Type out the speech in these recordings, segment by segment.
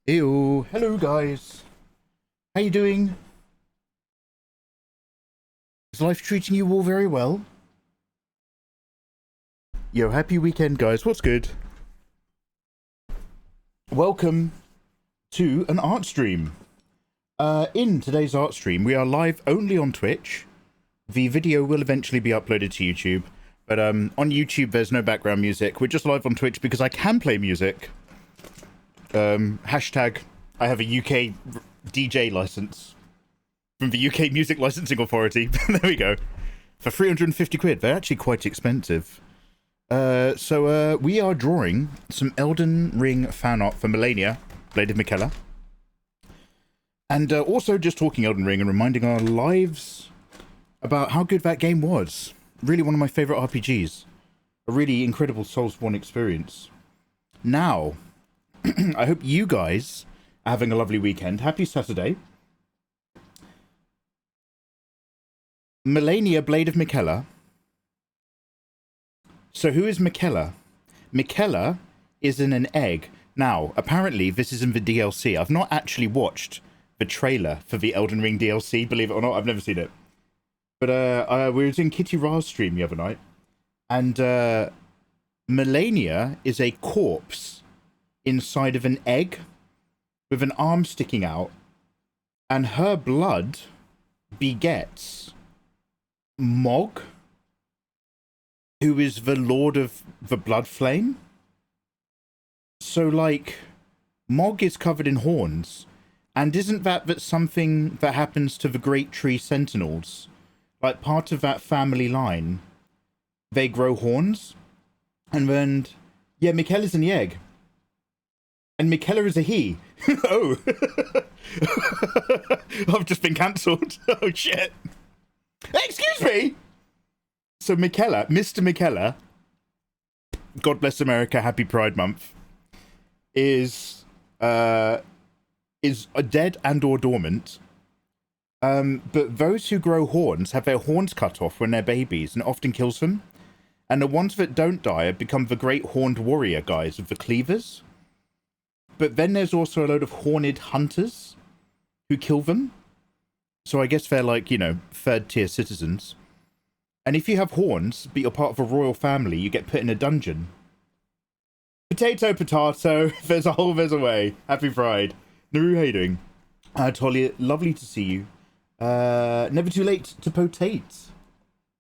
Ew, hello guys. How you doing? Is life treating you all very well? Yo, happy weekend guys, what's good? Welcome to an art stream. In today's art stream, we are live only on Twitch. The video will eventually be uploaded to YouTube, but on YouTube there's no background music. We're just live on Twitch because I can play music. Hashtag I have a UK DJ license from the UK Music Licensing Authority. There we go. For 350 quid. They're actually quite expensive. So we are drawing some Elden Ring fan art for Malenia, Blade of Miquella. And also just talking Elden Ring and reminding our lives about how good that game was. Really one of my favourite RPGs. A really incredible Soulsborne experience. Now, I hope you guys are having a lovely weekend. Happy Saturday. Malenia, Blade of Miquella. So who is Miquella? Miquella is in an egg. Now, apparently this is in the DLC. I've not actually watched the trailer for the Elden Ring DLC, believe it or not. I've never seen it. But we were doing Kitty Ra's stream the other night. And Malenia is a corpse inside of an egg with an arm sticking out, and her blood begets Mog, who is the lord of the blood flame. So like Mog is covered in horns, and isn't that something that happens to the great tree sentinels? Like part of that family line, they grow horns, and then yeah, Miquella's in the egg. And Miquella is a he. Oh. I've just been cancelled. Oh, shit. Excuse me! So Miquella, Mr. Miquella, God bless America, happy Pride Month, is dead and or dormant. But those who grow horns have their horns cut off when they're babies, and it often kills them. And the ones that don't die have become the great horned warrior guys of the cleavers. But then there's also a load of horned hunters who kill them. So I guess they're like, you know, third tier citizens. And if you have horns, but you're part of a royal family, you get put in a dungeon. Potato, potato. There's a hole, there's a way. Happy Pride. Naru, how you doing? Talia, lovely to see you. Never too late to potate.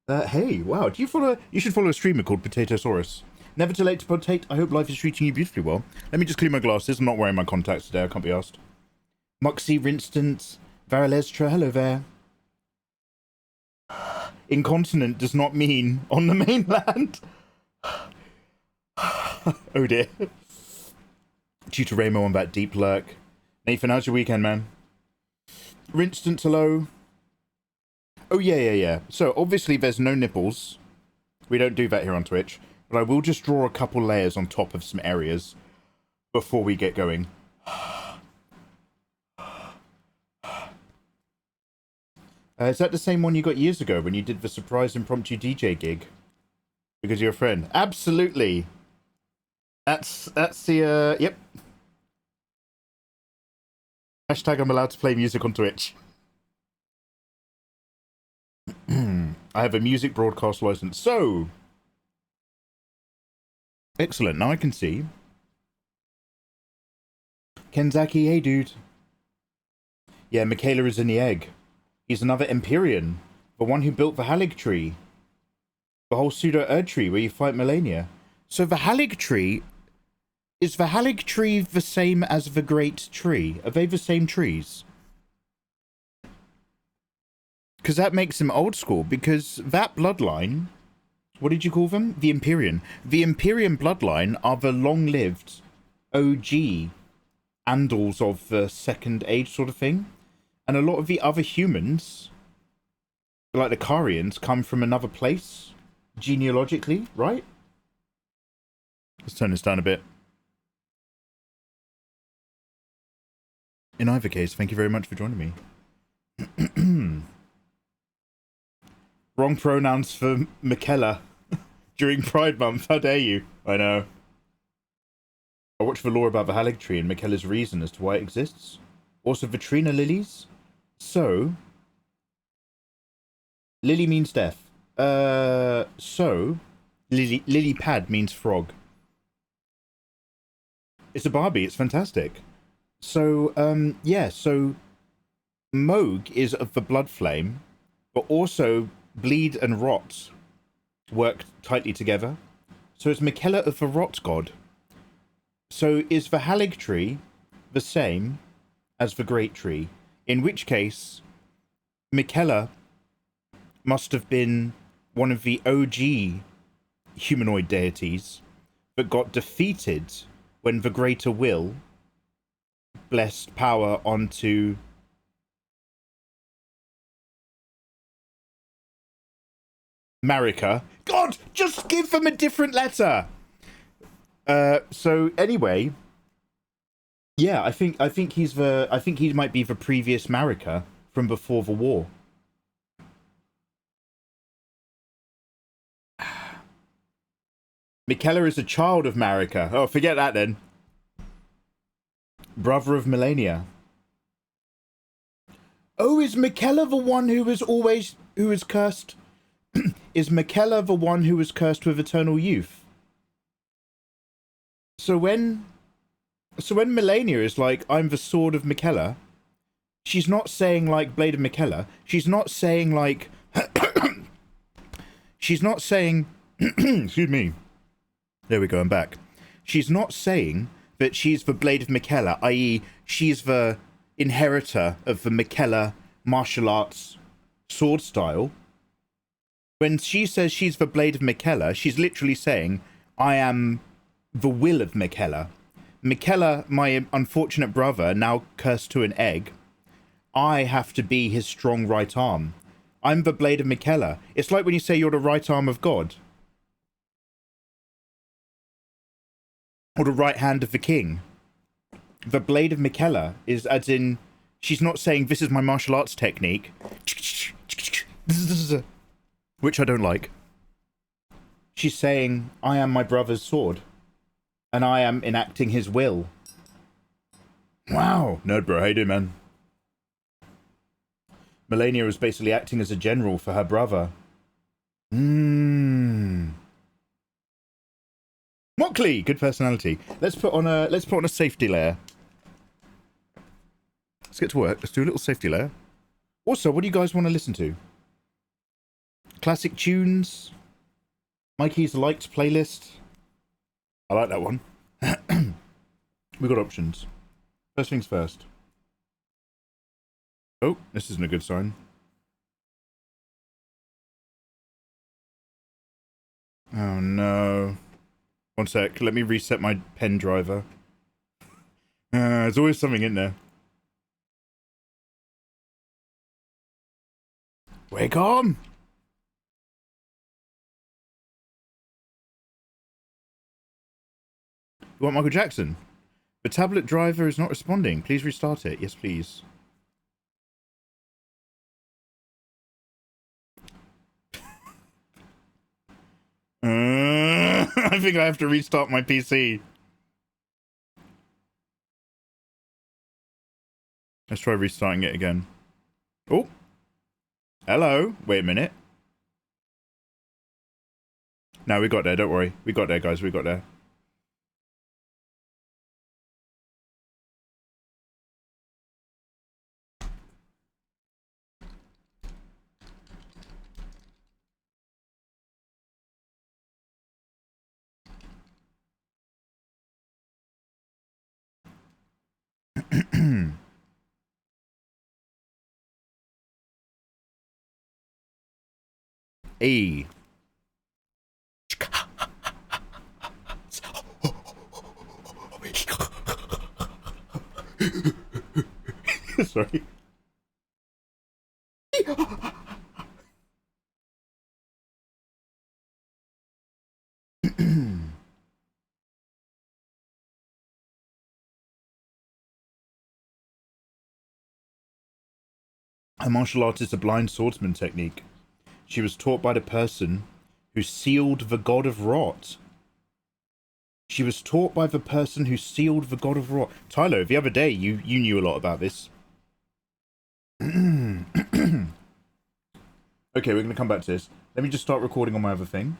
Hey, wow. Do you follow? You should follow a streamer called Potatosaurus. Never too late to potate. I hope life is treating you beautifully well. Let me just clean my glasses. I'm not wearing my contacts today. I can't be asked. Muxie, Rinstant, Varalestra. Hello there. Incontinent does not mean on the mainland. Oh dear. Tutor Ramo on that deep lurk. Nathan, how's your weekend, man? Rinstant, hello. Oh, yeah. So, obviously, there's no nipples. We don't do that here on Twitch. But I will just draw a couple layers on top of some areas before we get going. Is that the same one you got years ago when you did the surprise impromptu DJ gig? Because you're a friend. Absolutely. That's the, yep. Hashtag I'm allowed to play music on Twitch. I have a music broadcast license. So, excellent. Now I can see. Kenzaki, hey dude. Yeah, Miquella is in the egg. He's another Empyrean. The one who built the Halig tree. The whole pseudo-Erd tree where you fight Malenia. So the Halig tree... Is the Halig tree the same as the Great Tree? Are they the same trees? Because that makes them old school. Because that bloodline... What did you call them? The Empyrean. The Empyrean bloodline are the long-lived OG Andals of the Second Age sort of thing. And a lot of the other humans, like the Carians, come from another place, genealogically, right? Let's turn this down a bit. In either case, thank you very much for joining me. Wrong pronouns for Miquella during Pride Month. How dare you? I know. I watched the lore about the Halig tree and Michaela's reason as to why it exists. Also, Vitrina lilies. So, lily means death. So, lily pad means frog. It's a Barbie. It's fantastic. So, yeah. So, Moog is of the blood flame, but also bleed and rot work tightly together. So it's Michaela of the rot god. So is the Halig tree the same as the great tree? In which case, Michaela must have been one of the OG humanoid deities that got defeated when the greater will blessed power onto Marika. God, just give them a different letter. So anyway, yeah, I think he might be the previous Marika from before the war. Michaela is a child of Marika. Oh, forget that then. Brother of Malenia. Oh, is Michaela the one who was cursed? Is Michaela the one who was cursed with eternal youth? So when Malenia is like, I'm the sword of Michaela, she's not saying like Blade of Michaela. She's not saying like she's not saying excuse me. There we go, I'm back. She's not saying that she's the Blade of Michaela, i.e. she's the inheritor of the Michaela martial arts sword style. When she says she's the Blade of Michaela, she's literally saying, I am the will of Michaela. Michaela, my unfortunate brother, now cursed to an egg. I have to be his strong right arm. I'm the Blade of Michaela. It's like when you say you're the right arm of God. Or the right hand of the king. The Blade of Michaela is as in, she's not saying this is my martial arts technique, which I don't like. She's saying, I am my brother's sword, and I am enacting his will. Wow. Nerd bro, how you doing, man? Malenia was basically acting as a general for her brother. Mockley, good personality. Let's put on a safety layer. Let's get to work. Let's do a little safety layer. Also, what do you guys want to listen to? Classic tunes? Mikey's liked playlist? I like that one. We got options. First things first. Oh, this isn't a good sign. Oh no. One sec, let me reset my pen driver. There's always something in there. Wake on! You want Michael Jackson? The tablet driver is not responding. Please restart it. Yes, please. I think I have to restart my PC. Let's try restarting it again. Oh. Hello. Wait a minute. No, we got there. Don't worry. We got there, guys. We got there. A. Sorry. Her martial art is a blind swordsman technique. She was taught by the person who sealed the god of rot. She was taught by the person who sealed the god of rot. Tylo, the other day you knew a lot about this. Okay, we're going to come back to this. Let me just start recording on my other thing.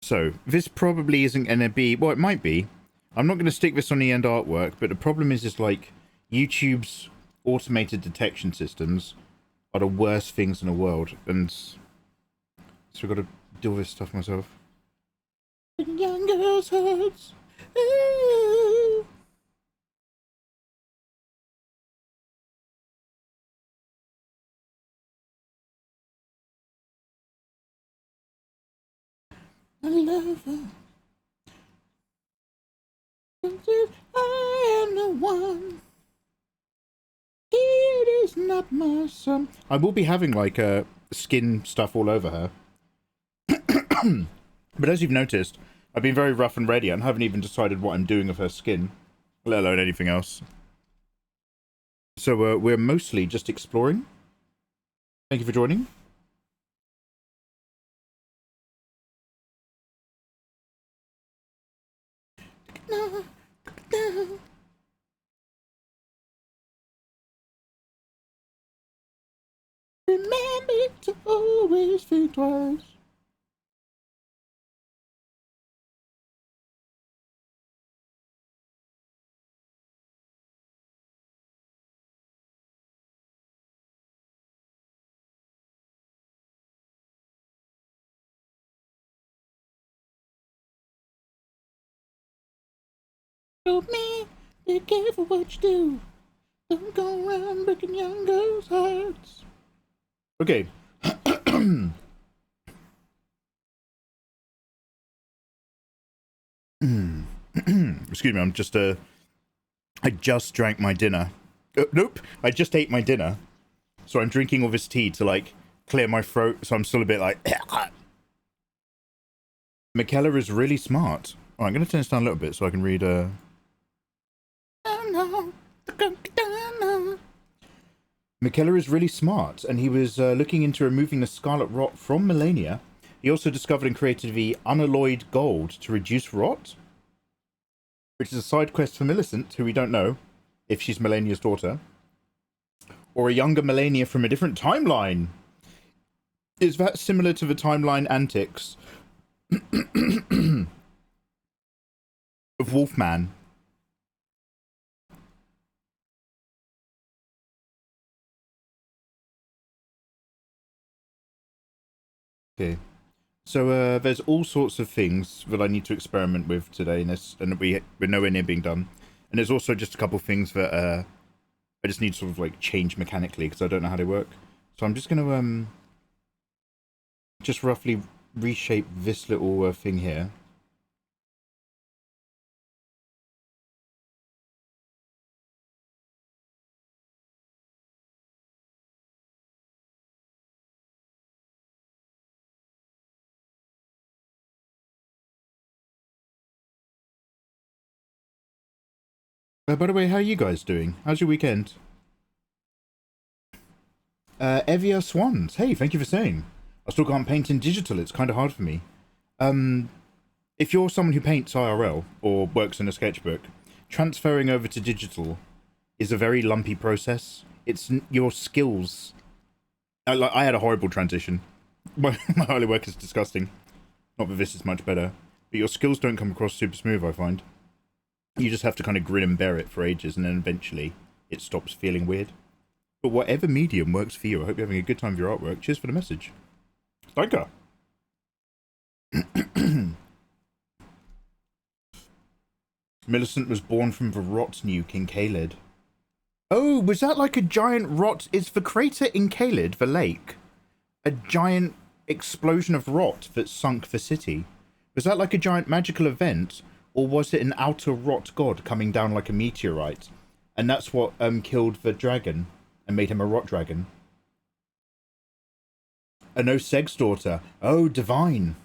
So, this probably isn't going to be... Well, it might be. I'm not going to stick this on the end artwork, but the problem is like, YouTube's automated detection systems are the worst things in the world, and so I've got to deal with this stuff myself. Young girls' hearts. Ooh. I love her. I am the one. It is not my son. I will be having like skin stuff all over her. But as you've noticed, I've been very rough and ready and haven't even decided what I'm doing of her skin, let alone anything else. So we're mostly just exploring. Thank you for joining. Remember to always think twice. Told me, be careful what you do. Don't go around breaking young girls' hearts. Okay. Excuse me, I'm just I just drank my dinner. Nope, I just ate my dinner. So I'm drinking all this tea to like clear my throat, so I'm still a bit like Michaela is really smart. Oh, I'm gonna turn this down a little bit so I can read Michaela is really smart, and he was looking into removing the scarlet rot from Malenia. He also discovered and created the unalloyed gold to reduce rot, which is a side quest for Millicent, who we don't know if she's Malenia's daughter, or a younger Malenia from a different timeline. Is that similar to the timeline antics of Wolfman? Okay. So there's all sorts of things that I need to experiment with today, and we're nowhere near being done. And there's also just a couple things that I just need to sort of like change mechanically because I don't know how they work. So I'm just gonna just roughly reshape this little thing here. By the way, how are you guys doing? How's your weekend? Evia Swans. Hey, thank you for saying. I still can't paint in digital. It's kind of hard for me. If you're someone who paints IRL or works in a sketchbook, transferring over to digital is a very lumpy process. It's your skills. I had a horrible transition. My early work is disgusting. Not that this is much better. But your skills don't come across super smooth, I find. You just have to kind of grin and bear it for ages, and then eventually it stops feeling weird. But whatever medium works for you, I hope you're having a good time with your artwork. Cheers for the message. Danke. Millicent was born from the rot nuke in Caelid. Oh, was that like a giant rot? Is the crater in Caelid, the lake, a giant explosion of rot that sunk the city? Was that like a giant magical event? Or was it an outer rot god coming down like a meteorite? And that's what killed the dragon and made him a rot dragon. A no Seg's daughter. Oh, divine.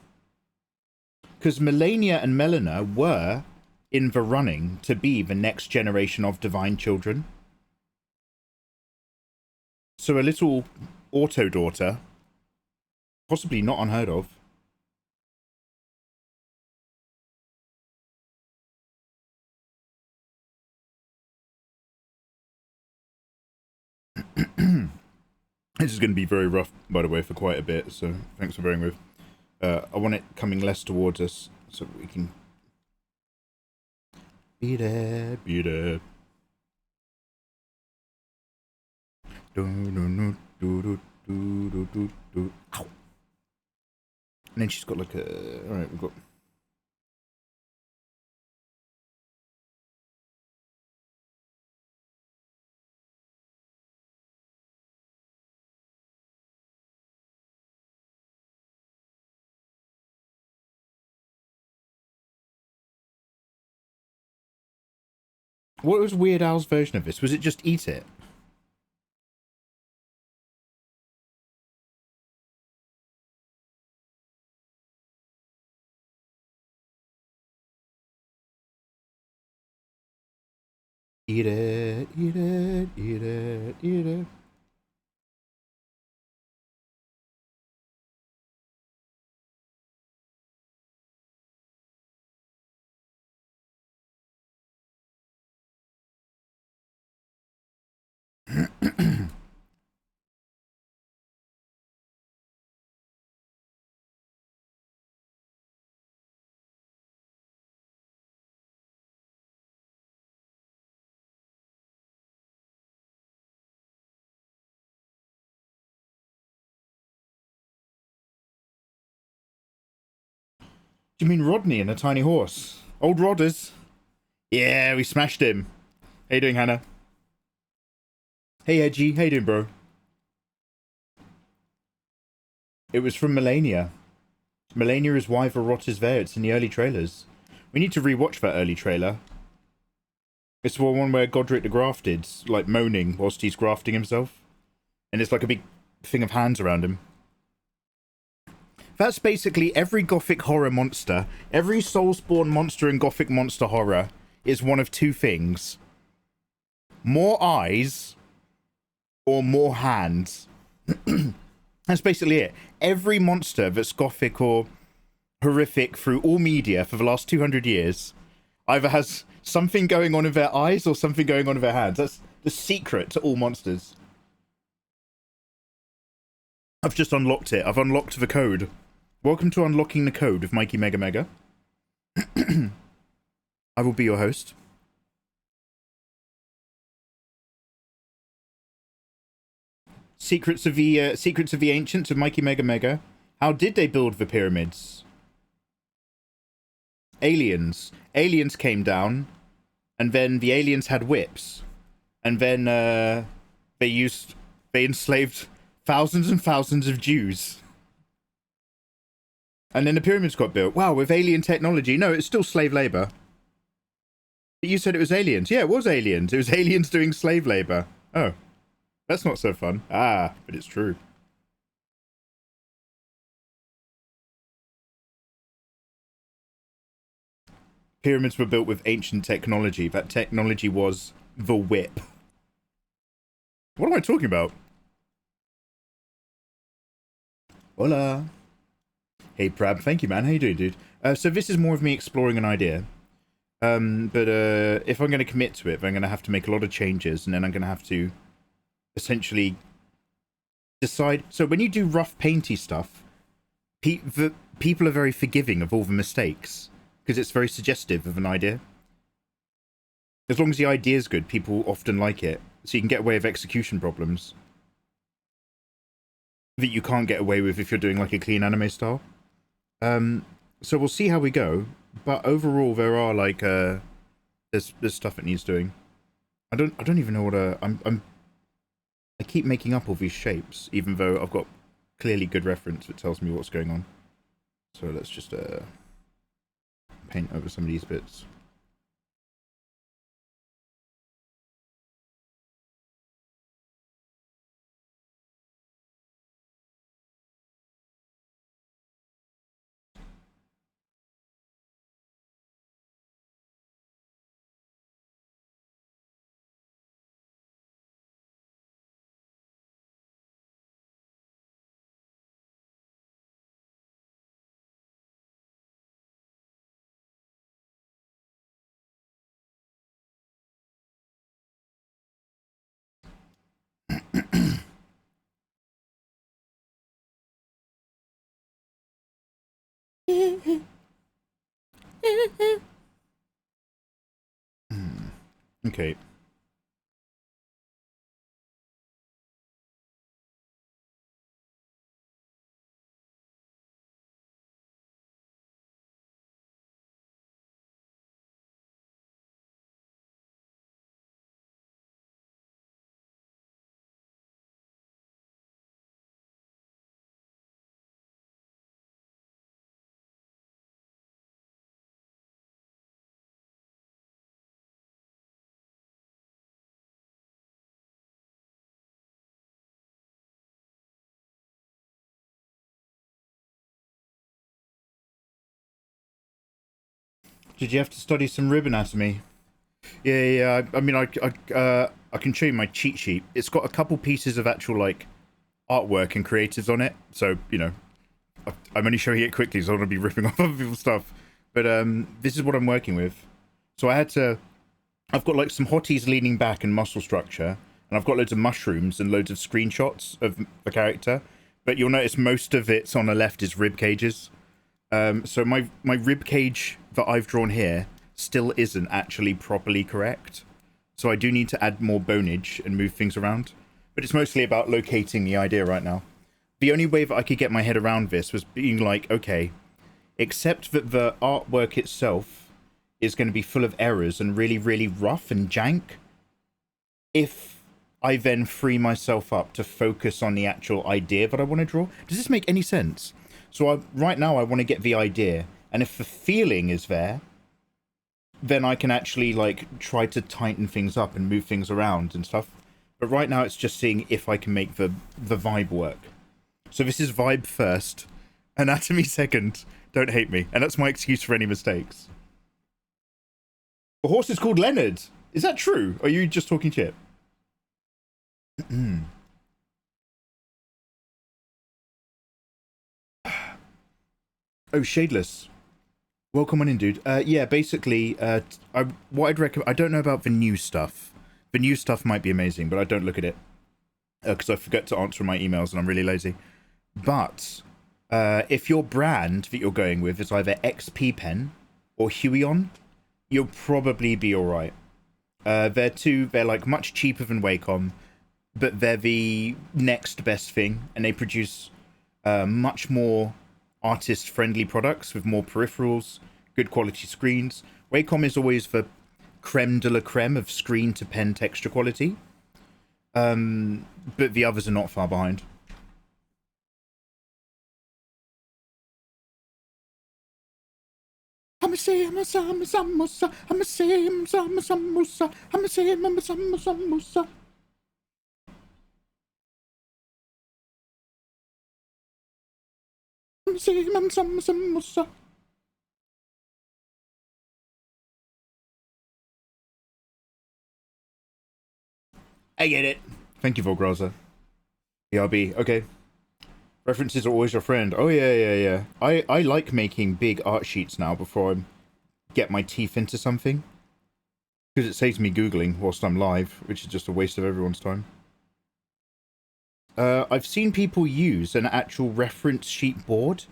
Because Malenia and Melina were in the running to be the next generation of divine children. So a little auto daughter, possibly not unheard of. This is going to be very rough, by the way, for quite a bit, so thanks for bearing with. I want it coming less towards us, so we can... Be there, be there. Do, do, do, do, do, do, do, do. Ow. And then she's got like a... Alright, we've got... What was Weird Al's version of this? Was it just eat it? Eat it, eat it, eat it, eat it. Do you mean Rodney and a tiny horse? Old Rodders. Yeah, we smashed him. How you doing, Hannah? Hey, Edgy. How you doing, bro? It was from Malenia. Malenia is why Varrot is there. It's in the early trailers. We need to rewatch that early trailer. It's the one where Godric the Grafted's like moaning whilst he's grafting himself. And it's like a big thing of hands around him. That's basically every gothic horror monster. Every Soulsborne monster in gothic monster horror is one of two things. More eyes or more hands. That's basically it. Every monster that's gothic or horrific through all media for the last 200 years either has something going on in their eyes or something going on in their hands. That's the secret to all monsters. I've just unlocked it. I've unlocked the code. Welcome to Unlocking the Code with Mikey Mega Mega. I will be your host. Secrets of the Ancients of Mikey Mega Mega. How did they build the pyramids? Aliens. Aliens came down, and then the aliens had whips, and then they enslaved thousands and thousands of Jews. And then the pyramids got built. Wow, with alien technology. No, it's still slave labor. But you said it was aliens. Yeah, it was aliens. It was aliens doing slave labor. Oh, that's not so fun. Ah, but it's true. Pyramids were built with ancient technology. That technology was the whip. What am I talking about? Hola. Hey, Prab. Thank you, man. How you doing, dude? So this is more of me exploring an idea. But if I'm going to commit to it, I'm going to have to make a lot of changes, and then I'm going to have to essentially decide. So when you do rough, painty stuff, people are very forgiving of all the mistakes because it's very suggestive of an idea. As long as the idea is good, people often like it, so you can get away with execution problems that you can't get away with if you're doing like a clean anime style. So we'll see how we go, but overall there are like there's stuff it needs doing. I don't even know what I keep making up all these shapes, even though I've got clearly good reference that tells me what's going on. So let's just paint over some of these bits. Okay. Did you have to study some rib anatomy? Yeah. I mean, I can show you my cheat sheet. It's got a couple pieces of actual like artwork and creatives on it. So you know, I'm only showing it quickly, so I don't want to be ripping off other people's stuff. But this is what I'm working with. So I've got like some hotties leaning back and muscle structure, and I've got loads of mushrooms and loads of screenshots of the character. But you'll notice most of it's on the left is rib cages. So my rib cage that I've drawn here still isn't actually properly correct. So I do need to add more bonage and move things around. But it's mostly about locating the idea right now. The only way that I could get my head around this was being like, okay, except that the artwork itself is going to be full of errors and really, really rough and jank. If I then free myself up to focus on the actual idea that I want to draw. Does this make any sense? So right now I want to get the idea, and if the feeling is there, then I can actually like try to tighten things up and move things around and stuff. But right now it's just seeing if I can make the vibe work. So this is vibe first, anatomy second. Don't hate me, and that's my excuse for any mistakes. The horse is called Leonard. Is that true? Or are you just talking shit? Oh, Shadeless. Welcome on in, dude. Yeah, basically, what I'd recommend... I don't know about the new stuff. The new stuff might be amazing, but I don't look at it. Because I forget to answer my emails and I'm really lazy. But, if your brand that you're going with is either XP Pen or Huion, you'll probably be alright. They're like much cheaper than Wacom, but they're the next best thing, and they produce much more artist-friendly products with more peripherals, good quality screens. Wacom is always the creme de la creme of screen-to-pen texture quality, but the others are not far behind. I'm a samusa. I get it. Thank you, Volgraza. BRB. Okay. References are always your friend. Oh, yeah. I like making big art sheets now before I get my teeth into something. Because it saves me Googling whilst I'm live, which is just a waste of everyone's time. I've seen people use an actual reference sheet board.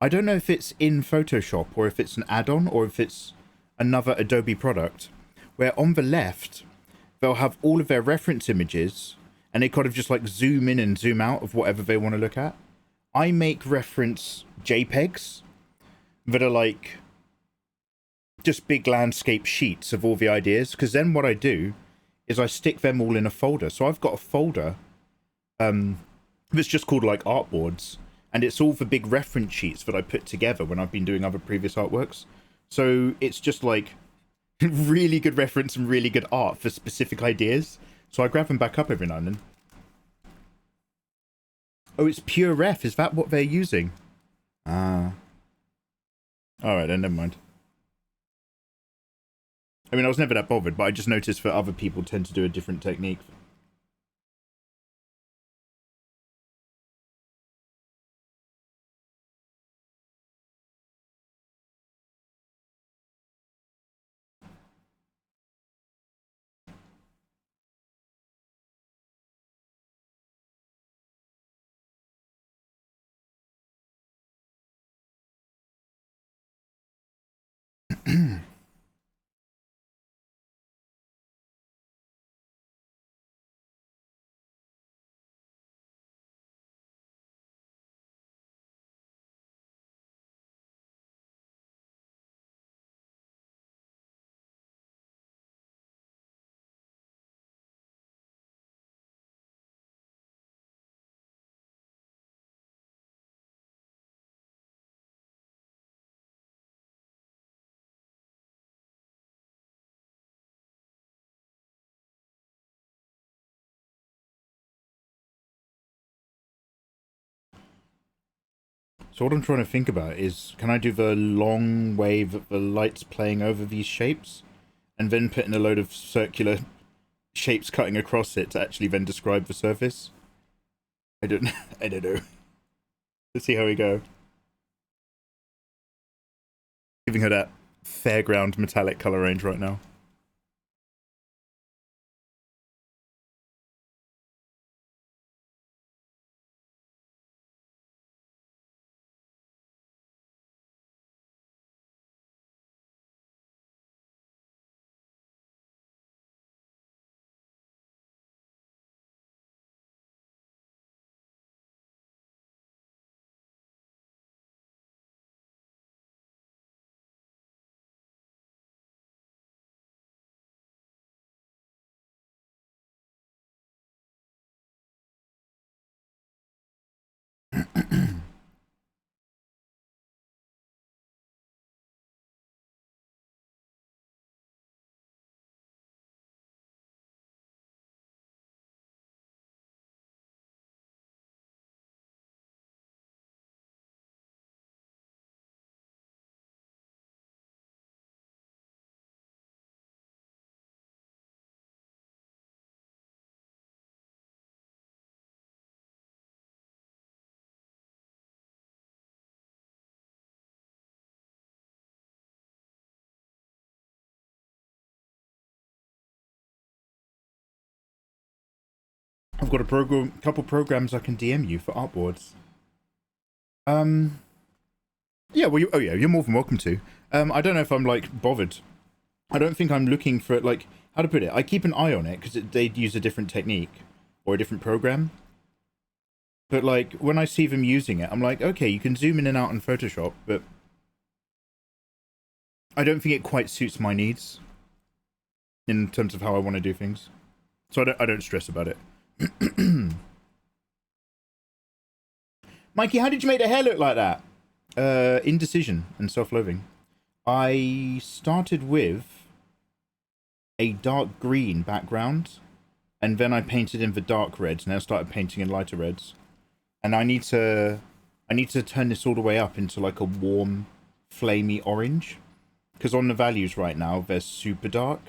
I don't know if it's in Photoshop or if it's an add-on or if it's another Adobe product, where on the left, they'll have all of their reference images and they kind of just like zoom in and zoom out of whatever they want to look at. I make reference JPEGs that are like just big landscape sheets of all the ideas, because then what I do is I stick them all in a folder. So I've got a folder that's just called like artboards, and it's all the big reference sheets that I put together when I've been doing other previous artworks. So it's just like really good reference and really good art for specific ideas. So I grab them back up every now and then. Oh, it's pure ref. Is that what they're using? Ah. Alright then, never mind. I mean, I was never that bothered, but I just noticed that other people tend to do a different technique. So what I'm trying to think about is, can I do the long wave of the lights playing over these shapes, and then put in a load of circular shapes cutting across it to actually then describe the surface? I don't know. Let's see how we go. Giving her that fairground metallic color range right now. I've got a couple programs I can DM you for artboards. Yeah, well, you're more than welcome to. I don't know if I'm like bothered. I don't think I'm looking for like, how to put it. I keep an eye on it because they'd use a different technique or a different program. But like when I see them using it, I'm like, okay, you can zoom in and out in Photoshop, but I don't think it quite suits my needs in terms of how I want to do things. So I don't stress about it. Mikey, how did you make the hair look like that? Indecision and self-loathing. I started with a dark green background, and then I painted in the dark reds, and then I started painting in lighter reds. And I need to turn this all the way up into like a warm, flamey orange, because on the values right now they're super dark,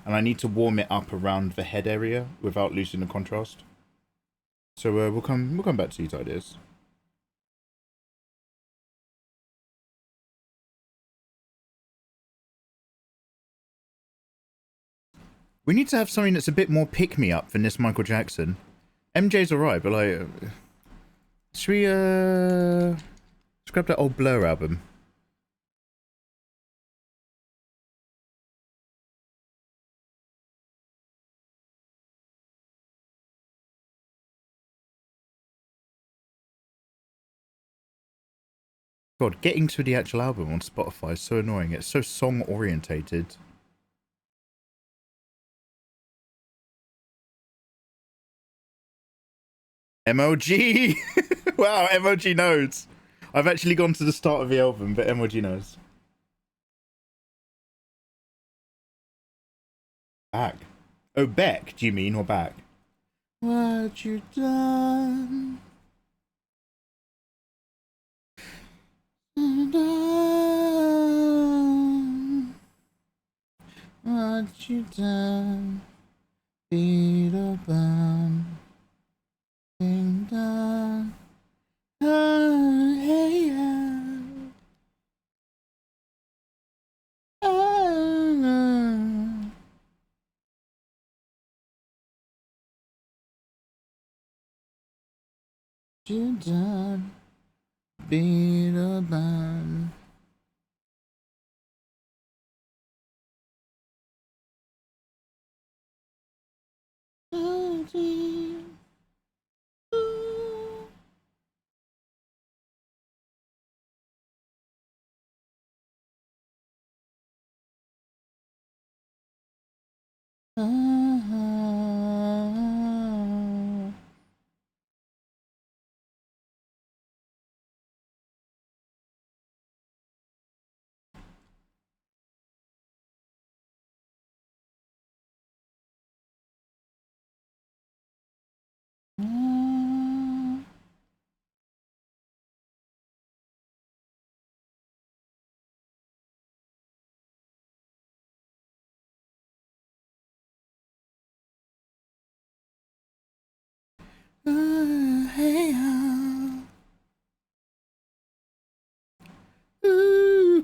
and I need to warm it up around the head area without losing the contrast. So we'll come back to these ideas. We need to have something that's a bit more pick-me-up than this Michael Jackson. MJ's alright, but like, should we scrap that old Blur album? God, getting to the actual album on Spotify is so annoying. It's so song-orientated. MOG! Wow, MOG knows. I've actually gone to the start of the album, but MOG knows. Back. Oh, Beck, do you mean, or back? What you done? What you done? Beat up on. Ding dong. Oh, hey, you done beat a bun.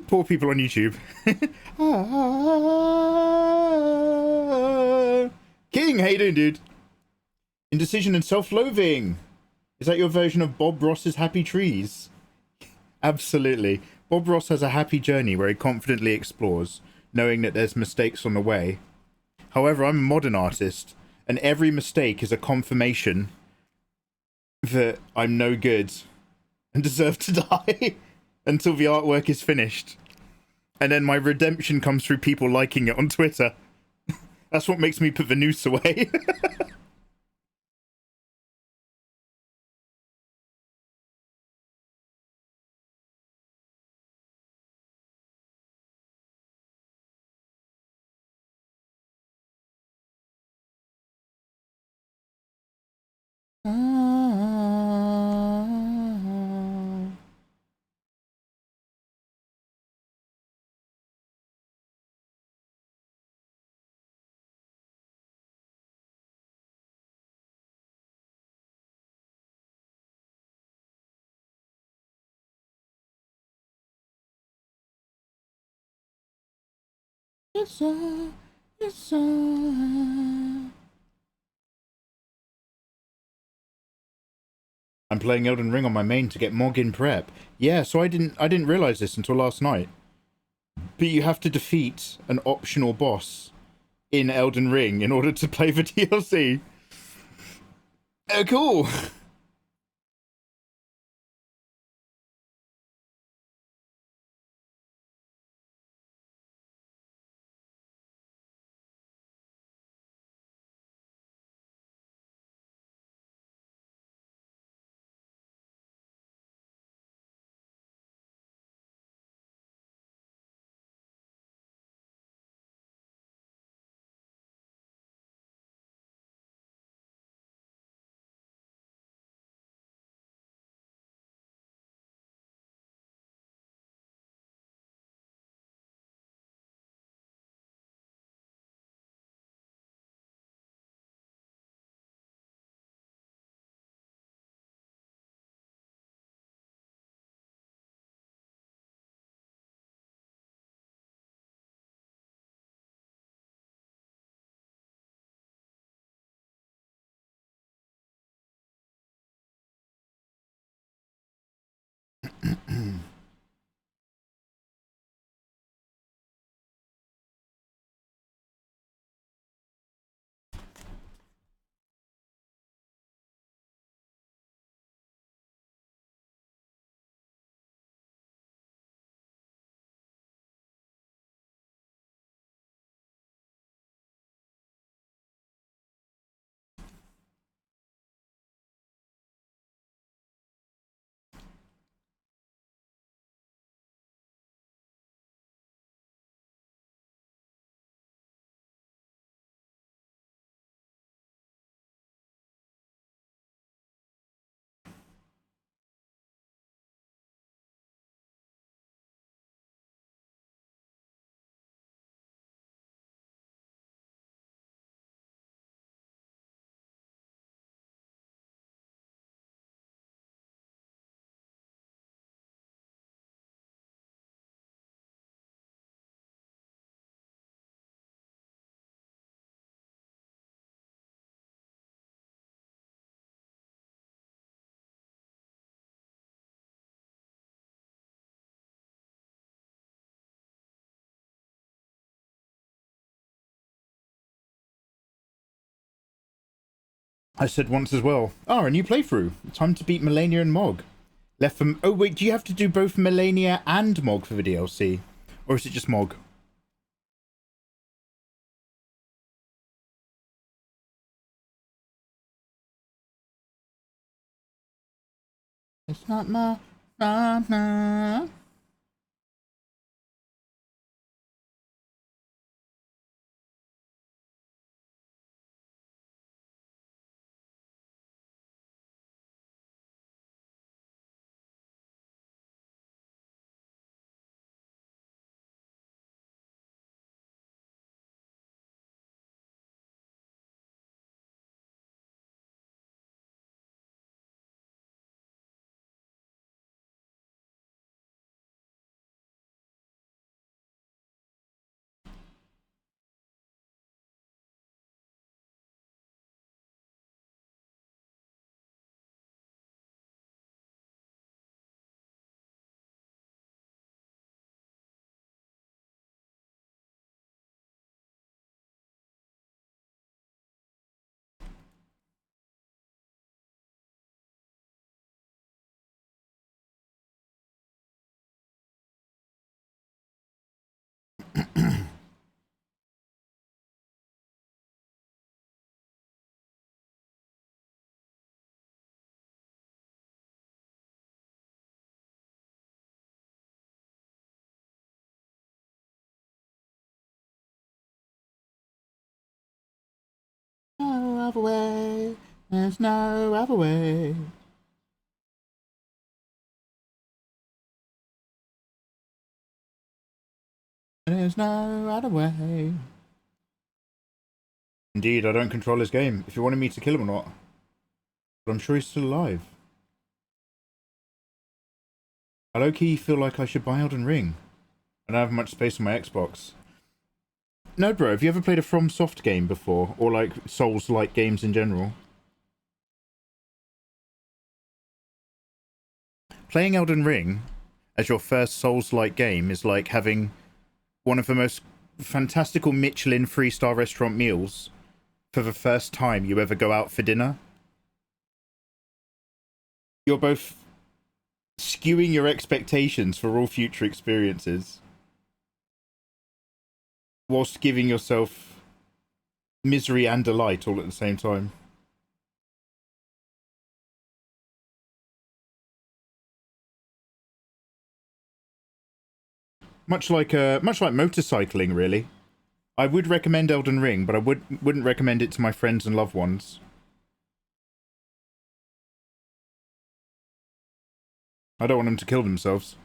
Poor people on YouTube. King, how you doing, dude? Indecision and self-loathing. Is that your version of Bob Ross's Happy Trees? Absolutely. Bob Ross has a happy journey where he confidently explores, knowing that there's mistakes on the way. However, I'm a modern artist, and every mistake is a confirmation that I'm no good and deserve to die until the artwork is finished. And then my redemption comes through people liking it on Twitter. That's what makes me put the noose away. I'm playing Elden Ring on my main to get Mog in prep. Yeah, so I didn't realize this until last night. But you have to defeat an optional boss in Elden Ring in order to play the DLC. Oh, cool. I said once as well. Ah, a new playthrough. Time to beat Malenia and Mog. Left from... Oh, wait, do you have to do both Malenia and Mog for the DLC? Or is it just Mog? It's not my... No other way. There's no other way. There's no other way. Indeed, I don't control his game. If you wanted me to kill him or not. But I'm sure he's still alive. I low-key feel like I should buy Elden Ring. I don't have much space on my Xbox. No, bro, have you ever played a FromSoft game before? Or, like, Souls-like games in general? Playing Elden Ring as your first Souls-like game is like having one of the most fantastical Michelin 3-star restaurant meals for the first time you ever go out for dinner. You're both skewing your expectations for all future experiences whilst giving yourself misery and delight all at the same time. Much like motorcycling, really. I would recommend Elden Ring, but I wouldn't recommend it to my friends and loved ones. I don't want them to kill themselves.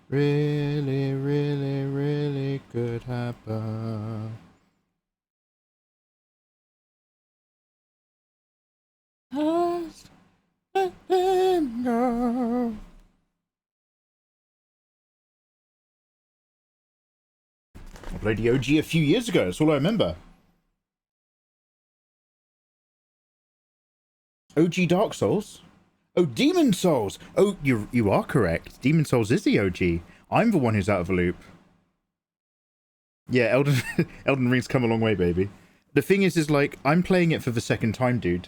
really, really, really could happen. Just let them go. I played the OG a few years ago, that's all I remember. OG Dark Souls? Oh, Demon Souls! Oh, you are correct. Demon Souls is the OG. I'm the one who's out of the loop. Yeah, Elden Ring's come a long way, baby. The thing is like, I'm playing it for the second time, dude.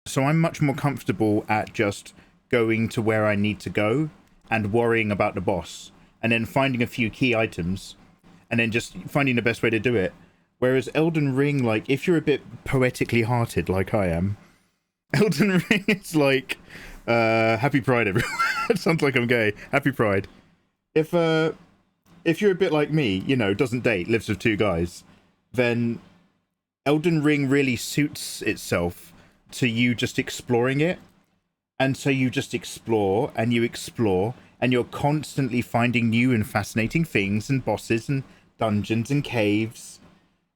So I'm much more comfortable at just going to where I need to go and worrying about the boss. And then finding a few key items. And then just finding the best way to do it. Whereas Elden Ring, like, if you're a bit poetically hearted like I am, Elden Ring is like, happy pride, everyone. It sounds like I'm gay. Happy pride. If you're a bit like me, you know, doesn't date, lives with two guys, then Elden Ring really suits itself to you just exploring it. And so you just explore, and you explore, and you're constantly finding new and fascinating things and bosses and dungeons and caves,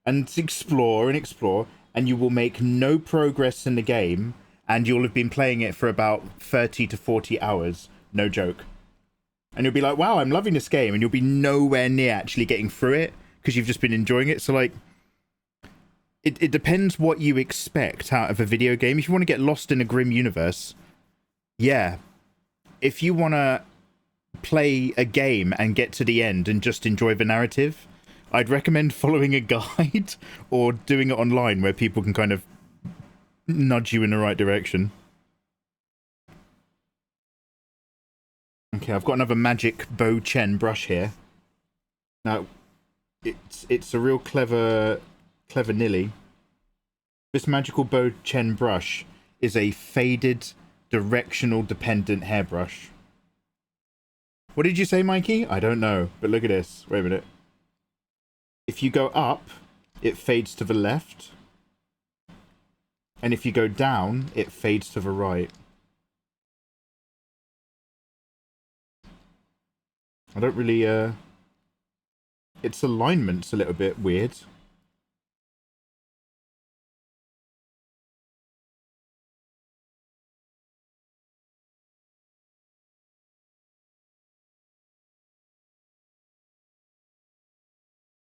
and explore and explore, and you will make no progress in the game, and you'll have been playing it for about 30 to 40 hours, no joke. And you'll be like, wow, I'm loving this game, and you'll be nowhere near actually getting through it, because you've just been enjoying it. So, like, it depends what you expect out of a video game. If you want to get lost in a grim universe, yeah. If you want to play a game and get to the end and just enjoy the narrative, I'd recommend following a guide or doing it online where people can kind of nudge you in the right direction. Okay, I've got another magic Hoe Teken brush here. Now, it's a real clever nilly. This magical Hoe Teken brush is a faded, directional dependent hairbrush. What did you say, Mikey? I don't know, but look at this. Wait a minute. If you go up, it fades to the left. And if you go down, it fades to the right. I don't really, its alignment's a little bit weird.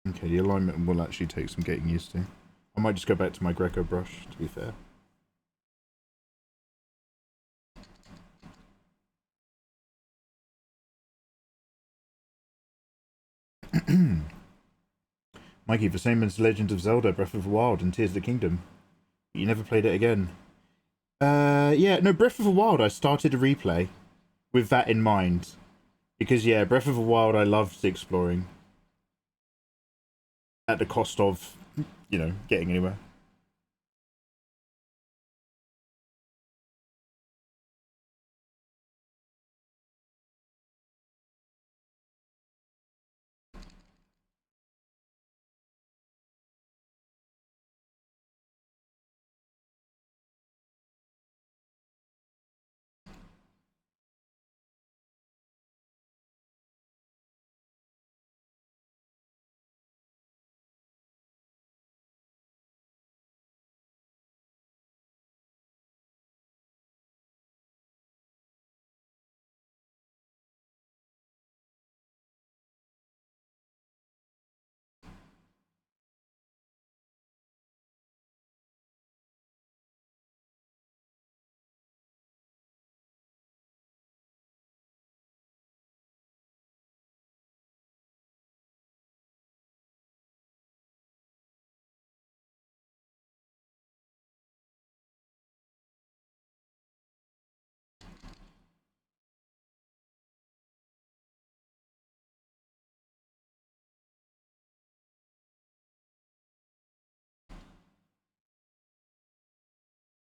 Okay, the alignment will actually take some getting used to. I might just go back to my Greco brush, to be fair. Mikey, the same as Legend of Zelda, Breath of the Wild, and Tears of the Kingdom. You never played it again. Yeah, no, Breath of the Wild, I started a replay with that in mind. Because, yeah, Breath of the Wild, I loved exploring. At the cost of, you know, getting anywhere.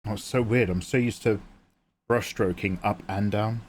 Oh, it's so weird. I'm so used to brush stroking up and down.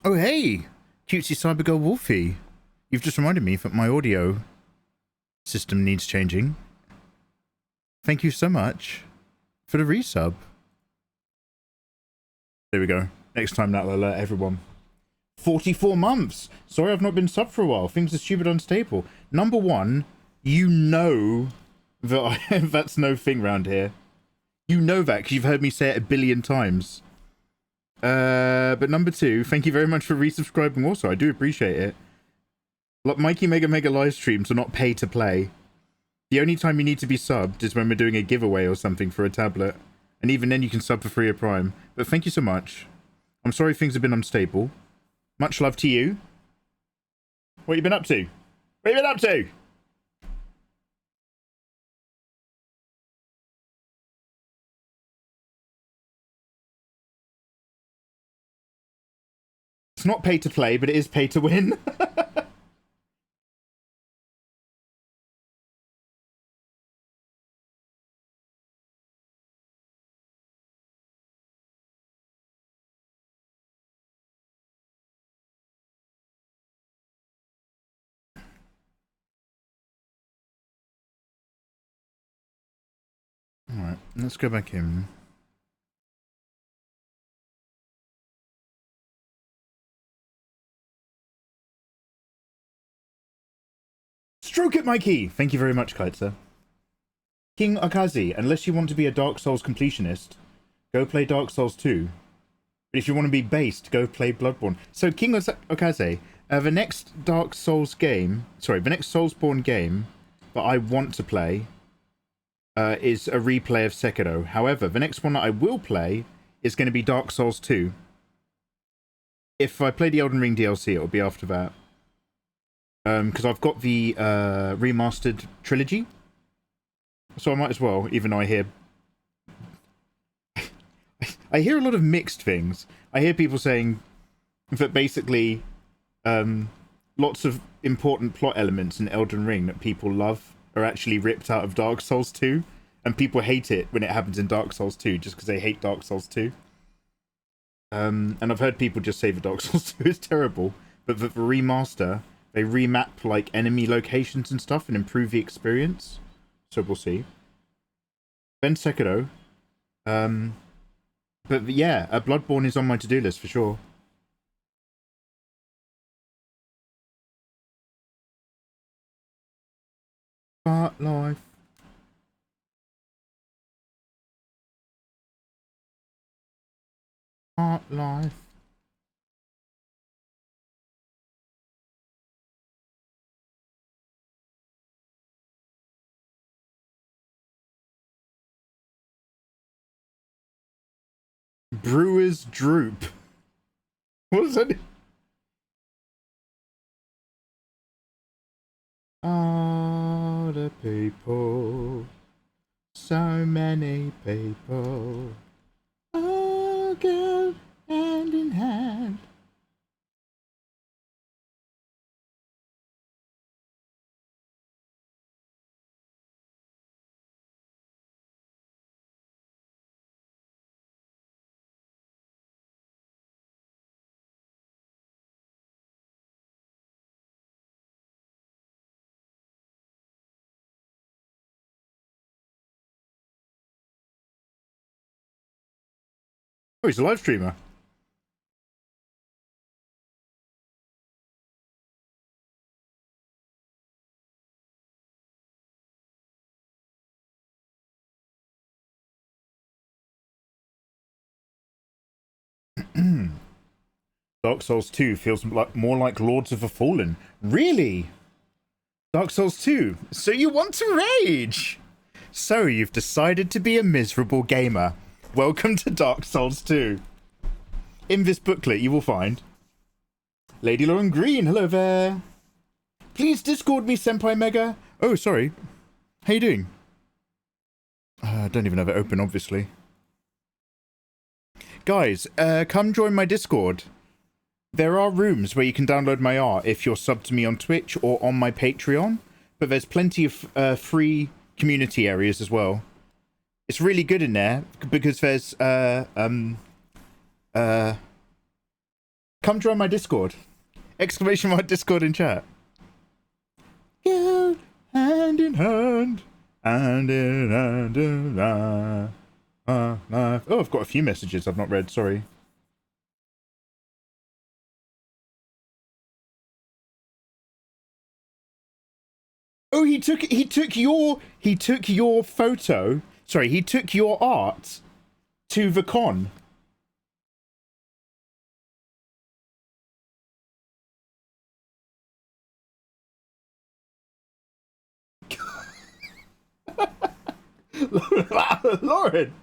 Oh, hey! Cutesy Cybergirl Wolfie. You've just reminded me that my audio system needs changing. Thank you so much for the resub. There we go. Next time that'll alert everyone. 44 months! Sorry I've not been subbed for a while. Things are stupid unstable. Number one, you know that that's no thing round here. You know that because you've heard me say it a billion times. But number two, thank you very much for resubscribing also. I do appreciate it. Like, Mikey Mega live streams are not pay to play. The only time you need to be subbed is when we're doing a giveaway or something for a tablet. And even then you can sub for free or Prime. But thank you so much. I'm sorry things have been unstable. Much love to you. What you been up to? What you been up to? It's not pay to play, but it is pay to win. Alright, let's go back in. Stroke it, Mikey! Thank you very much, Kaitsa. King Akazi, unless you want to be a Dark Souls completionist, go play Dark Souls 2. But if you want to be based, go play Bloodborne. So, King Okaze, the next Dark Souls game, sorry, the next Soulsborne game that I want to play is a replay of Sekiro. However, the next one that I will play is going to be Dark Souls 2. If I play the Elden Ring DLC, it'll be after that. Because I've got the remastered trilogy. So I might as well, even though I hear a lot of mixed things. I hear people saying that basically lots of important plot elements in Elden Ring that people love are actually ripped out of Dark Souls 2, and people hate it when it happens in Dark Souls 2 just because they hate Dark Souls 2. And I've heard people just say the Dark Souls 2 is terrible, but the remaster, they remap like enemy locations and stuff and improve the experience. So we'll see. Then Sekiro. But yeah, Bloodborne is on my to-do list for sure. Part life. Part life. Brewer's Droop. What was that? All the people, so many people, all go hand in hand. Oh, he's a live streamer. Dark Souls 2 feels more like Lords of the Fallen. Really? Dark Souls 2? So you want to rage? So you've decided to be a miserable gamer. Welcome to Dark Souls 2. In this booklet you will find Lady Lauren Green, hello there. Please Discord me, Senpai Mega. Oh, sorry. How you doing? I don't even have it open, obviously. Guys, come join my Discord. There are rooms where you can download my art if you're subbed to me on Twitch or on my Patreon, but there's plenty of free community areas as well. It's really good in there because there's Come join my Discord. Exclamation mark Discord in chat. Go hand in hand. Hand in hand in life. Oh, I've got a few messages I've not read, sorry. Oh, he took your photo. Sorry, he took your art to the con. Lauren.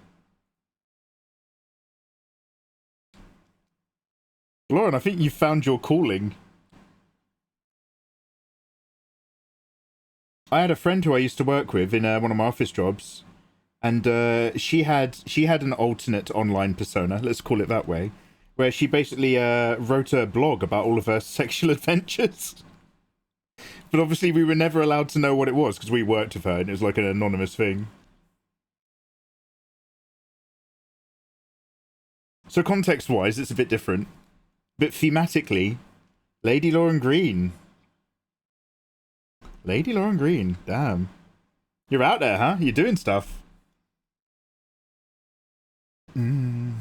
Lauren, I think you found your calling. I had a friend who I used to work with in one of my office jobs, and she had an alternate online persona, let's call it that way, where she basically wrote a blog about all of her sexual adventures. But obviously we were never allowed to know what it was because we worked with her and it was like an anonymous thing. So context-wise, it's a bit different. But thematically, Lady Lauren Green. Lady Lauren Green, damn. You're out there, huh? You're doing stuff. Mike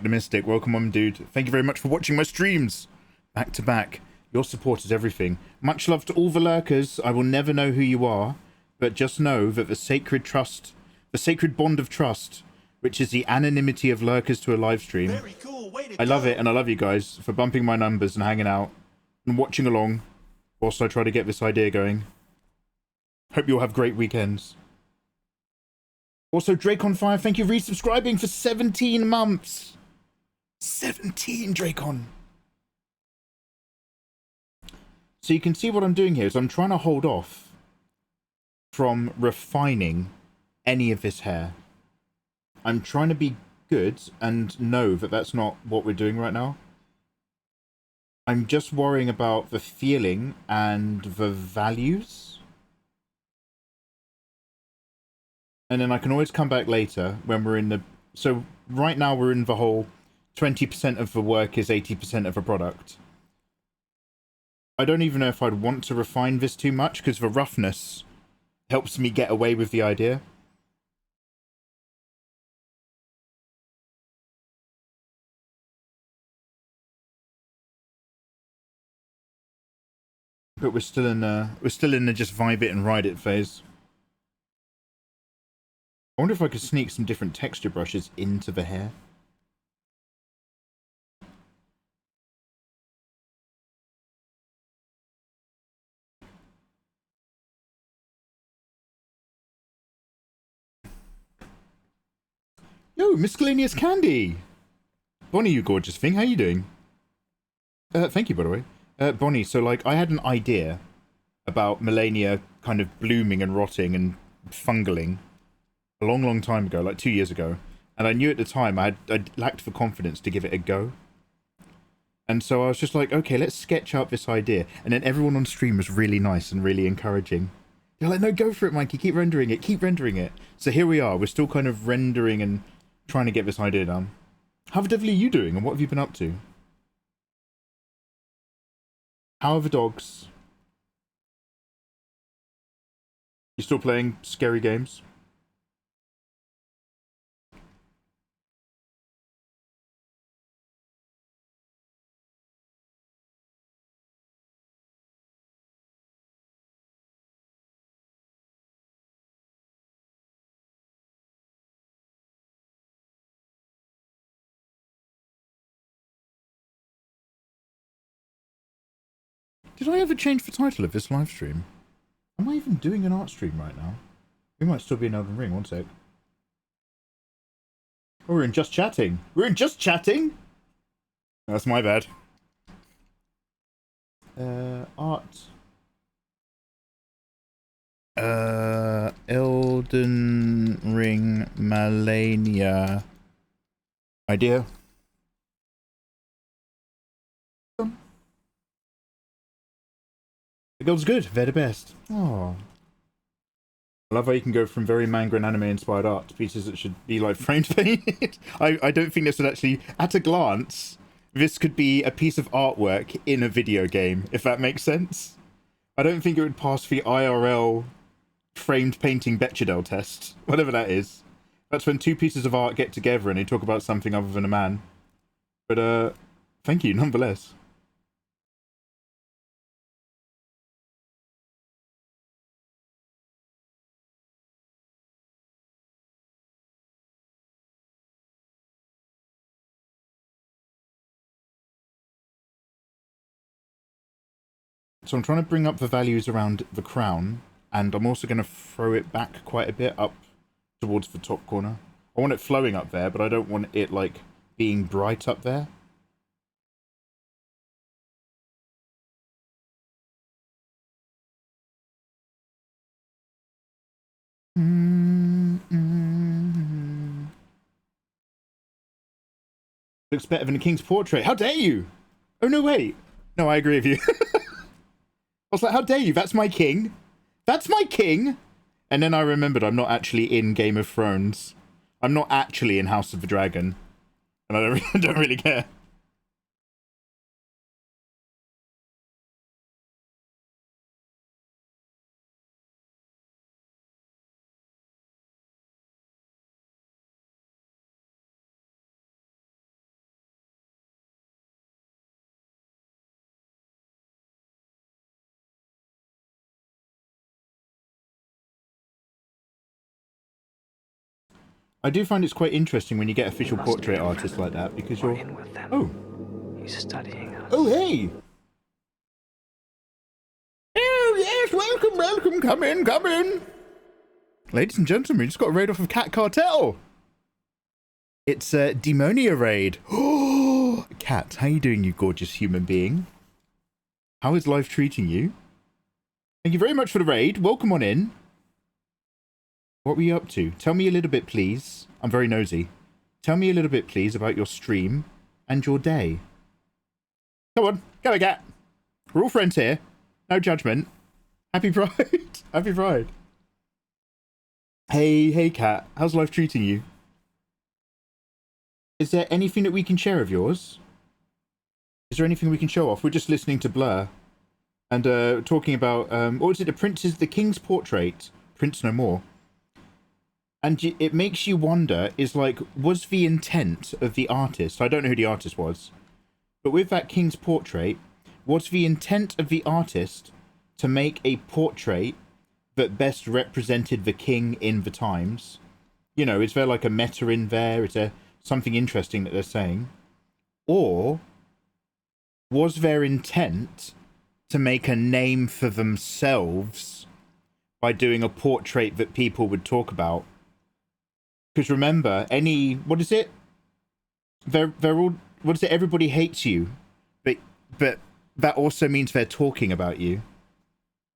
the Mystic, welcome on, dude. Thank you very much for watching my streams. Back to back. Your support is everything. Much love to all the lurkers. I will never know who you are, but just know that the sacred bond of trust, which is the anonymity of lurkers to a live stream. Very cool. Way to I love it, and I love you guys for bumping my numbers and hanging out and watching along whilst I try to get this idea going. Hope you'll have great weekends. Also, Drake on Fire, thank you for resubscribing for 17 months. 17, Dracon. So you can see what I'm doing here is I'm trying to hold off from refining any of this hair. I'm trying to be good and know that that's not what we're doing right now. I'm just worrying about the feeling and the values. And then I can always come back later when we're in the... So right now we're in the whole 20% of the work is 80% of a product. I don't even know if I'd want to refine this too much because the roughness helps me get away with the idea. But we're still in the just vibe it and ride it phase. I wonder if I could sneak some different texture brushes into the hair. Yo, miscellaneous candy! Bonnie, you gorgeous thing, how you doing? Thank you, by the way. Bonnie, so like, I had an idea about Malenia kind of blooming and rotting and fungaling a long, long time ago, like 2 years ago. And I knew at the time I lacked the confidence to give it a go. And so I was just like, okay, let's sketch out this idea. And then everyone on stream was really nice and really encouraging. They're like, no, go for it, Mikey, keep rendering it, keep rendering it. So here we are, we're still kind of rendering and trying to get this idea done. How the devil are you doing and what have you been up to? How are the dogs? You still playing scary games? Did I ever change the title of this live stream? Am I even doing an art stream right now? We might still be in Elden Ring, one sec. Oh, we're in Just Chatting. We're in Just Chatting? That's my bad. Art. Elden Ring Malenia. Idea. The girl's good. They're the best. Oh. I love how you can go from very manga and anime inspired art to pieces that should be like framed painted. I don't think this would actually, at a glance, this could be a piece of artwork in a video game, if that makes sense. I don't think it would pass the IRL framed painting Bechdel test, whatever that is. That's when two pieces of art get together and they talk about something other than a man. But, thank you, nonetheless. So I'm trying to bring up the values around the crown, and I'm also going to throw it back quite a bit up towards the top corner. I want it flowing up there, but I don't want it, like, being bright up there. Looks better than a king's portrait. How dare you? Oh, no, wait. No, I agree with you. I was like, how dare you? That's my king. That's my king. And then I remembered I'm not actually in Game of Thrones. I'm not actually in House of the Dragon. And I don't really care. I do find it's quite interesting when you get official portrait artists like that, because you're... Oh. He's studying us. Oh, hey. Oh, yes, welcome, welcome. Come in, come in. Ladies and gentlemen, we just got a raid off of Cat Cartel. It's a Demonia raid. Oh, Cat, how you doing, you gorgeous human being? How is life treating you? Thank you very much for the raid. Welcome on in. What were you up to? Tell me a little bit, please. I'm very nosy. Tell me a little bit, please, about your stream and your day. Come on, go Cat. We're all friends here. No judgment. Happy Pride. Happy Pride. Hey, Cat. How's life treating you? Is there anything that we can share of yours? Is there anything we can show off? We're just listening to Blur. And talking about, what was it? The King's Portrait. Prince No More. And it makes you wonder, is like, was the intent of the artist, I don't know who the artist was, but with that King's Portrait, was the intent of the artist to make a portrait that best represented the king in the times? You know, is there like a meta in there? Is there something interesting that they're saying? Or was their intent to make a name for themselves by doing a portrait that people would talk about? Because remember, what is it? They're all, what is it? Everybody hates you, but that also means they're talking about you.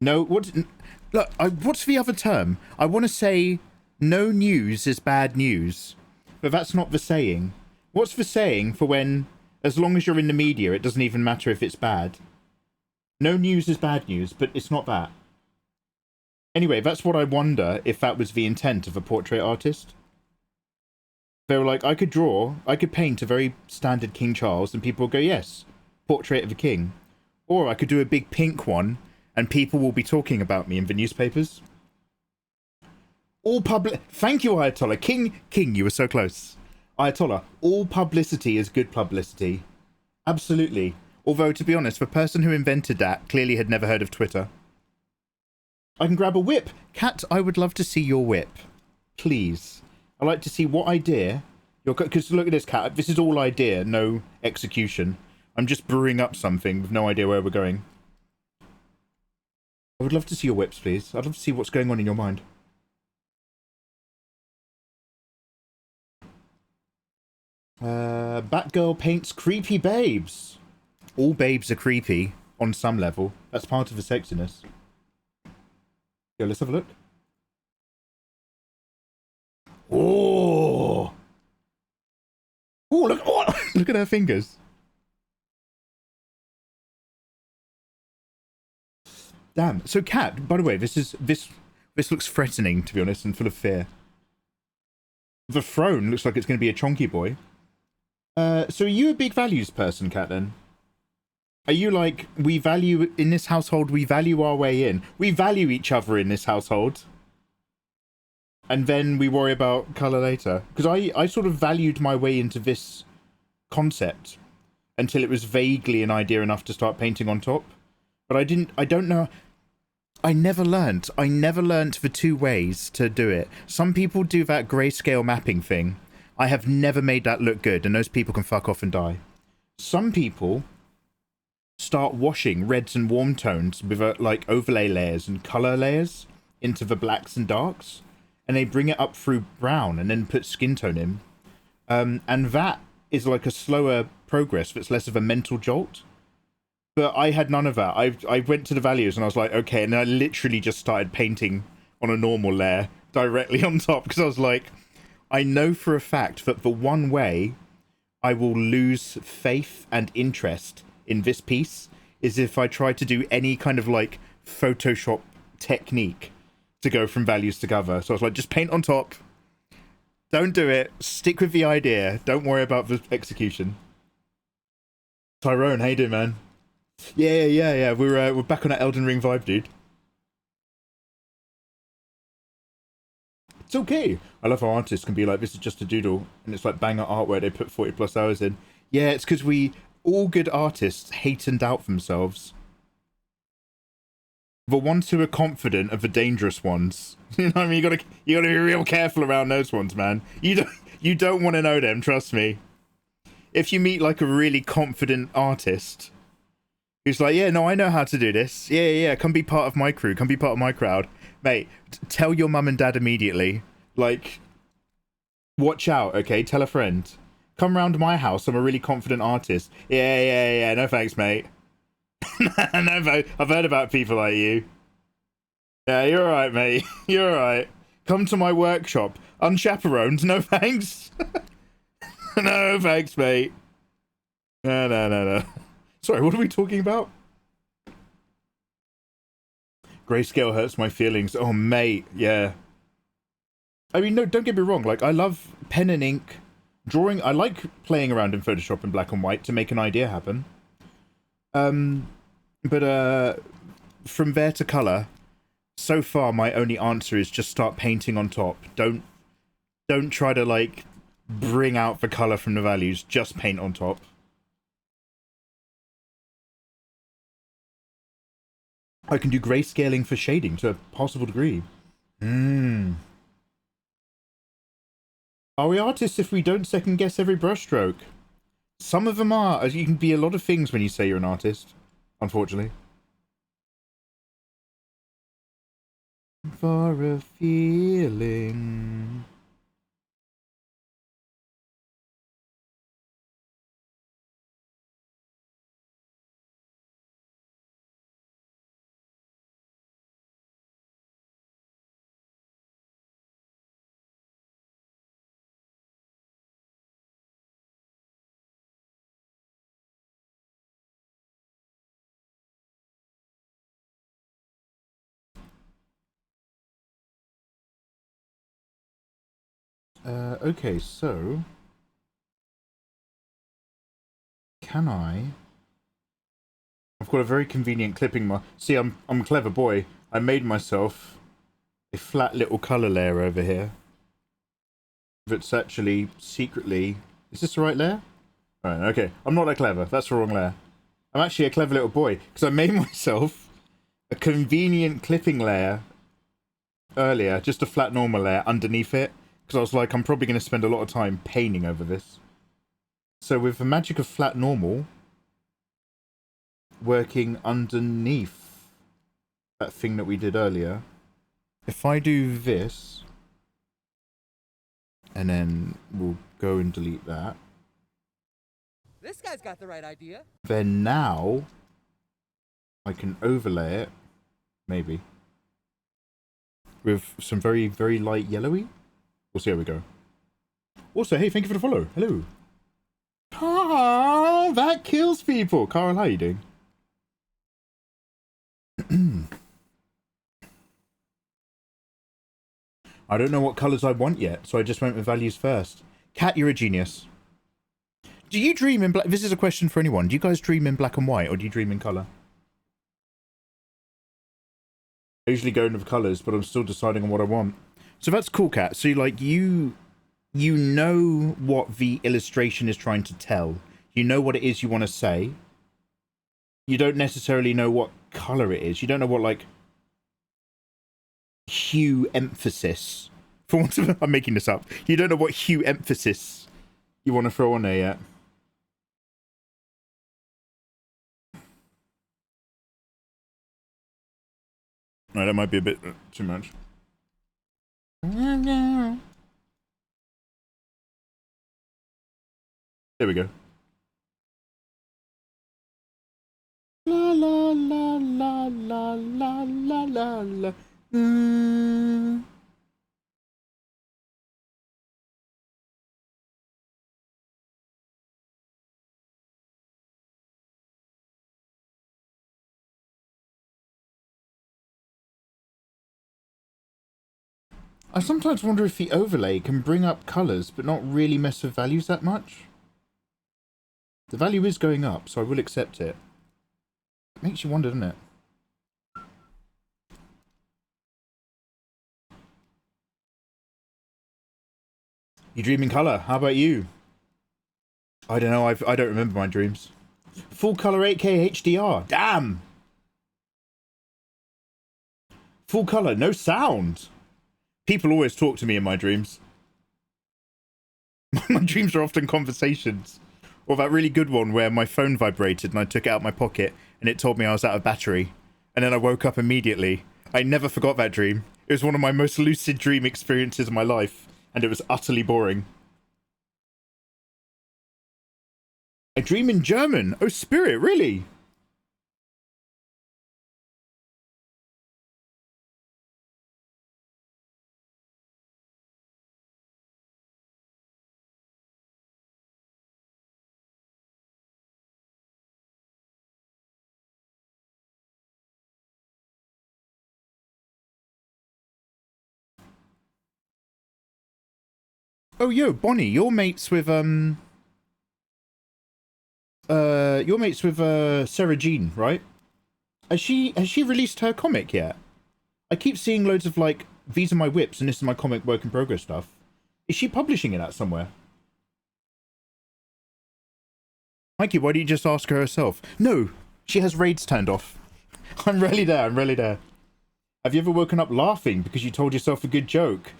No, what's the other term? I want to say no news is bad news, but that's not the saying. What's the saying for when, as long as you're in the media, it doesn't even matter if it's bad? No news is bad news, but it's not that. Anyway, that's what I wonder, if that was the intent of a portrait artist. They were like, I could paint a very standard King Charles, and people will go, yes, portrait of a king. Or I could do a big pink one, and people will be talking about me in the newspapers. Thank you, Ayatollah. King, you were so close. Ayatollah, all publicity is good publicity. Absolutely. Although, to be honest, the person who invented that clearly had never heard of Twitter. I can grab a whip. Cat, I would love to see your whip. Please. I'd like to see what idea because look at this, Cat. This is all idea, no execution. I'm just brewing up something with no idea where we're going. I would love to see your whips, please. I'd love to see what's going on in your mind. Batgirl paints creepy babes. All babes are creepy on some level. That's part of the sexiness. Yo, let's have a look. Oh, look! Oh, look at her fingers. Damn. So, Cat. By the way, this This looks threatening, to be honest, and full of fear. The throne looks like it's going to be a chonky boy. So are you a big values person, Kat, then? Are you like, we value, in this household, we value our way in. We value each other in this household. And then we worry about colour later. Because I sort of valued my way into this concept until it was vaguely an idea enough to start painting on top. But I don't know. I never learnt the two ways to do it. Some people do that grayscale mapping thing. I have never made that look good, and those people can fuck off and die. Some people start washing reds and warm tones with like overlay layers and colour layers into the blacks and darks, and they bring it up through brown and then put skin tone in. And that is like a slower progress that's less of a mental jolt. But I had none of that. I went to the values and I was like, okay, and then I literally just started painting on a normal layer directly on top, because I was like, I know for a fact that the one way I will lose faith and interest in this piece is if I try to do any kind of like Photoshop technique to go from values to cover. So I was like, just paint on top. Don't do it. Stick with the idea. Don't worry about the execution. Tyrone, how you doing, man? Yeah. We're back on that Elden Ring vibe, dude. It's okay. I love how artists can be like, this is just a doodle, and it's like banger art where they put 40+ hours in. Yeah, it's because all good artists hate and doubt themselves. The ones who are confident are the dangerous ones. You know what I mean? You gotta be real careful around those ones, man. You don't want to know them, trust me. If you meet like a really confident artist who's like, yeah, no, I know how to do this. Yeah, come be part of my crew. Come be part of my crowd. Mate, tell your mum and dad immediately. Like, watch out, okay? Tell a friend. Come round my house. I'm a really confident artist. Yeah. No thanks, mate. No, I've heard about people like you. Yeah, you're alright, mate. You're alright. Come to my workshop. Unchaperoned. No thanks. No thanks, mate. No. Sorry, what are we talking about? Grayscale hurts my feelings. Oh, mate, yeah. I mean, no, don't get me wrong. Like, I love pen and ink drawing. I like playing around in Photoshop in black and white to make an idea happen. But from there to colour, so far my only answer is just start painting on top. Don't try to, like, bring out the colour from the values. Just paint on top. I can do grayscaling for shading to a possible degree. Are we artists if we don't second guess every brushstroke? Some of them are. You can be a lot of things when you say you're an artist, unfortunately. For a feeling. Okay, so can I? I've got a very convenient clipping see, I'm a clever boy. I made myself a flat little color layer over here. That's actually secretly. Is this the right layer? Alright, okay. I'm not that clever. That's the wrong layer. I'm actually a clever little boy because I made myself a convenient clipping layer earlier, just a flat normal layer underneath it. Because I was like, I'm probably going to spend a lot of time painting over this. So with the magic of flat normal working underneath that thing that we did earlier, if I do this, and then we'll go and delete that. This guy's got the right idea. Then now I can overlay it, maybe, with some very, very light yellowy. We'll see how we go. Also, hey, thank you for the follow. Hello. Ah, that kills people. Cara, how are you doing? I don't know what colours I want yet, so I just went with values first. Cat, you're a genius. Do you dream in black? This is a question for anyone. Do you guys dream in black and white, or do you dream in colour? I usually go into colours, but I'm still deciding on what I want. So that's cool, Cat. So, like, you know what the illustration is trying to tell. You know what it is you want to say. You don't necessarily know what colour it is. You don't know what, like, hue emphasis. For once, I'm making this up. You don't know what hue emphasis you want to throw on there yet. Right, that might be a bit too much. There we go. La la la la la la la la la. I sometimes wonder if the overlay can bring up colours but not really mess with values that much. The value is going up, so I will accept it. It makes you wonder, doesn't it? You dream in colour. How about you? I don't know. I don't remember my dreams. Full colour 8K HDR. Damn! Full colour, no sound. People always talk to me in my dreams. My dreams are often conversations. Or that really good one where my phone vibrated and I took it out of my pocket and it told me I was out of battery. And then I woke up immediately. I never forgot that dream. It was one of my most lucid dream experiences of my life. And it was utterly boring. I dream in German. Oh, spirit, really? Oh, yo, Bonnie, you're mates with, Sarah Jean, right? Has she released her comic yet? I keep seeing loads of, like, these are my whips and this is my comic work in progress stuff. Is she publishing it at somewhere? Mikey, why don't you just ask her herself? No, she has raids turned off. I'm really there, I'm really there. Have you ever woken up laughing because you told yourself a good joke?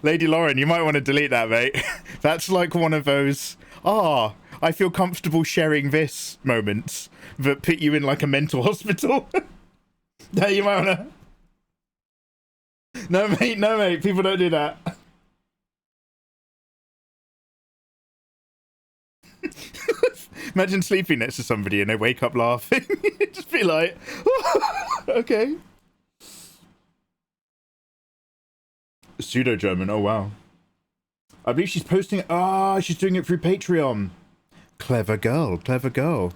Lady Lauren, you might want to delete that, mate. That's like one of those, I feel comfortable sharing this moments that put you in like a mental hospital. No, you might want to... No, mate, people don't do that. Imagine sleeping next to somebody and they wake up laughing. Just be like, okay. Pseudo-German, oh wow. I believe she's posting it. She's doing it through Patreon. Clever girl, clever girl.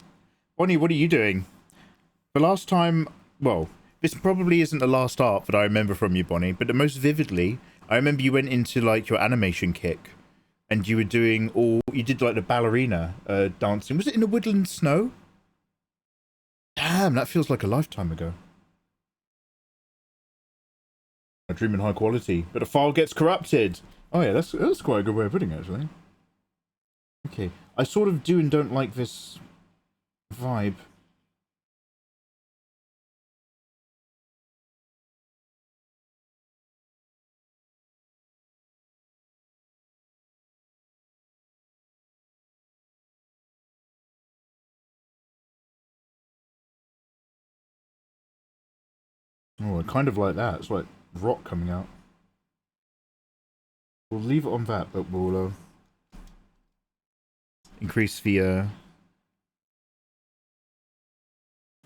Bonnie, what are you doing? The last time, well, this probably isn't the last art that I remember from you, Bonnie, but the most vividly, I remember you went into like your animation kick and you were doing you did like the ballerina dancing. Was it in the woodland snow? Damn, that feels like a lifetime ago. I dream in high quality, but a file gets corrupted. Oh yeah, that's quite a good way of putting it, actually. Okay, I sort of do and don't like this vibe. Oh, I kind of like that. It's like rock coming out. We'll leave it on that, but we'll increase the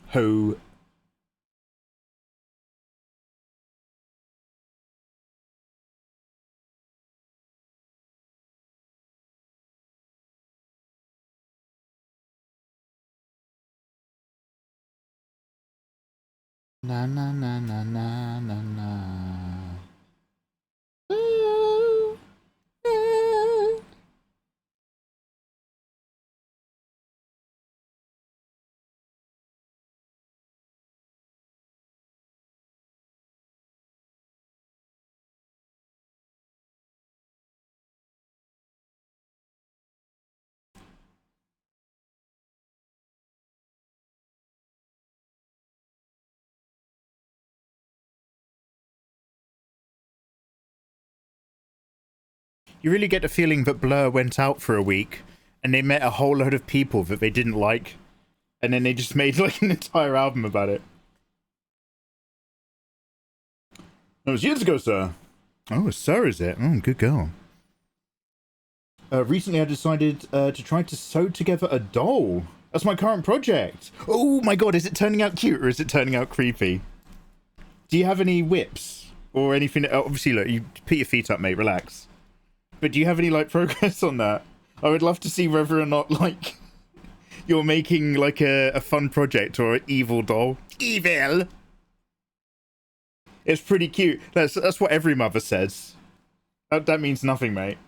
Hoe. Na na na na na na na. Ooh, ooh. You really get the feeling that Blur went out for a week and they met a whole load of people that they didn't like, and then they just made like an entire album about it. That was years ago, sir. Oh, sir, is it? Oh, good girl. Recently I decided to try to sew together a doll. That's my current project. Oh my god, is it turning out cute or is it turning out creepy? Do you have any whips or anything? Obviously, look, you put your feet up, mate, relax. But do you have any, like, progress on that? I would love to see whether or not, like, you're making, like, a fun project or an evil doll. Evil! It's pretty cute. That's what every mother says. That means nothing, mate.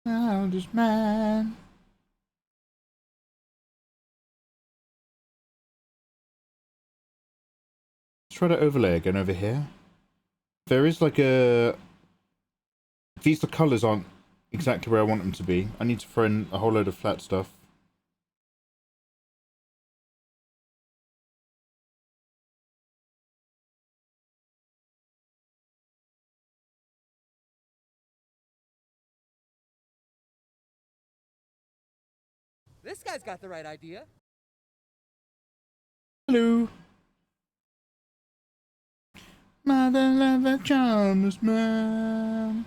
Childish man. Let's try to overlay again over here. There is like a... These the colours aren't exactly where I want them to be. I need to throw in a whole load of flat stuff. This guy's got the right idea. Hello. Mother love a charmless man.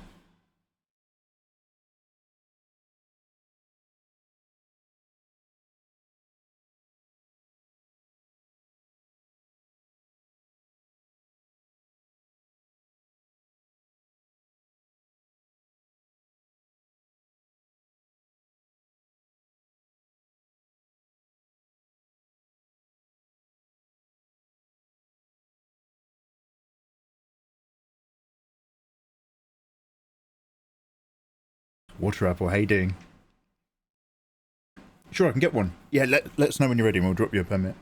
Water apple, how you doing? Sure, I can get one. Yeah, let us know when you're ready and we'll drop you a permit.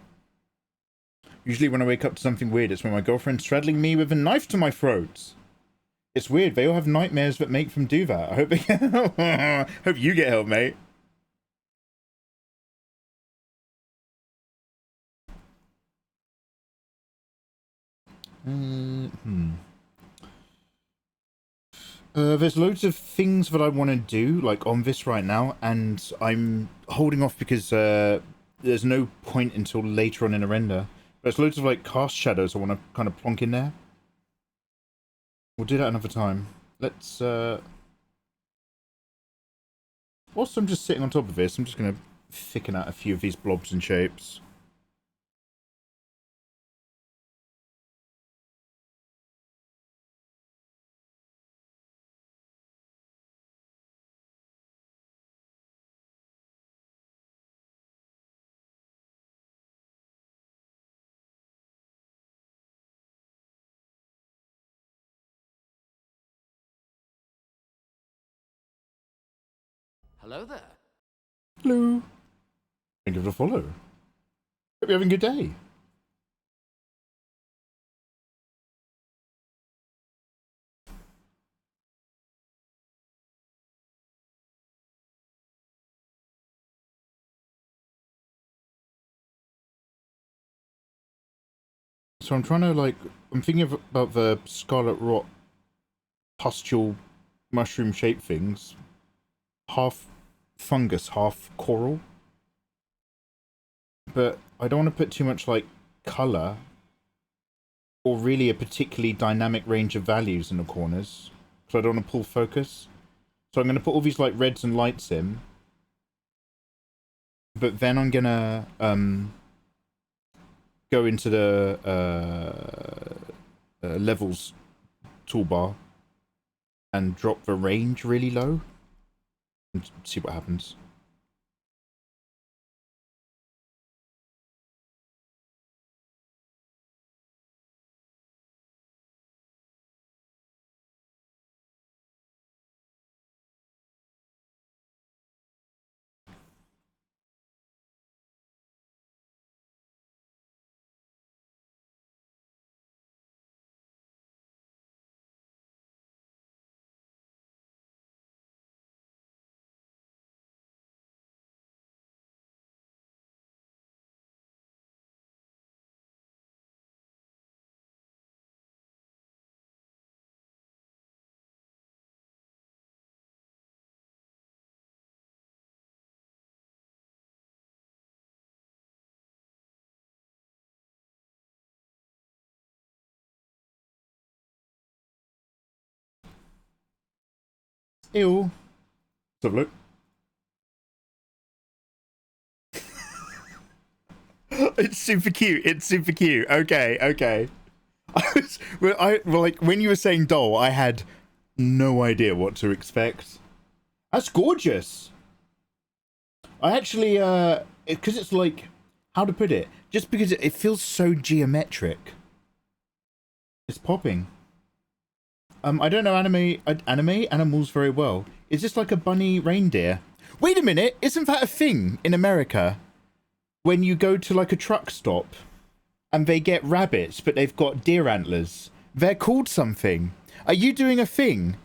Usually when I wake up to something weird, it's when my girlfriend's straddling me with a knife to my throat. It's weird, they all have nightmares that make them do that. I hope they get help. Hope you get help, mate. There's loads of things that I want to do, like on this right now, and I'm holding off because there's no point until later on in a render. There's loads of like cast shadows I want to kind of plonk in there. We'll do that another time. Let's whilst I'm just sitting on top of this, I'm just going to thicken out a few of these blobs and shapes. Hello there. Hello. Thank you for the follow. Hope you're having a good day. So I'm trying to like, I'm thinking about the scarlet rot pustule mushroom shaped things. Half fungus, half coral. But I don't want to put too much like colour or really a particularly dynamic range of values in the corners. So I don't want to pull focus. So I'm going to put all these like reds and lights in. But then I'm going to go into the levels toolbar and drop the range really low and see what happens. Ew. Let's have a look. It's super cute. It's super cute. Okay, okay. Like when you were saying doll, I had no idea what to expect. That's gorgeous. I actually, because it's like, how to put it? Just because it feels so geometric. It's popping. I don't know animals very well. Is this like a bunny reindeer? Wait a minute, isn't that a thing in America? When you go to like a truck stop and they get rabbits, but they've got deer antlers. They're called something. Are you doing a thing?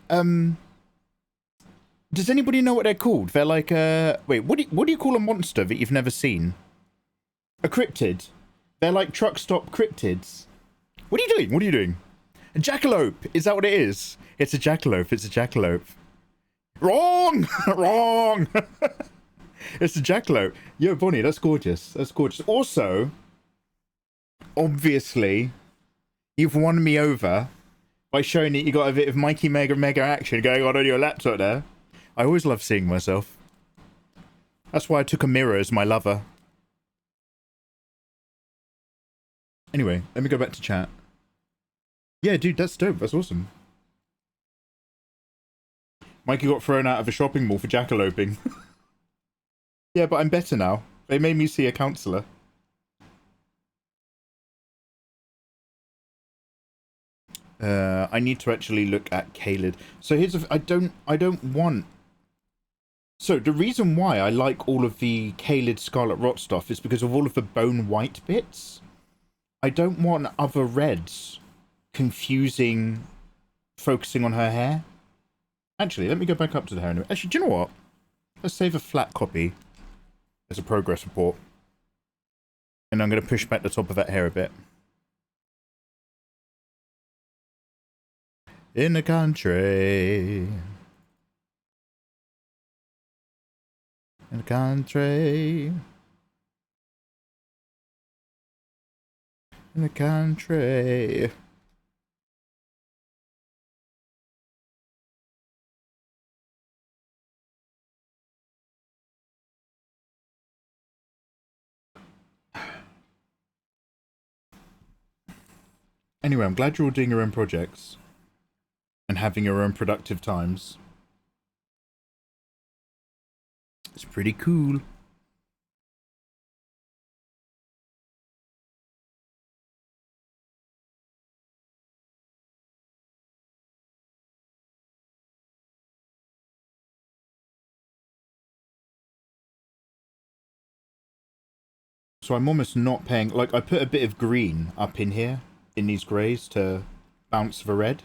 Does anybody know what they're called? They're like, wait, what do you call a monster that you've never seen? A cryptid. They're like truck stop cryptids. What are you doing? What are you doing? A jackalope. Is that what it is? It's a jackalope. It's a jackalope. Wrong! Wrong! It's a jackalope. Yo, Bonnie, that's gorgeous. That's gorgeous. Also, obviously, you've won me over by showing that you got a bit of Mikey Mega action going on your laptop there. I always love seeing myself. That's why I took a mirror as my lover. Anyway, let me go back to chat. Yeah, dude, that's dope. That's awesome. Mikey got thrown out of a shopping mall for jackaloping. Yeah, but I'm better now. They made me see a counsellor. I need to actually look at Caled. So here's I don't want. So the reason why I like all of the Caled Scarlet Rot stuff is because of all of the bone white bits. I don't want other reds confusing, focusing on her hair. Actually, let me go back up to the hair anyway. Actually, do you know what? Let's save a flat copy as a progress report. And I'm going to push back the top of that hair a bit. In the country. In the country. In the country. Anyway, I'm glad you're all doing your own projects and having your own productive times. It's pretty cool. So I'm almost not paying, like I put a bit of green up in here, in these greys to bounce the red.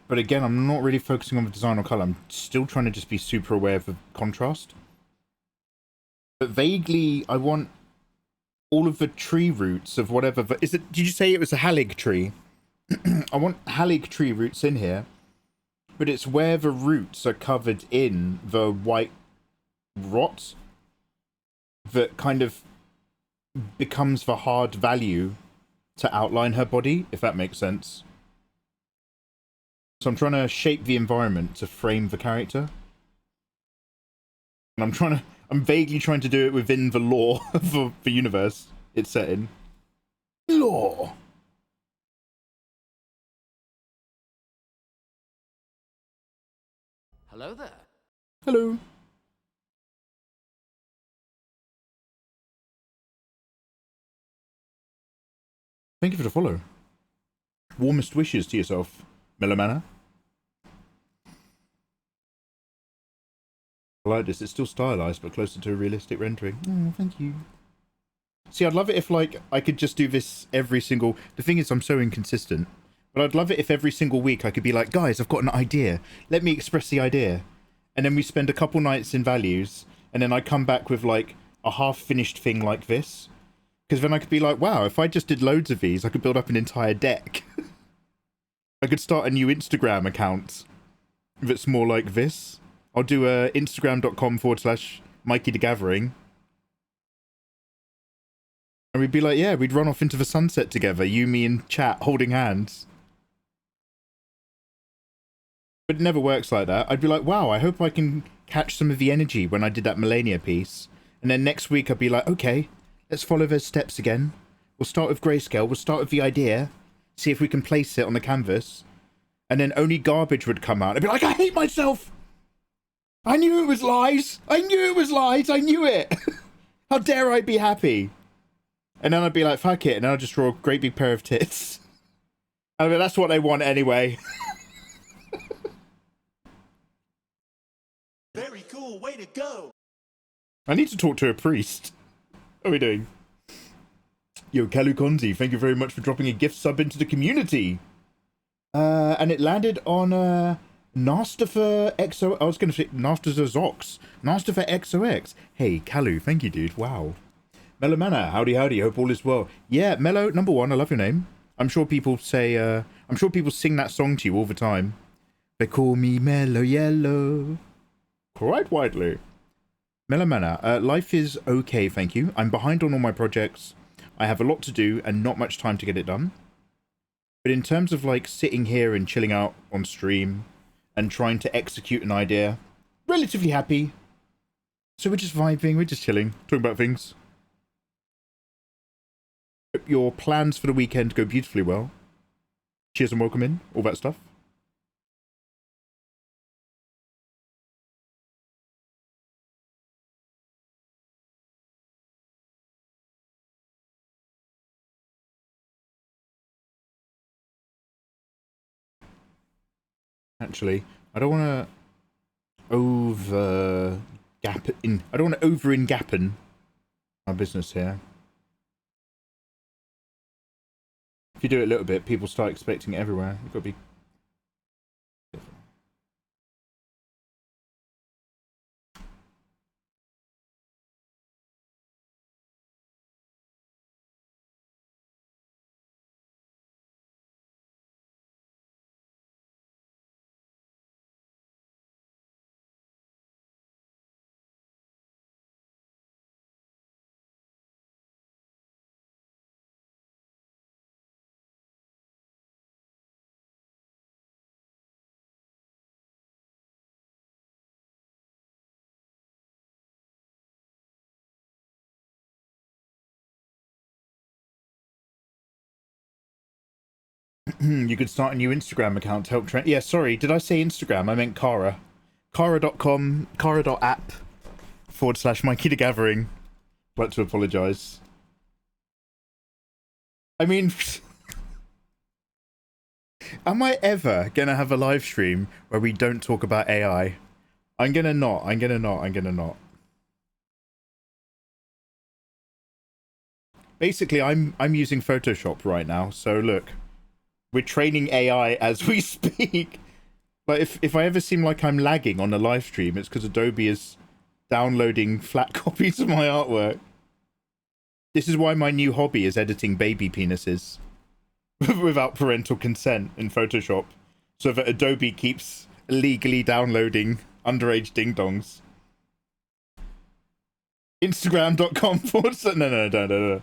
But again, I'm not really focusing on the design or colour, I'm still trying to just be super aware of the contrast. But vaguely, I want all of the tree roots of whatever, did you say it was a halig tree? I want halig tree roots in here, but it's where the roots are covered in the white rot that kind of becomes the hard value to outline her body, if that makes sense. So I'm trying to shape the environment to frame the character. And I'm vaguely trying to do it within the lore of the universe it's set in. Lore! Hello there. Hello. Thank you for the follow. Warmest wishes to yourself, Melomana. I like this. It's still stylized, but closer to a realistic rendering. Oh, thank you. See, I'd love it if, like, I could just do this every single... The thing is, I'm so inconsistent. But I'd love it if every single week I could be like, guys, I've got an idea. Let me express the idea. And then we spend a couple nights in values, and then I come back with, like, a half-finished thing like this. Because then I could be like, wow, if I just did loads of these, I could build up an entire deck. I could start a new Instagram account that's more like this. I'll do instagram.com/Mikey the Gathering. And we'd be like, yeah, we'd run off into the sunset together, you, me, and chat, holding hands. But it never works like that. I'd be like, wow, I hope I can catch some of the energy when I did that Malenia piece. And then next week I'd be like, okay, let's follow those steps again. We'll start with grayscale. We'll start with the idea. See if we can place it on the canvas. And then only garbage would come out. I'd be like, I hate myself. I knew it was lies. I knew it was lies. I knew it. How dare I be happy? And then I'd be like, fuck it. And then I'd just draw a great big pair of tits. I mean, that's what they want anyway. Very cool. Way to go. I need to talk to a priest. How are we doing? Yo, Kalu Konzi, thank you very much for dropping a gift sub into the community. And it landed on Nastafer XO. I was going to say Nastafer Zox. Nastafer XOX. Hey, Kalu, thank you, dude. Wow. Melomana, howdy, howdy. Hope all is well. Yeah, Mello, number one. I love your name. I'm sure people say. I'm sure people sing that song to you all the time. They call me Mellow Yellow. Quite widely. Melomana, life is okay, thank you. I'm behind on all my projects. I have a lot to do and not much time to get it done. But in terms of like sitting here and chilling out on stream and trying to execute an idea, relatively happy. So we're just vibing, we're just chilling, talking about things. Hope your plans for the weekend go beautifully well. Cheers and welcome in, all that stuff. Actually, I don't want to I don't want to over-ingappen our business here. If you do it a little bit, people start expecting it everywhere. You've got to be careful. You could start a new Instagram account to help trend. Yeah, sorry, did I say Instagram? I meant Cara. Cara.com, Cara.app/Mikey the Gathering. I'd like to apologise. I mean, am I ever gonna have a live stream where we don't talk about AI? I'm gonna not. Basically, I'm using Photoshop right now, so look. We're training AI as we speak. But if I ever seem like I'm lagging on a live stream, it's because Adobe is downloading flat copies of my artwork. This is why my new hobby is editing baby penises without parental consent in Photoshop, so that Adobe keeps illegally downloading underage ding-dongs. Instagram.com/ No.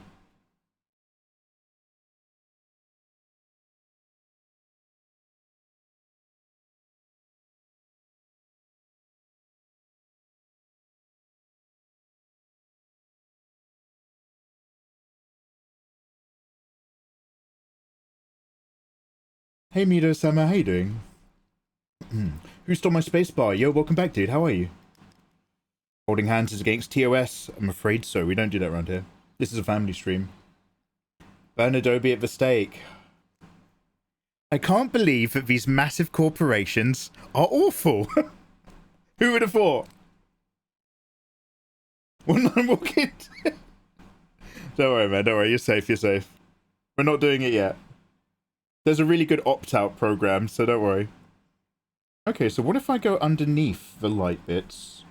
Hey Mido-sama, how you doing? Who stole my spacebar? Yo, welcome back, dude. How are you? Holding hands is against TOS. I'm afraid so. We don't do that around here. This is a family stream. Burn Adobe at the stake. I can't believe that these massive corporations are awful. Who would have thought? Well, I'm walking. Don't worry, man. Don't worry. You're safe. You're safe. We're not doing it yet. There's a really good opt-out program, so don't worry. Okay, so what if I go underneath the light bits?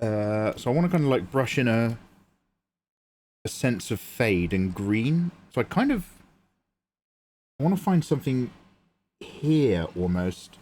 So I want to kind of like brush in a sense of fade and green. So I want to find something here almost.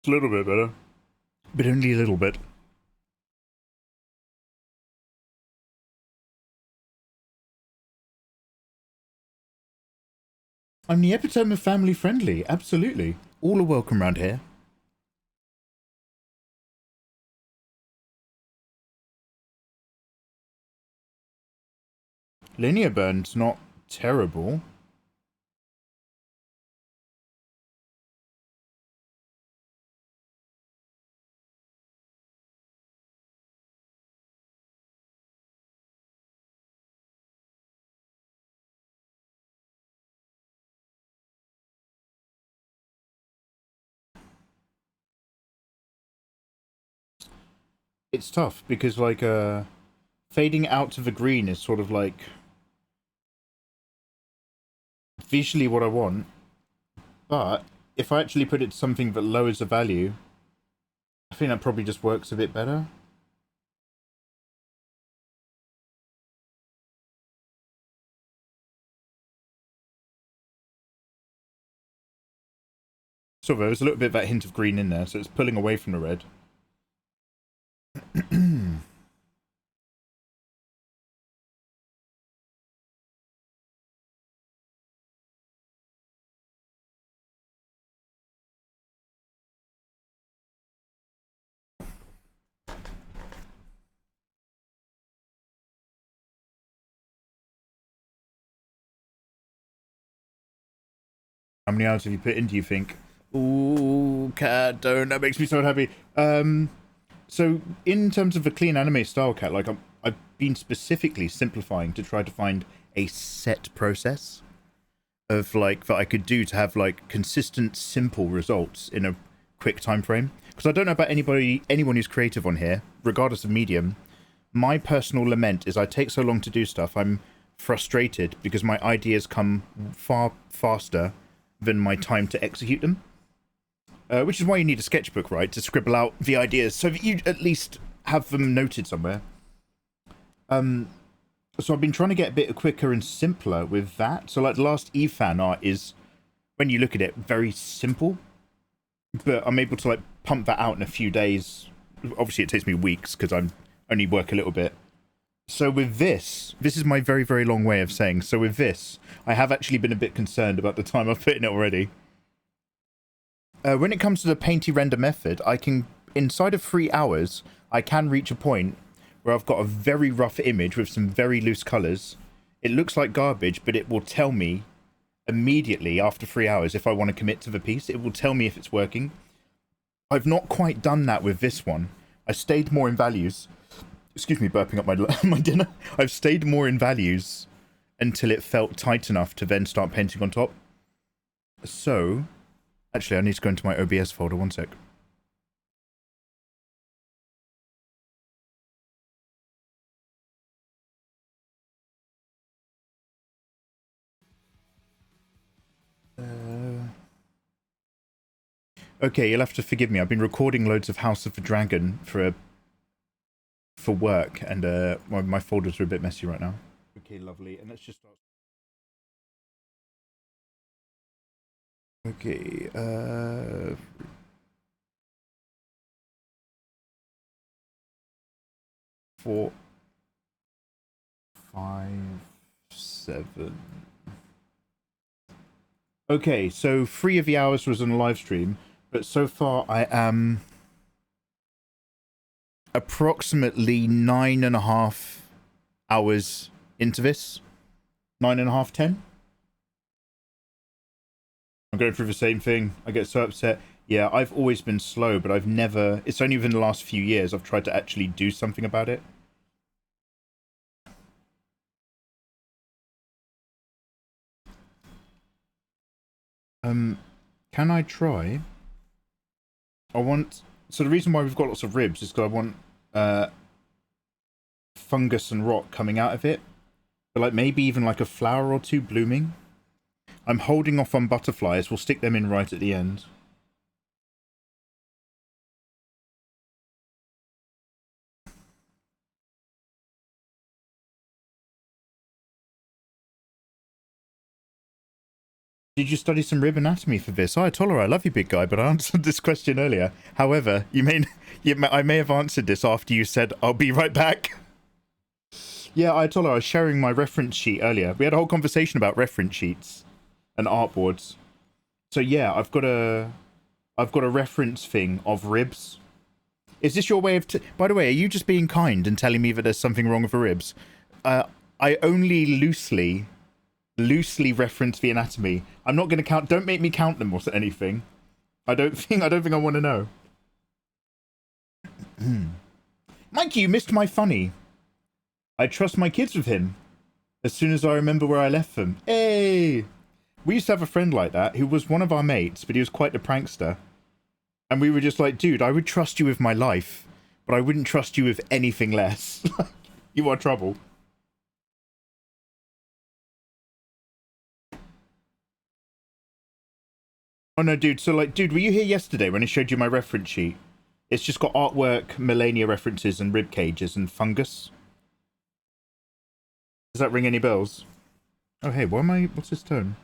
It's a little bit better. But only a little bit. I'm the epitome of family friendly, absolutely. All are welcome around here. Linear burn's not terrible. It's tough because like fading out to the green is sort of like visually what I want, but if I actually put it to something that lowers the value, I think that probably just works a bit better. So there's a little bit of that hint of green in there, so it's pulling away from the red. How many hours have you put in, do you think? Ooh, cat, don't. That makes me so happy. So in terms of a clean anime style, cat, like I've been specifically simplifying to try to find a set process of like that I could do to have like consistent, simple results in a quick time frame. Because I don't know about anyone who's creative on here, regardless of medium. My personal lament is I take so long to do stuff. I'm frustrated because my ideas come far faster than my time to execute them. Which is why you need a sketchbook, right? To scribble out the ideas so that you at least have them noted somewhere. So I've been trying to get a bit quicker and simpler with that. So like the last Fanart is, when you look at it, very simple. But I'm able to like pump that out in a few days. Obviously it takes me weeks because I only work a little bit. So with this is my very, very long way of saying, so with this, I have actually been a bit concerned about the time I've put in it already. When it comes to the painty render method, I can, inside of 3 hours, I can reach a point where I've got a very rough image with some very loose colors. It looks like garbage, but it will tell me immediately after 3 hours if I want to commit to the piece. It will tell me if it's working. I've not quite done that with this one. I stayed more in values. Excuse me, burping up my dinner. I've stayed more in values until it felt tight enough to then start painting on top. So, actually, I need to go into my OBS folder. One sec. Okay, you'll have to forgive me. I've been recording loads of House of the Dragon for work, and my folders are a bit messy right now. Okay, lovely. And let's just start. Okay, 4, 5, 7. Okay, so 3 of the hours was on a live stream, but so far I am approximately 9.5 hours into this. 9.5, 10. I'm going through the same thing. I get so upset. Yeah, I've always been slow, but I've never... It's only within the last few years I've tried to actually do something about it. Can I try? I want... So the reason why we've got lots of ribs is because I want fungus and rock coming out of it. But like maybe even like a flower or two blooming. I'm holding off on butterflies. We'll stick them in right at the end. Did you study some rib anatomy for this? I tolerate. I love you, big guy, but I answered this question earlier. However, I may have answered this after you said, I'll be right back. Yeah, I told her I was sharing my reference sheet earlier. We had a whole conversation about reference sheets and artboards. So yeah, I've got a reference thing of ribs. Is this your way of... By the way, are you just being kind and telling me that there's something wrong with the ribs? I only loosely reference the anatomy. I'm not going to count... Don't make me count them or anything. I don't think I want to know. Mikey, you missed my funny. I trust my kids with him. As soon as I remember where I left them. Hey! We used to have a friend like that who was one of our mates, but he was quite the prankster. And we were just like, dude, I would trust you with my life, but I wouldn't trust you with anything less. You are trouble. Oh no, dude. So like, dude, were you here yesterday when I showed you my reference sheet? It's just got artwork, Malenia references, and rib cages and fungus. Does that ring any bells? Oh hey, what's this tone?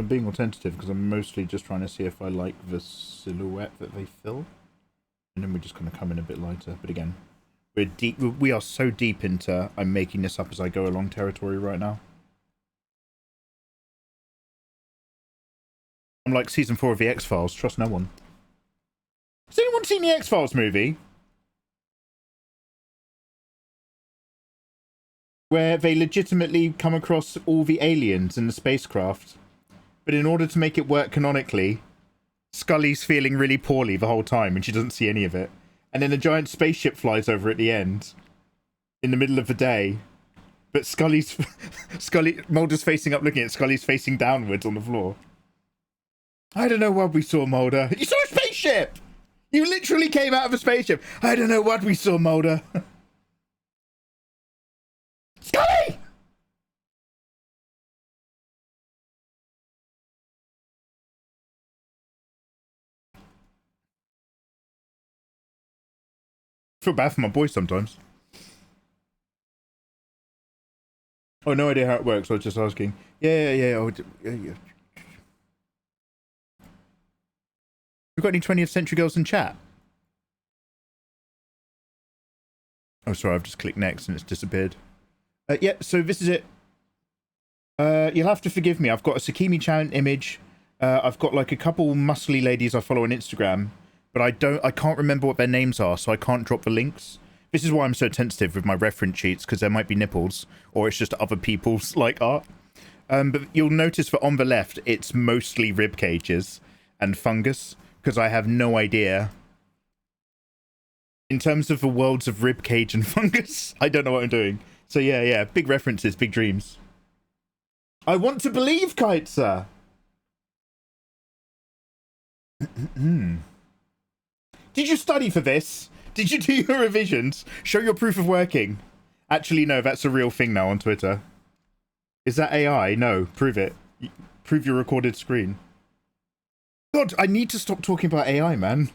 I'm being all tentative because I'm mostly just trying to see if I like the silhouette that they fill. And then we're just going to come in a bit lighter. But again, we are so deep into I'm making this up as I go along territory right now. I'm like season 4 of the X-Files. Trust no one. Has anyone seen the X-Files movie? Where they legitimately come across all the aliens in the spacecraft. But in order to make it work canonically, Scully's feeling really poorly the whole time and she doesn't see any of it. And then a giant spaceship flies over at the end. In the middle of the day. But Mulder's facing up looking at Scully's facing downwards on the floor. I don't know what we saw, Mulder. You saw a spaceship! You literally came out of a spaceship. I don't know what we saw, Mulder. Scully! I feel bad for my boys sometimes. Oh, no idea how it works. I was just asking. Yeah. Oh, yeah. We've got any 20th century girls in chat? Oh, sorry. I've just clicked next and it's disappeared. Yeah, so this is it. You'll have to forgive me. I've got a Sakimi-chan image. I've got like a couple muscly ladies I follow on Instagram. But I can't remember what their names are, so I can't drop the links. This is why I'm so tentative with my reference sheets, because there might be nipples, or it's just other people's, like, art. But you'll notice that on the left, it's mostly rib cages and fungus, because I have no idea. In terms of the worlds of rib cage and fungus, I don't know what I'm doing. So yeah, big references, big dreams. I want to believe, Kaitsa! Did you study for this? Did you do your revisions? Show your proof of working. Actually, no, that's a real thing now on Twitter. Is that AI? No, prove it. Prove your recorded screen. God, I need to stop talking about AI, man.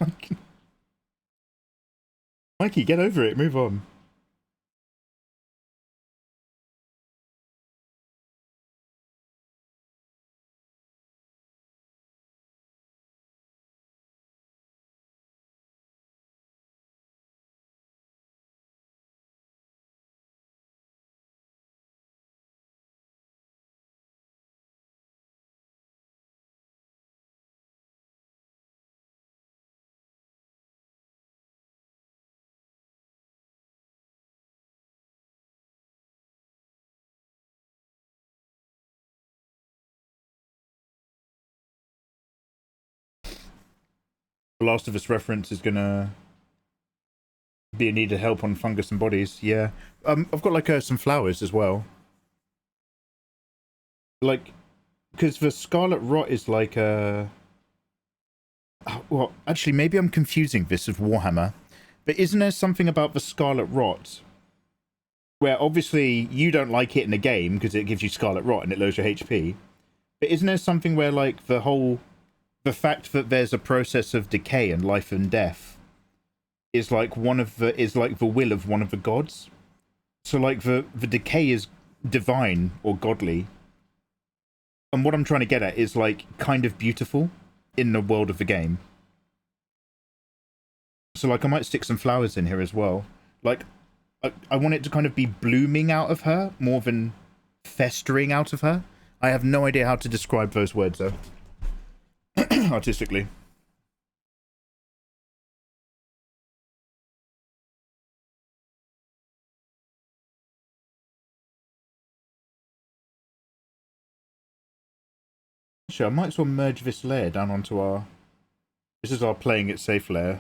Mikey, get over it. Move on. The Last of Us reference is gonna be a needed help on fungus and bodies. Yeah. I've got like some flowers as well. Like, because the scarlet rot is like well, actually, maybe I'm confusing this with Warhammer. But isn't there something about the scarlet rot where obviously you don't like it in the game because it gives you scarlet rot and it lowers your HP? But isn't there something where like the fact that there's a process of decay and life and death is like the will of one of the gods? So like the decay is divine or godly. And what I'm trying to get at is like kind of beautiful in the world of the game. So like I might stick some flowers in here as well. Like I want it to kind of be blooming out of her more than festering out of her. I have no idea how to describe those words though. Artistically. Actually, I might as well merge this layer down onto our... This is our playing it safe layer.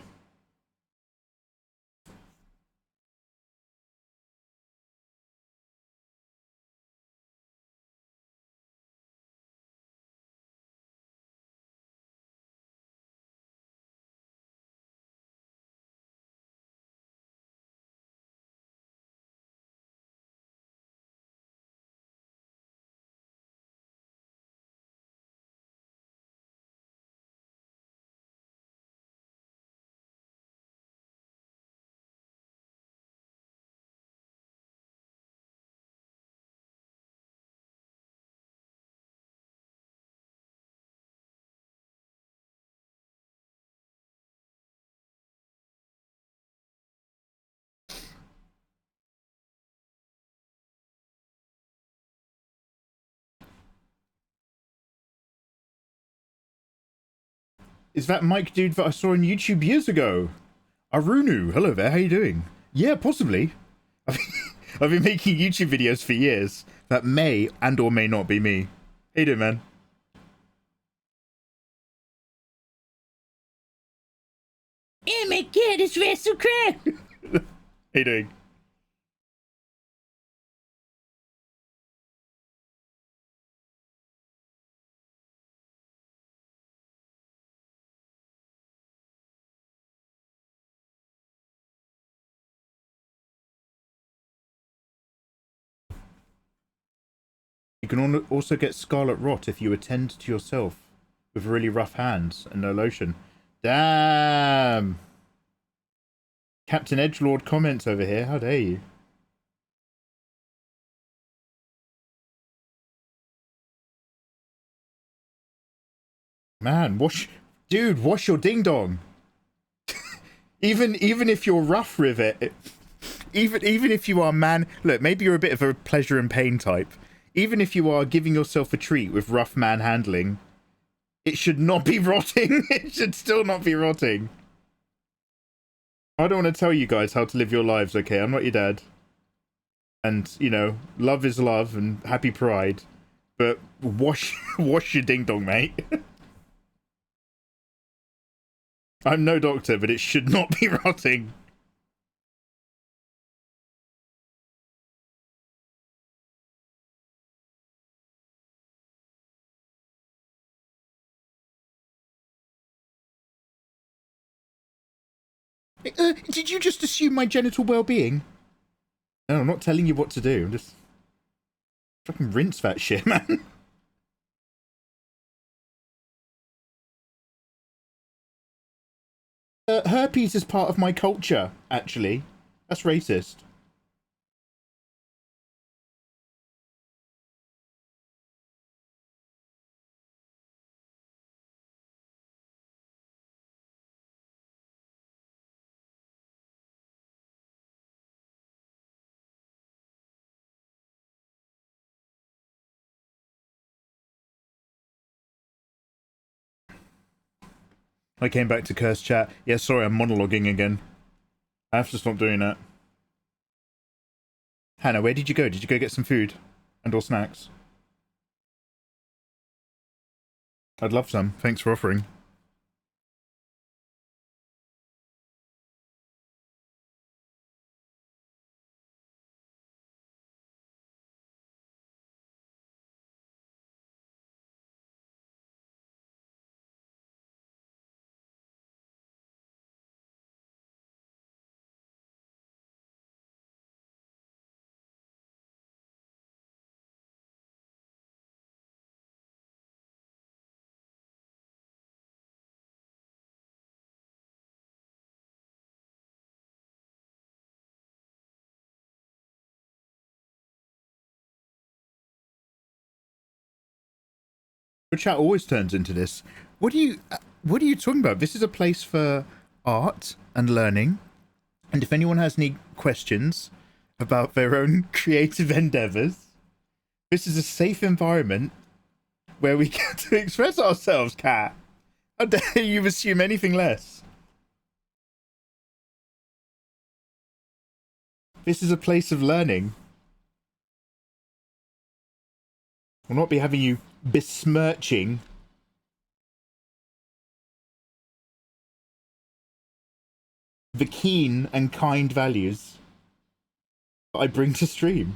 Is that Mike dude that I saw on YouTube years ago? Arunu, hello there, how you doing? Yeah, possibly. I've been making YouTube videos for years. That may and or may not be me. How you doing, man? Oh my god, it's Russell Crowe! How you doing? You can also get scarlet rot if you attend to yourself with really rough hands and no lotion. Damn! Captain Edgelord comments over here. How dare you? Man, dude, wash your ding dong. even if you're rough with it, even if you are man, look, maybe you're a bit of a pleasure and pain type. Even if you are giving yourself a treat with rough man handling, it should not be rotting. It should still not be rotting. I don't want to tell you guys how to live your lives, okay? I'm not your dad. And, you know, love is love and happy pride. But wash your ding dong, mate. I'm no doctor, but it should not be rotting. Did you just assume my genital well-being? No, I'm not telling you what to do. I'm just... fucking rinse that shit, man. Herpes is part of my culture, actually. That's racist. I came back to curse chat. Yeah, sorry, I'm monologuing again. I have to stop doing that. Hannah, where did you go? Did you go get some food? And or snacks? I'd love some. Thanks for offering. But chat always turns into this. What are you talking about? This is a place for art and learning. And if anyone has any questions about their own creative endeavors, this is a safe environment where we get to express ourselves, Cat. How dare you assume anything less? This is a place of learning. We'll not be having you besmirching the keen and kind values that I bring to stream.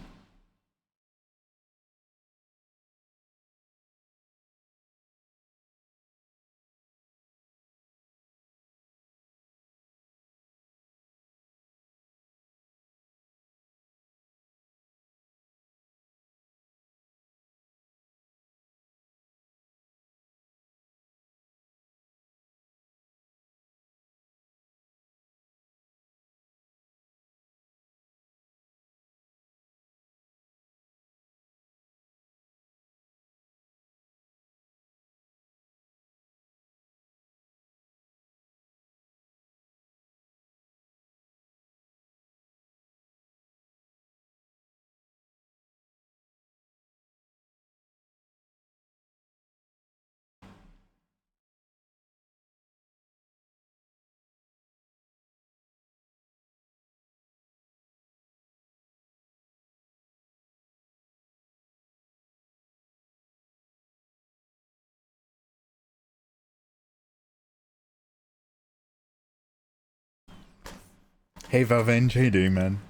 Hey Valvenge, how you doing, man?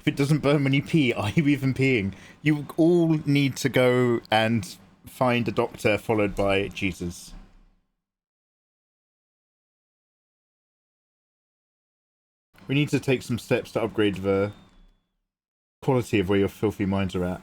If it doesn't burn when you pee, are you even peeing? You all need to go and find a doctor followed by Jesus. We need to take some steps to upgrade the quality of where your filthy minds are at.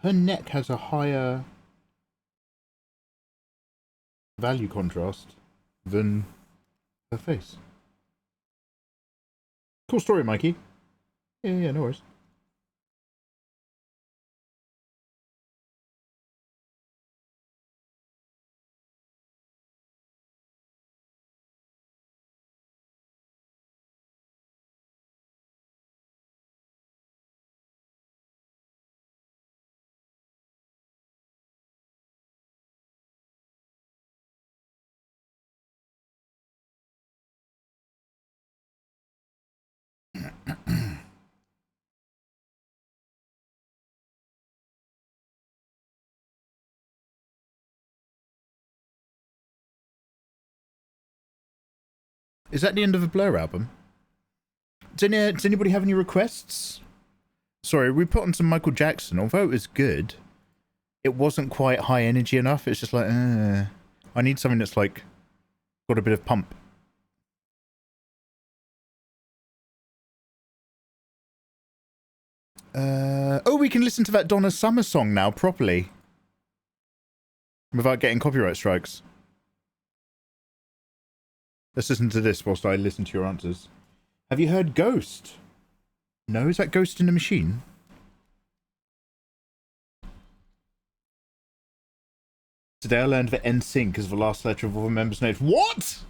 Her neck has a higher value contrast than her face. Cool story, Mikey. Yeah, no worries. Is that the end of the Blur album? Does anybody have any requests? Sorry, we put on some Michael Jackson. Although it was good, it wasn't quite high energy enough. It's just like, I need something that's like got a bit of pump. Oh, we can listen to that Donna Summer song now properly without getting copyright strikes. Let's listen to this whilst I listen to your answers. Have you heard Ghost? No, is that Ghost in the Machine? Today I learned that NSYNC is the last letter of all the members' names. What?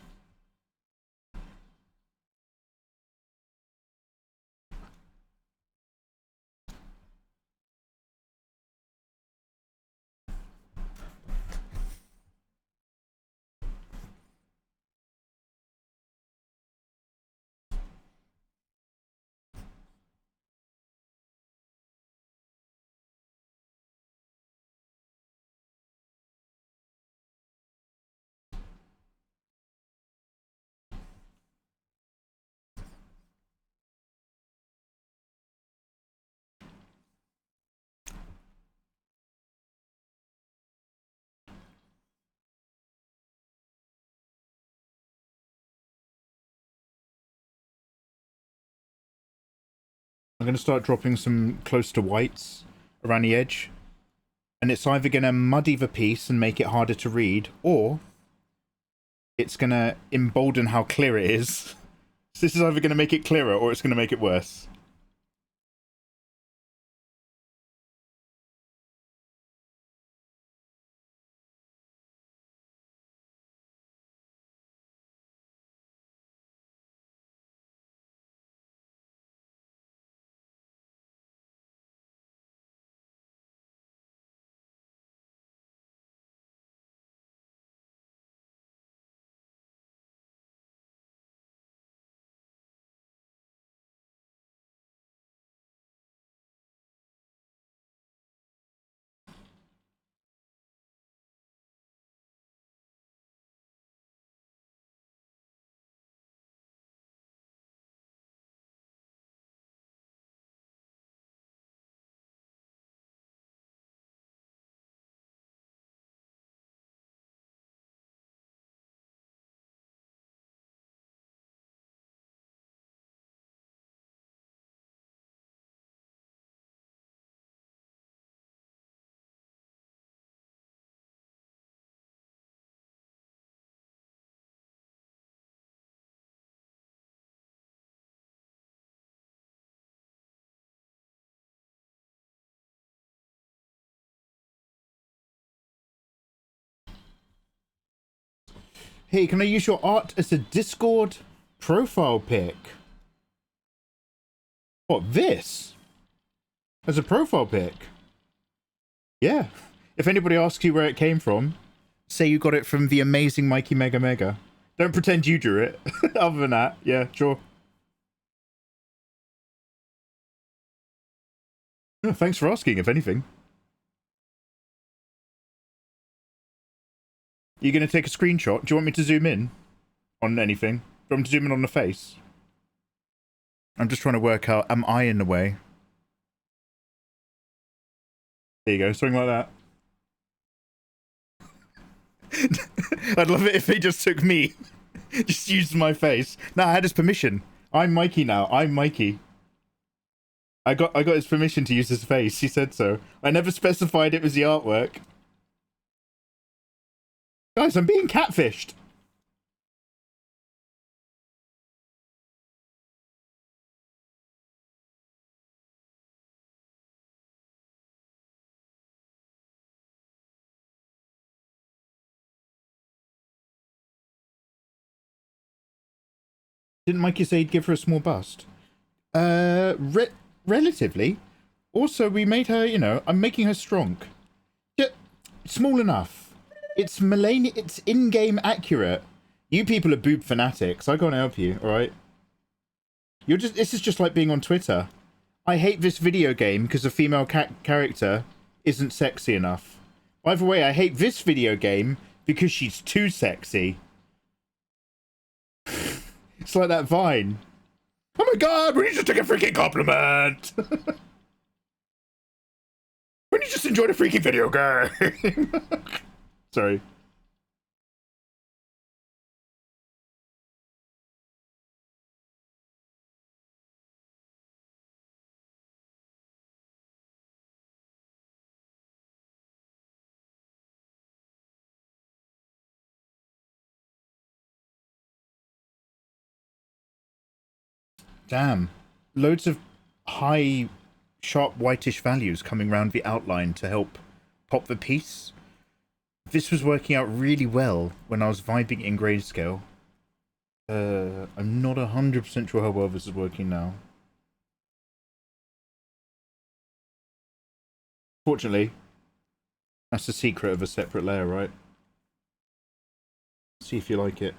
I'm going to start dropping some close to whites around the edge. And it's either going to muddy the piece and make it harder to read, or it's going to embolden how clear it is. So this is either going to make it clearer or it's going to make it worse. Hey, can I use your art as a Discord profile pic? What, this? As a profile pic? Yeah. If anybody asks you where it came from, say you got it from the amazing Mikey Mega Mega. Don't pretend you drew it. Other than that, yeah, sure. Oh, thanks for asking, if anything. You going to take a screenshot? Do you want me to zoom in on anything? Do you want me to zoom in on the face? I'm just trying to work out, am I in the way? There you go, something like that. I'd love it if they just took me. Just used my face. No, I had his permission. I'm Mikey now. I'm Mikey. I got his permission to use his face. He said so. I never specified it was the artwork. Guys, I'm being catfished. Didn't Mikey say he'd give her a small bust? Relatively. Also, we made her, you know, I'm making her strong. Yeah, small enough. It's Malenia, it's in-game accurate. You people are boob fanatics. I can't help you, alright? This is just like being on Twitter. I hate this video game because the female character isn't sexy enough. By the way, I hate this video game because she's too sexy. It's like that Vine. Oh my god, we just took a freaking compliment! When you just enjoyed a freaking video game! Sorry. Damn. Loads of high, sharp, whitish values coming around the outline to help pop the piece. This was working out really well when I was vibing in grayscale. I'm not 100% sure how well this is working now. Fortunately, that's the secret of a separate layer, right? See if you like it.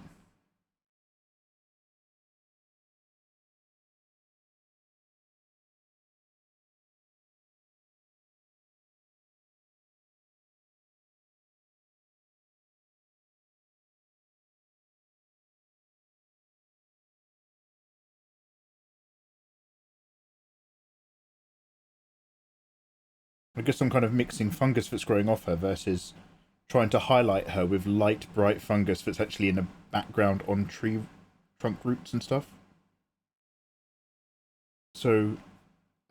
I guess I'm kind of mixing fungus that's growing off her versus trying to highlight her with light, bright fungus that's actually in the background on tree trunk roots and stuff. So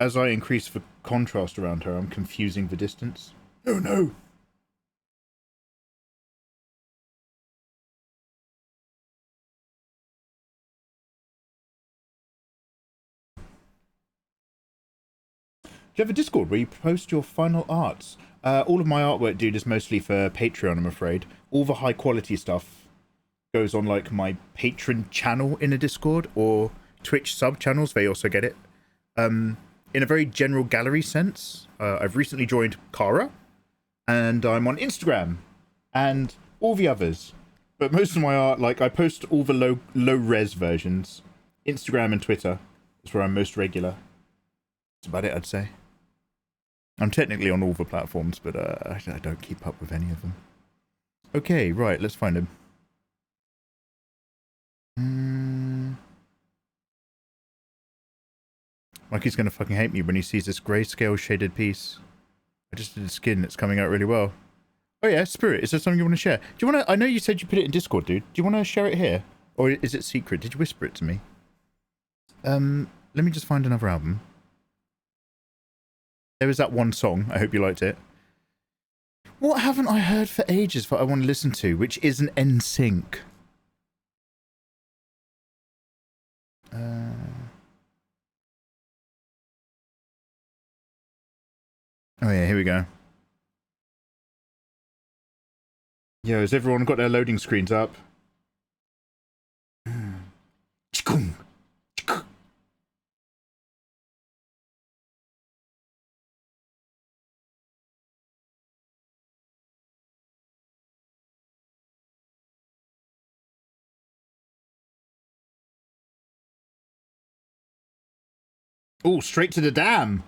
as I increase the contrast around her, I'm confusing the distance. Oh no! Do you have a Discord where you post your final arts? All of my artwork, dude, is mostly for Patreon, I'm afraid. All the high quality stuff goes on like my Patreon channel in a Discord or Twitch sub channels. They also get it. In a very general gallery sense, I've recently joined Cara, and I'm on Instagram and all the others. But most of my art, like, I post all the low res versions. Instagram and Twitter is where I'm most regular. That's about it, I'd say. I'm technically on all the platforms, but I don't keep up with any of them. Okay, right, let's find him. Mikey's gonna fucking hate me when he sees this grayscale shaded piece. I just did the skin, it's coming out really well. Oh yeah, Spirit, is there something you want to share? Do you want to... I know you said you put it in Discord, dude. Do you want to share it here? Or is it secret? Did you whisper it to me? Let me just find another album. There is that one song. I hope you liked it. What haven't I heard for ages that I want to listen to, which is an NSYNC? Oh yeah, here we go. Yo, has everyone got their loading screens up? Oh, straight to the dam.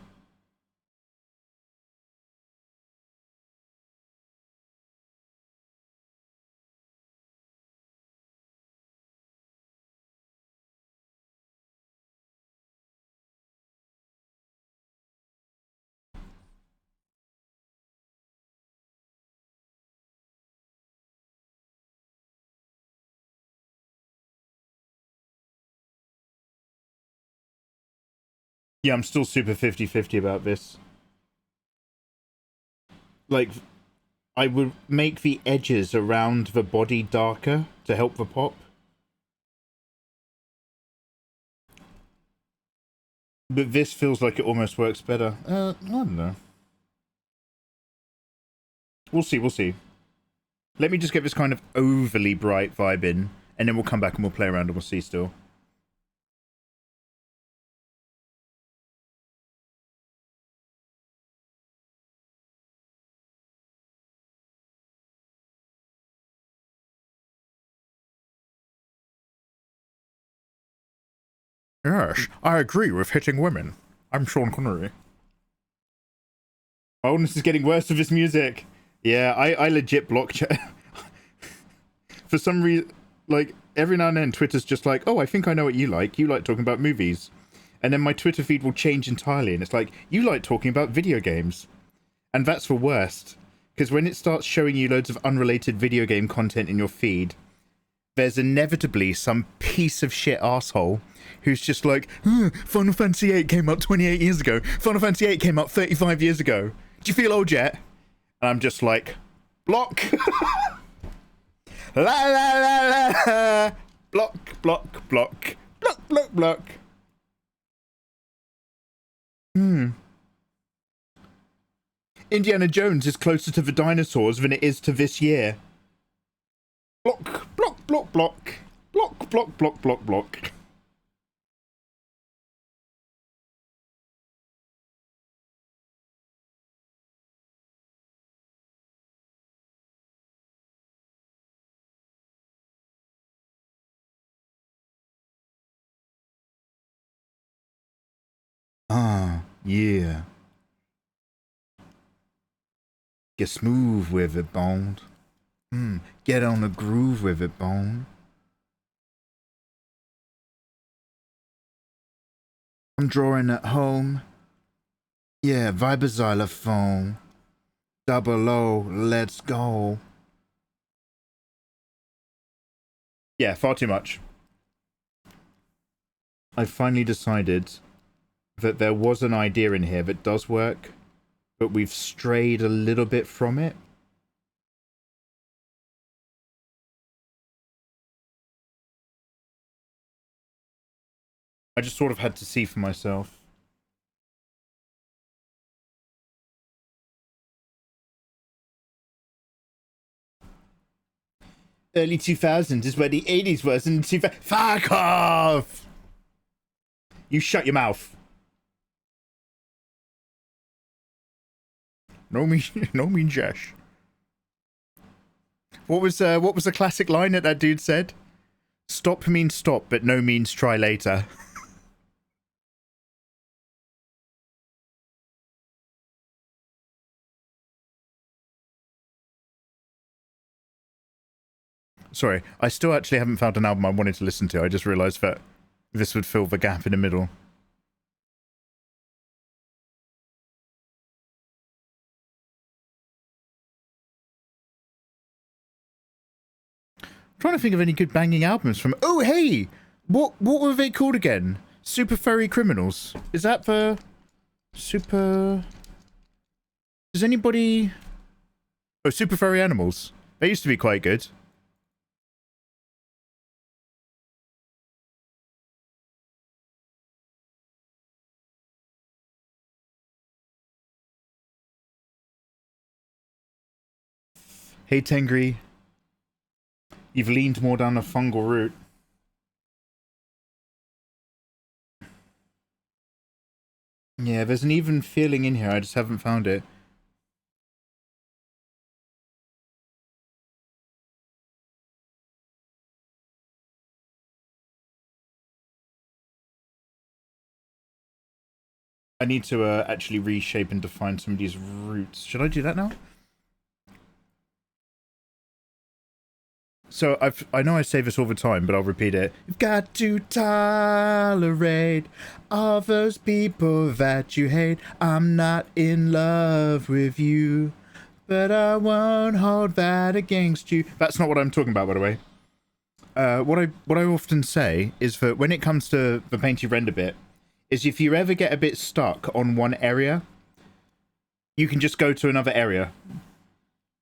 Yeah, I'm still super 50-50 about this. Like, I would make the edges around the body darker to help the pop. But this feels like it almost works better. I don't know. We'll see, we'll see. Let me just get this kind of overly bright vibe in, and then we'll come back and we'll play around and we'll see still. Yes, I agree with hitting women. I'm Sean Connery. Oh, this is getting worse with this music. Yeah, I legit block chat. For some reason, like, every now and then Twitter's just like, oh, I think I know what you like. You like talking about movies. And then my Twitter feed will change entirely, and it's like, you like talking about video games. And that's the worst. Because when it starts showing you loads of unrelated video game content in your feed, there's inevitably some piece of shit asshole who's just like, Final Fantasy VIII came out 28 years ago. Final Fantasy VIII came out 35 years ago. Do you feel old yet? And I'm just like, block. La la la la. Block, block, block. Block, block, block. Indiana Jones is closer to the dinosaurs than it is to this year. Block, block, block, block. Block, block, block, block, block. Ah, yeah. Get smooth with it, Bond. Get on the groove with it, Bone. I'm drawing at home. Yeah, vibraxylophone. Double O, let's go. Yeah, far too much. I finally decided that there was an idea in here that does work, but we've strayed a little bit from it. I just sort of had to see for myself. Early 2000s is where the 80s was, and fuck off! You shut your mouth. No mean Josh. What was the classic line that dude said? Stop means stop, but no means try later. Sorry, I still actually haven't found an album I wanted to listen to. I just realised that this would fill the gap in the middle. I'm trying to think of any good banging albums from... Oh, hey! What were they called again? Super Furry Criminals. Is that the... Super... Does anybody... Oh, Super Furry Animals. They used to be quite good. Hey Tengri, you've leaned more down a fungal route. Yeah, there's an even feeling in here, I just haven't found it. I need to actually reshape and define some of these roots. Should I do that now? So I know I say this all the time, but I'll repeat it. You've got to tolerate all those people that you hate. I'm not in love with you, but I won't hold that against you. That's not what I'm talking about, by the way. What I often say is that when it comes to the painty render bit, is if you ever get a bit stuck on one area, you can just go to another area.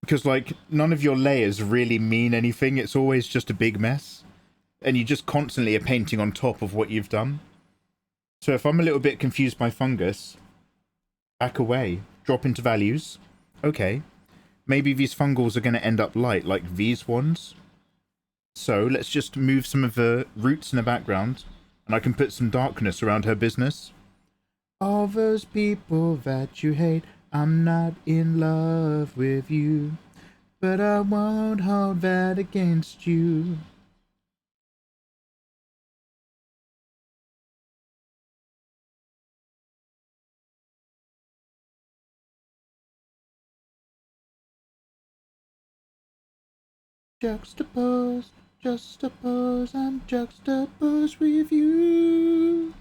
Because, like, none of your layers really mean anything. It's always just a big mess. And you just constantly are painting on top of what you've done. So if I'm a little bit confused by fungus, back away. Drop into values. Okay. Maybe these fungals are going to end up light, like these ones. So let's just move some of the roots in the background. And I can put some darkness around her business. All those people that you hate. I'm not in love with you, but I won't hold that against you. Juxtapose, juxtapose, I'm juxtaposed with you.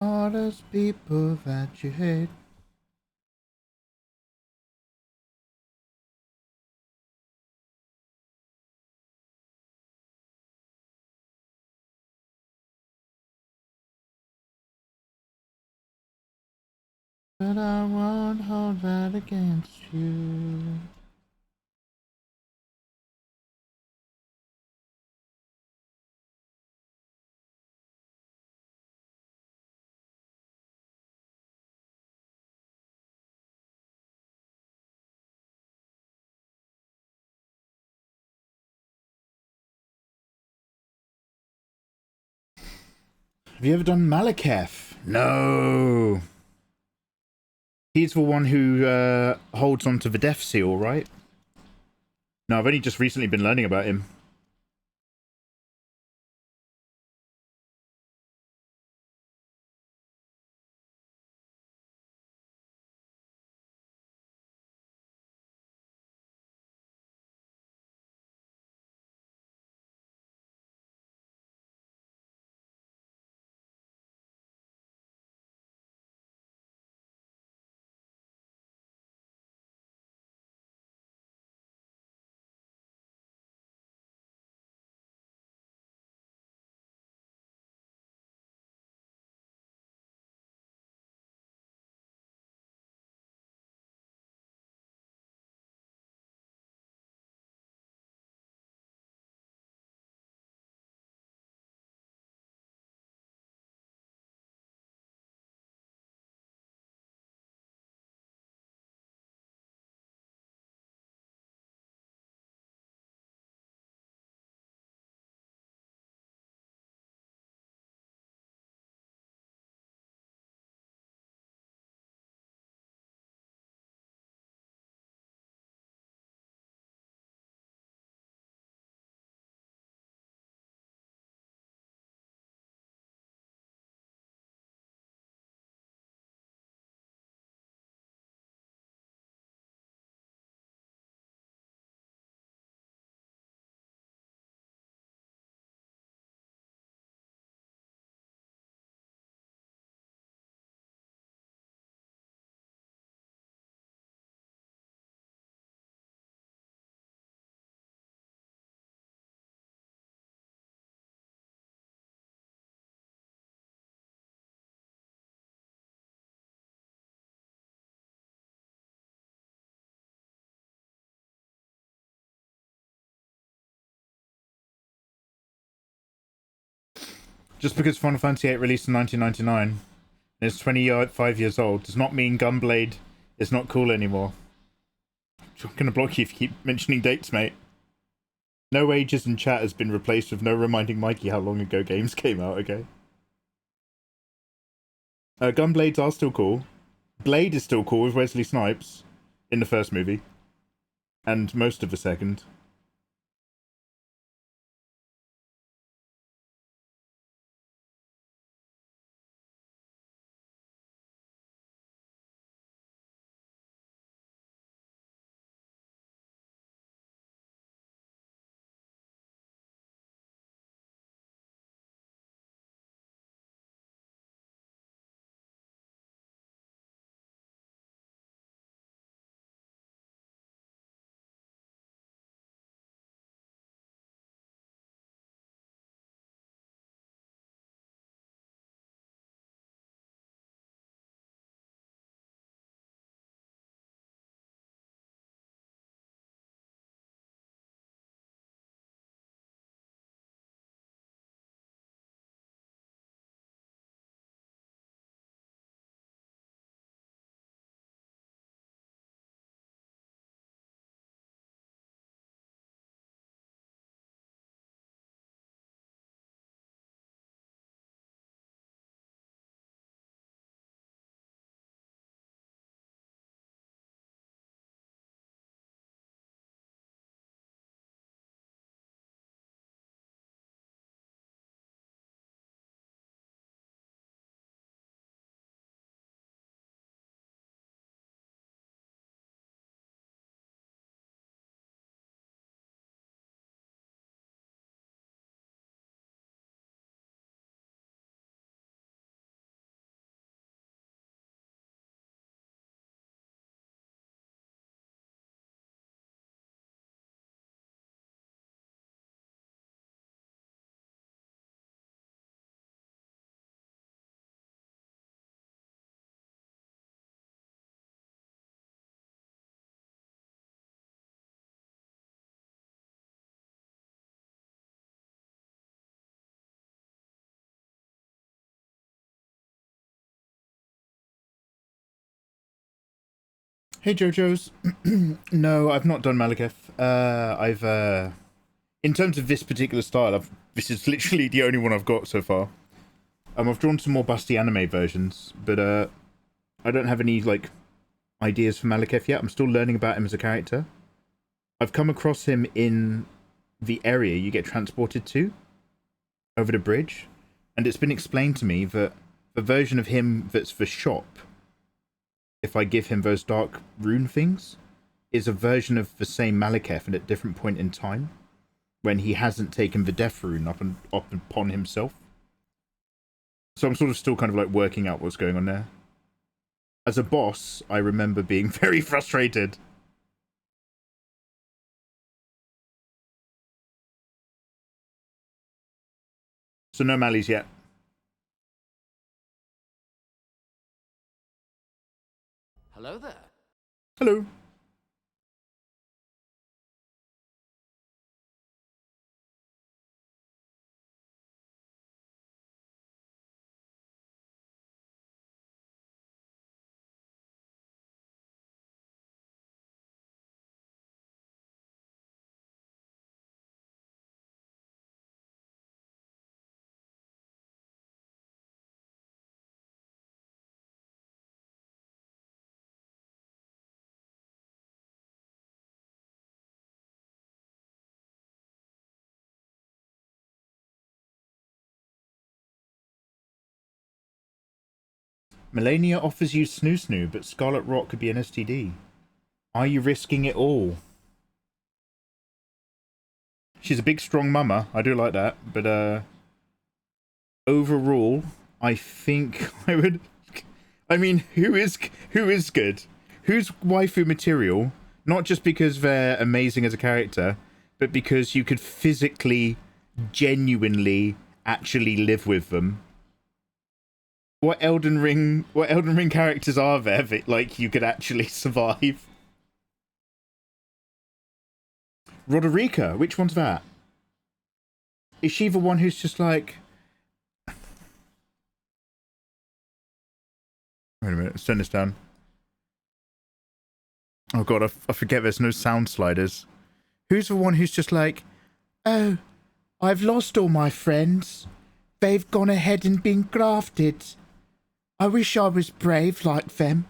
All those people that you hate. But I won't hold that against you. Have you ever done Malekith? No. He's the one who holds onto the death seal, right? No, I've only just recently been learning about him. Just because Final Fantasy VIII released in 1999 and it's 25 years old does not mean Gunblade is not cool anymore. I'm gonna block you if you keep mentioning dates, mate. No ages in chat has been replaced with no reminding Mikey how long ago games came out, okay? Gunblades are still cool. Blade is still cool with Wesley Snipes in the first movie. And most of the second. Hey Jojo's. No, I've not done Malekith. In terms of this particular style, this is literally the only one I've got so far. I've drawn some more busty anime versions, but I don't have any like ideas for Malekith yet. I'm still learning about him as a character. I've come across him in the area you get transported to over the bridge, and it's been explained to me that the version of him that's the shop, if I give him those dark rune things, is a version of the same Malekith at a different point in time when he hasn't taken the death rune up upon himself. So I'm sort of still kind of like working out what's going on there. As a boss, I remember being very frustrated. So no Mallies yet. Hello there. Hello. Malenia offers you Snoo Snoo, but Scarlet Rot could be an STD. Are you risking it all? She's a big, strong mama. I do like that. But, overall, I think I would... I mean, who is good? Who's waifu material? Not just because they're amazing as a character, but because you could physically, genuinely, actually live with them. What Elden Ring characters are there that, like, you could actually survive? Roderica, which one's that? Is she the one who's just like... Wait a minute, let's turn this down. Oh god, I forget there's no sound sliders. Who's the one who's just like, oh, I've lost all my friends. They've gone ahead and been grafted. I wish I was brave like them.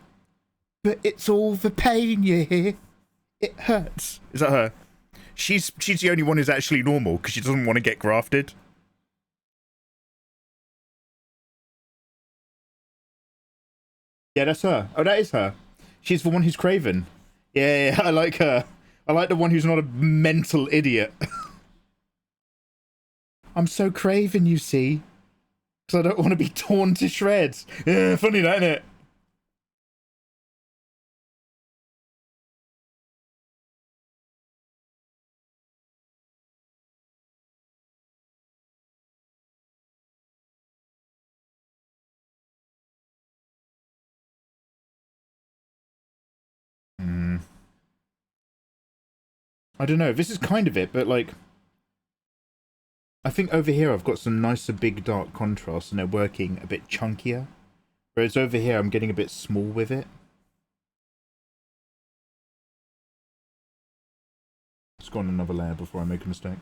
But it's all the pain, you hear? It hurts. Is that her? She's the only one who's actually normal because she doesn't want to get grafted. Yeah, that's her. Oh, that is her. She's the one who's craven. Yeah, I like her. I like the one who's not a mental idiot. I'm so craven, you see. Because I don't want to be torn to shreds. Yeah, funny that, isn't it? I don't know. This is kind of it, but like... I think over here I've got some nicer big dark contrasts and they're working a bit chunkier. Whereas over here I'm getting a bit small with it. Let's go on another layer before I make a mistake.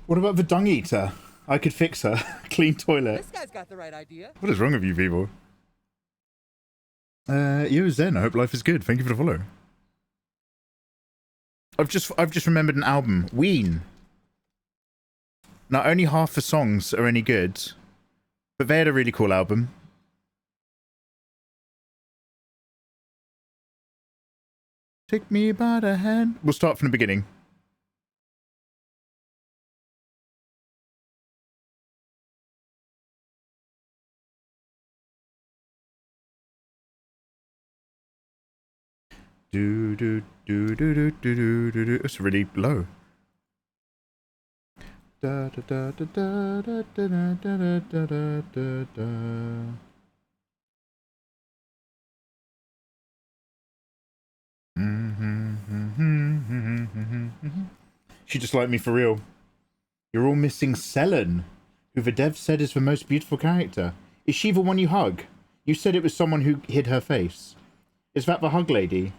What about the dung eater? I could fix her. Clean toilet. This guy's got the right idea. What is wrong with you people? Yo Zen, I hope life is good. Thank you for the follow. I've just remembered an album. Ween. Now only half the songs are any good, but they had a really cool album. Take me by the hand. We'll start from the beginning. Do do do do do do do do. It's really low. Da da da da da da da da da da da da. She just liked me for real. You're all missing Selen, who the dev said is the most beautiful character. Is she the one you hug? You said it was someone who hid her face. Is that the hug lady?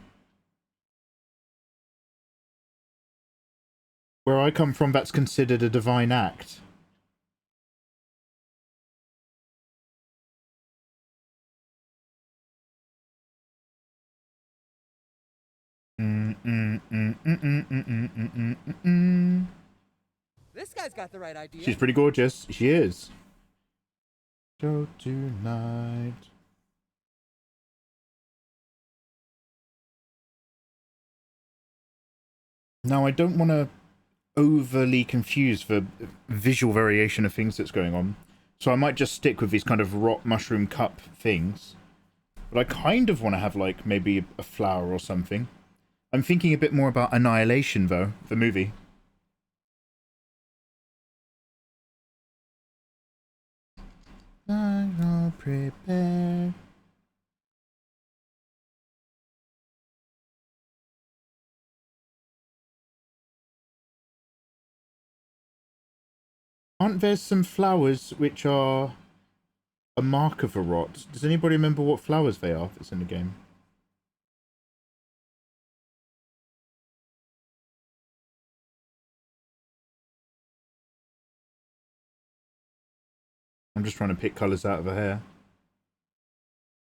Where I come from, that's considered a divine act. This guy's got the right idea. She's pretty gorgeous. She is. Show tonight. Now, I don't want to overly confuse the visual variation of things that's going on, so I might just stick with these kind of rock mushroom cup things. But I kind of want to have, like, maybe a flower or something. I'm thinking a bit more about Annihilation, though, the movie. I'm all prepared. Aren't there some flowers which are a mark of a rot? Does anybody remember what flowers they are that's in the game? I'm just trying to pick colours out of her hair.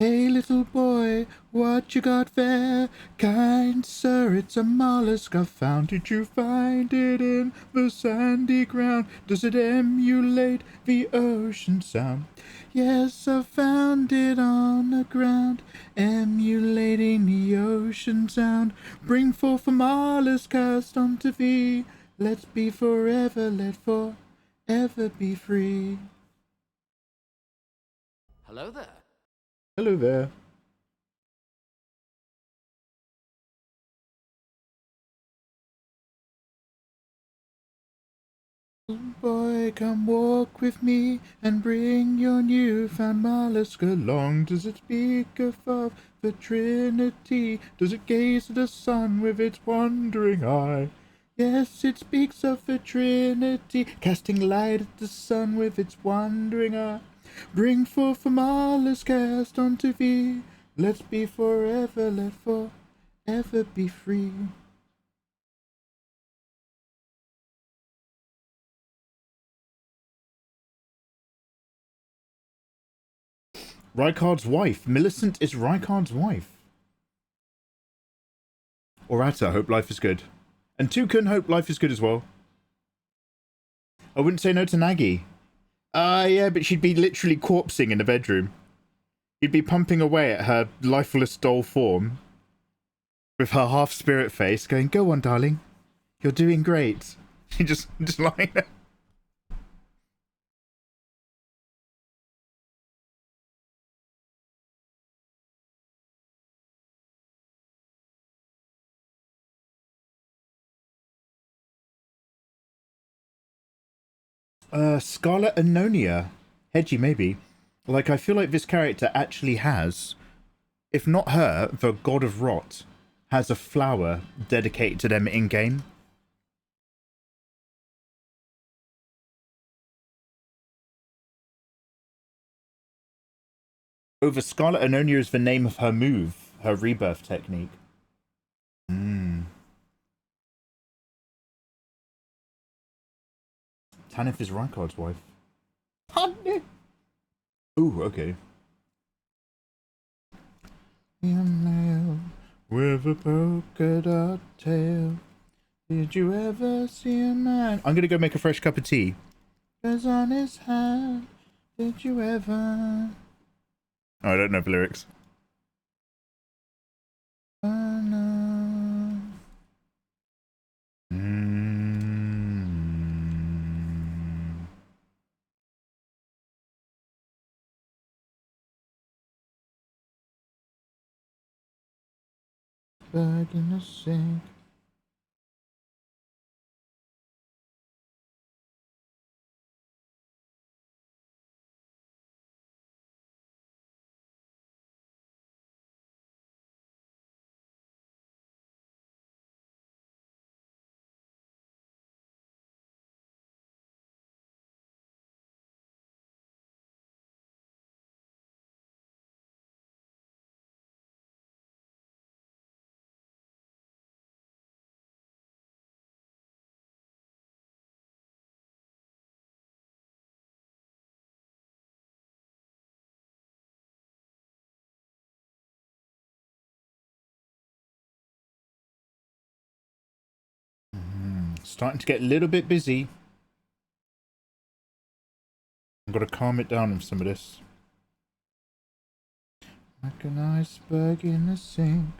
Hey little boy, what you got there? Kind sir, it's a mollusk I found. Did you find it in the sandy ground? Does it emulate the ocean sound? Yes, I found it on the ground, emulating the ocean sound. Bring forth a mollusk cast onto thee. Let's be forever, let forever be free. Hello there. Hello there. Boy, come walk with me and bring your newfound mollusk along. Does it speak of the Trinity? Does it gaze at the sun with its wandering eye? Yes, it speaks of the Trinity, casting light at the sun with its wandering eye. Bring forth a mollusk cast onto thee. Let's be forever, let forever be free. Rykard's wife. Millicent is Rykard's wife. Orata, hope life is good. And Tukun, hope life is good as well. I wouldn't say no to Nagi. Yeah, but she'd be literally corpsing in the bedroom. You'd be pumping away at her lifeless doll form with her half-spirit face going, go on, darling. You're doing great. She just lying there. Scarlet Anonia. Hedgie, maybe. Like, I feel like this character actually has, if not her, the God of Rot, has a flower dedicated to them in-game. Oh, the Scarlet Anonia is the name of her move, her rebirth technique. Tanith is Rykard's wife. Honey! Ooh, okay. Male with a polka dot tail. Did you ever see a man? I'm gonna go make a fresh cup of tea. 'Cause on his hand, did you ever? Oh, I don't know the lyrics. Oh, no. iceberg in the sink. Starting to get a little bit busy. I've got to calm it down with some of this. Like an iceberg in the sink.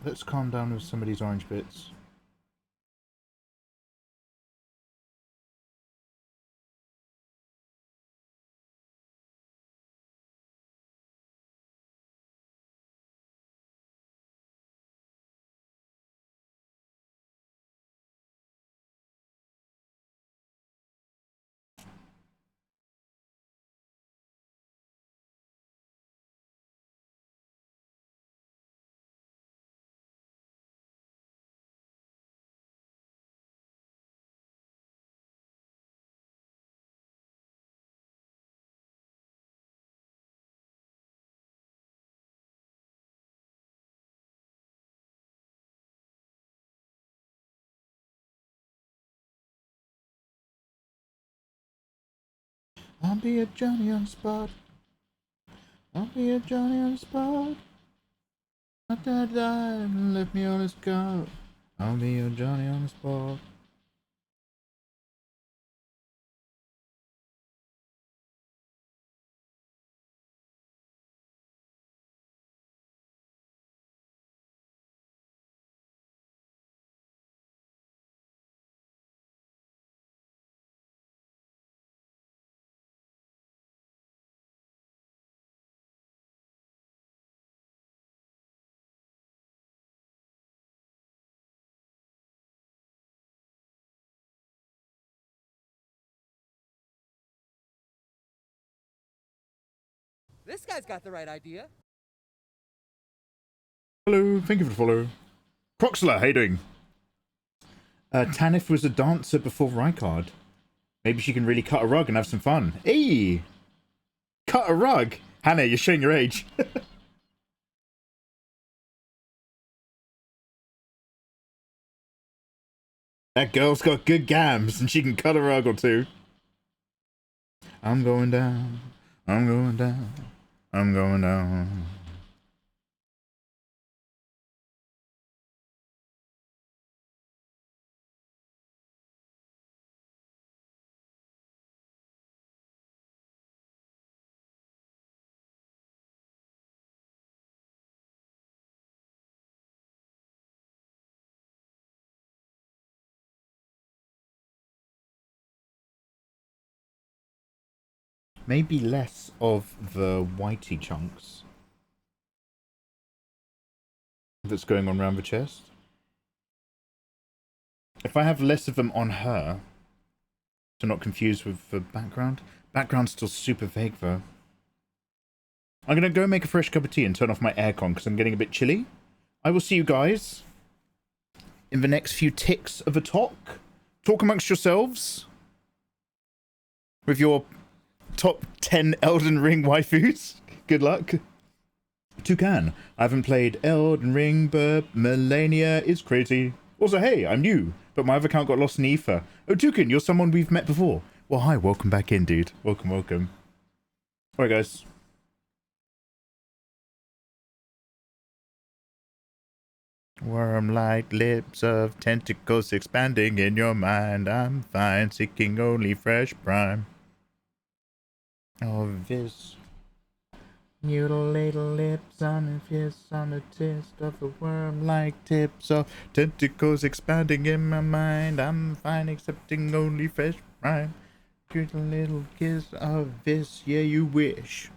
Let's calm down with some of these orange bits. I'll be a Johnny on the spot. I'll be a Johnny on the spot. Not that time, left me on the scout. I'll be a Johnny on the spot. This guy's got the right idea. Hello, thank you for the follow. Croxler, how you doing? Tanif was a dancer before Rykard. Maybe she can really cut a rug and have some fun. Hey! Cut a rug? Hannah, you're showing your age. That girl's got good gams and she can cut a rug or two. I'm going down. I'm going down. I'm going down. Maybe less of the whitey chunks that's going on around the chest. If I have less of them on her, to not confuse with the background. Background's still super vague though. I'm gonna go make a fresh cup of tea and turn off my aircon because I'm getting a bit chilly. I will see you guys in the next few ticks of a talk. Talk amongst yourselves with your top 10 Elden Ring waifus. Good luck. Toucan. I haven't played Elden Ring, but Malenia is crazy. Also, hey, I'm new, but my other account got lost in ether. Oh, Toucan, you're someone we've met before. Well, hi, welcome back in, dude. Welcome, welcome. Alright, guys. Worm-like lips of tentacles expanding in your mind. I'm fine, seeking only fresh prime. Oh, this. Mutilated lips on a kiss on the tist of the worm-like tips of tentacles expanding in my mind. I'm fine, accepting only fresh prime. Cute little kiss of this, yeah, you wish.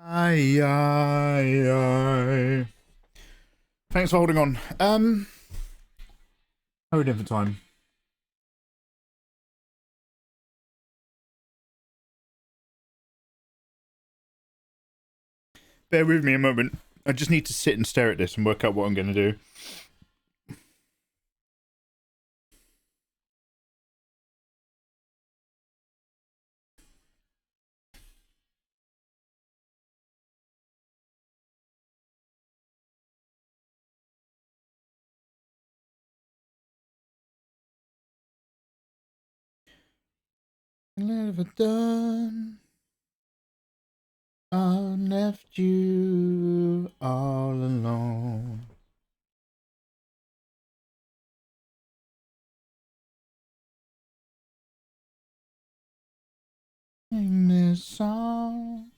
Aye, aye, aye. Thanks for holding on. How are we doing for time? Bear with me a moment. I just need to sit and stare at this and work out what I'm going to do. Never done. I left you all alone. Sing this song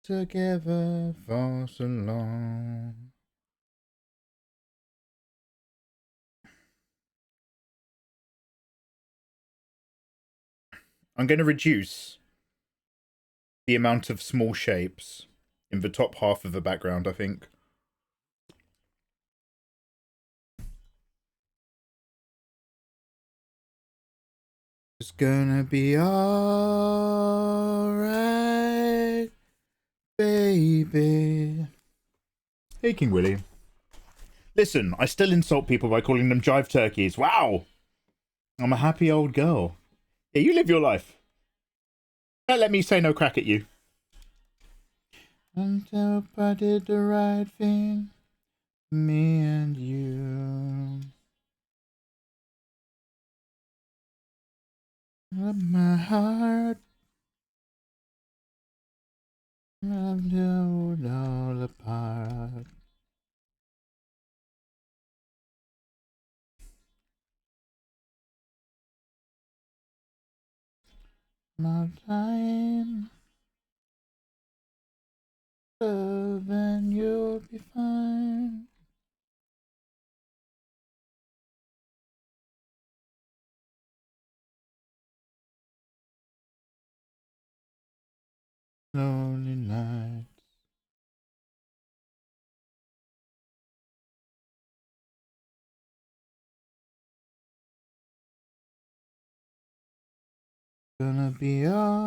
together for so long. I'm going to reduce the amount of small shapes in the top half of the background, I think. It's gonna be alright, baby. Hey, King Willie. Listen, I still insult people by calling them jive turkeys. Wow! I'm a happy old girl. Yeah, you live your life. Don't let me say no crack at you. Until I did the right thing, me and you. My heart, I've held all apart. My time, love, and you'll be fine. Lonely nights. Gonna be alright,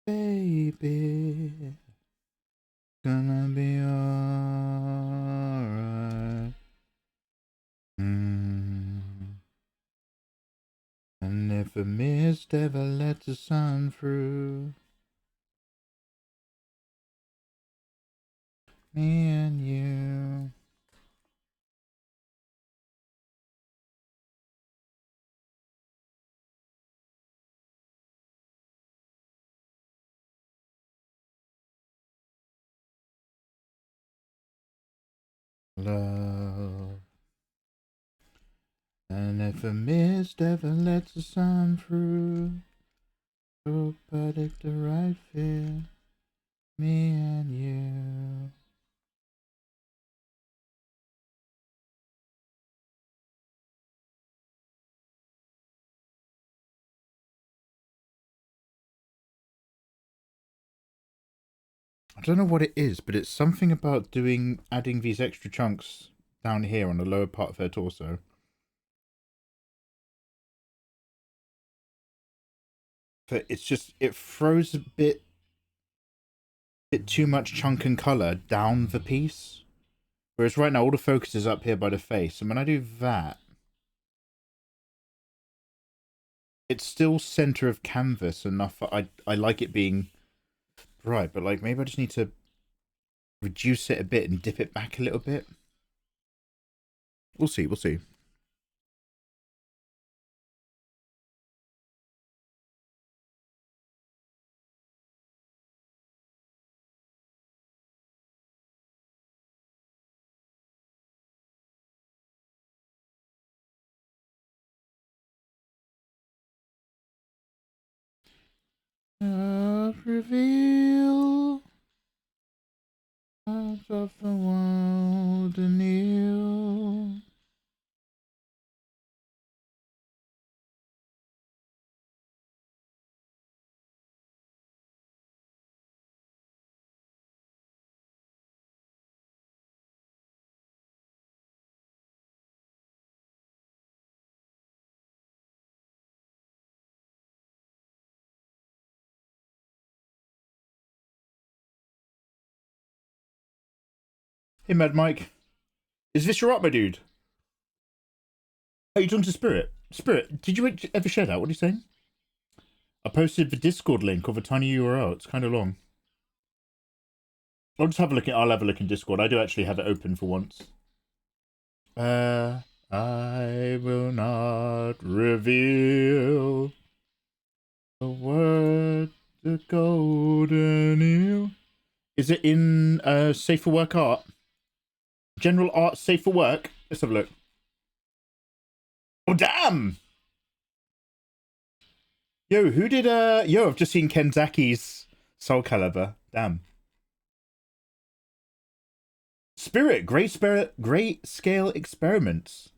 baby. Gonna be alright. And if a mist ever lets the sun through, me and you. Love. And if a mist ever lets the sun through, hope I take the right fit, me and you. I don't know what it is, but it's something about adding these extra chunks down here on the lower part of her torso. But it's just, it throws a bit too much chunk and colour down the piece. Whereas right now all the focus is up here by the face, and when I do that, it's still center of canvas enough that I like it being bright, but like maybe I just need to reduce it a bit and dip it back a little bit. We'll see, we'll see. Reveal parts of the world anew. Hey, Mad Mike. Is this your up, my dude? Oh, you talking to Spirit? Spirit, did you ever share that? What are you saying? I posted the Discord link of a tiny URL. It's kind of long. I'll just have a look. I'll have a look in Discord. I do actually have it open for once. I will not reveal the word, the golden eel. Is it in Safe for Work art? General art safe for work? Let's have a look. Oh, damn! Yo, who did, Yo, I've just seen Kenzaki's Soul Calibur. Damn. Spirit, great scale experiments.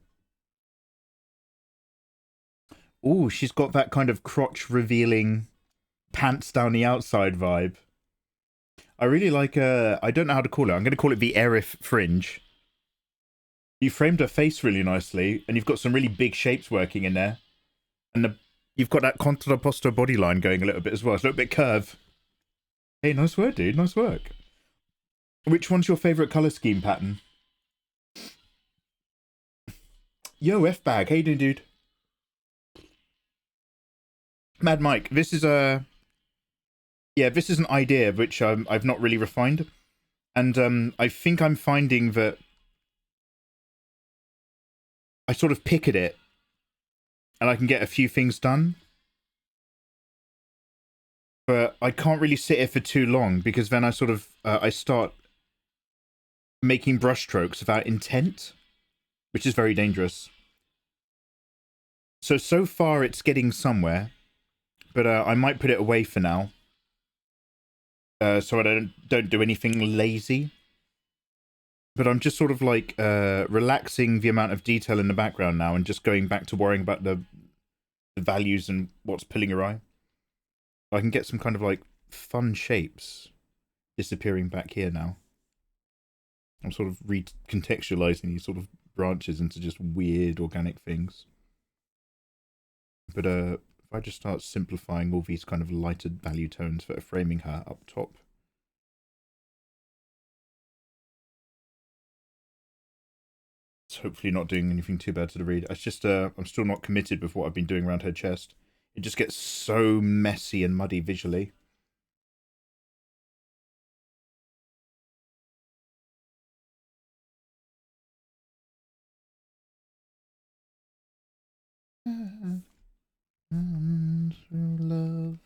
Ooh, she's got that kind of crotch revealing pants down the outside vibe. I really like, I don't know how to call it. I'm going to call it the Aerith Fringe. You framed her face really nicely, and you've got some really big shapes working in there. And you've got that contrapposto body line going a little bit as well. It's a little bit curve. Hey, nice work, dude. Nice work. Which one's your favourite colour scheme pattern? Yo, F-Bag. How you doing, dude? Mad Mike, this is a... Yeah, this is an idea which I've not really refined. And I think I'm finding that I sort of pick at it and I can get a few things done. But I can't really sit here for too long because then I sort of, I start making brushstrokes without intent, which is very dangerous. So far it's getting somewhere, but I might put it away for now. So I don't do anything lazy. But I'm just sort of like relaxing the amount of detail in the background now and just going back to worrying about the values and what's pulling your eye. I can get some kind of like fun shapes disappearing back here now. I'm sort of recontextualizing these sort of branches into just weird organic things. But if I just start simplifying all these kind of lighter value tones that are framing her up top. It's hopefully not doing anything too bad to the read. It's just I'm still not committed with what I've been doing around her chest. It just gets so messy and muddy visually. Love.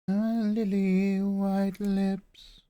Lily white lips.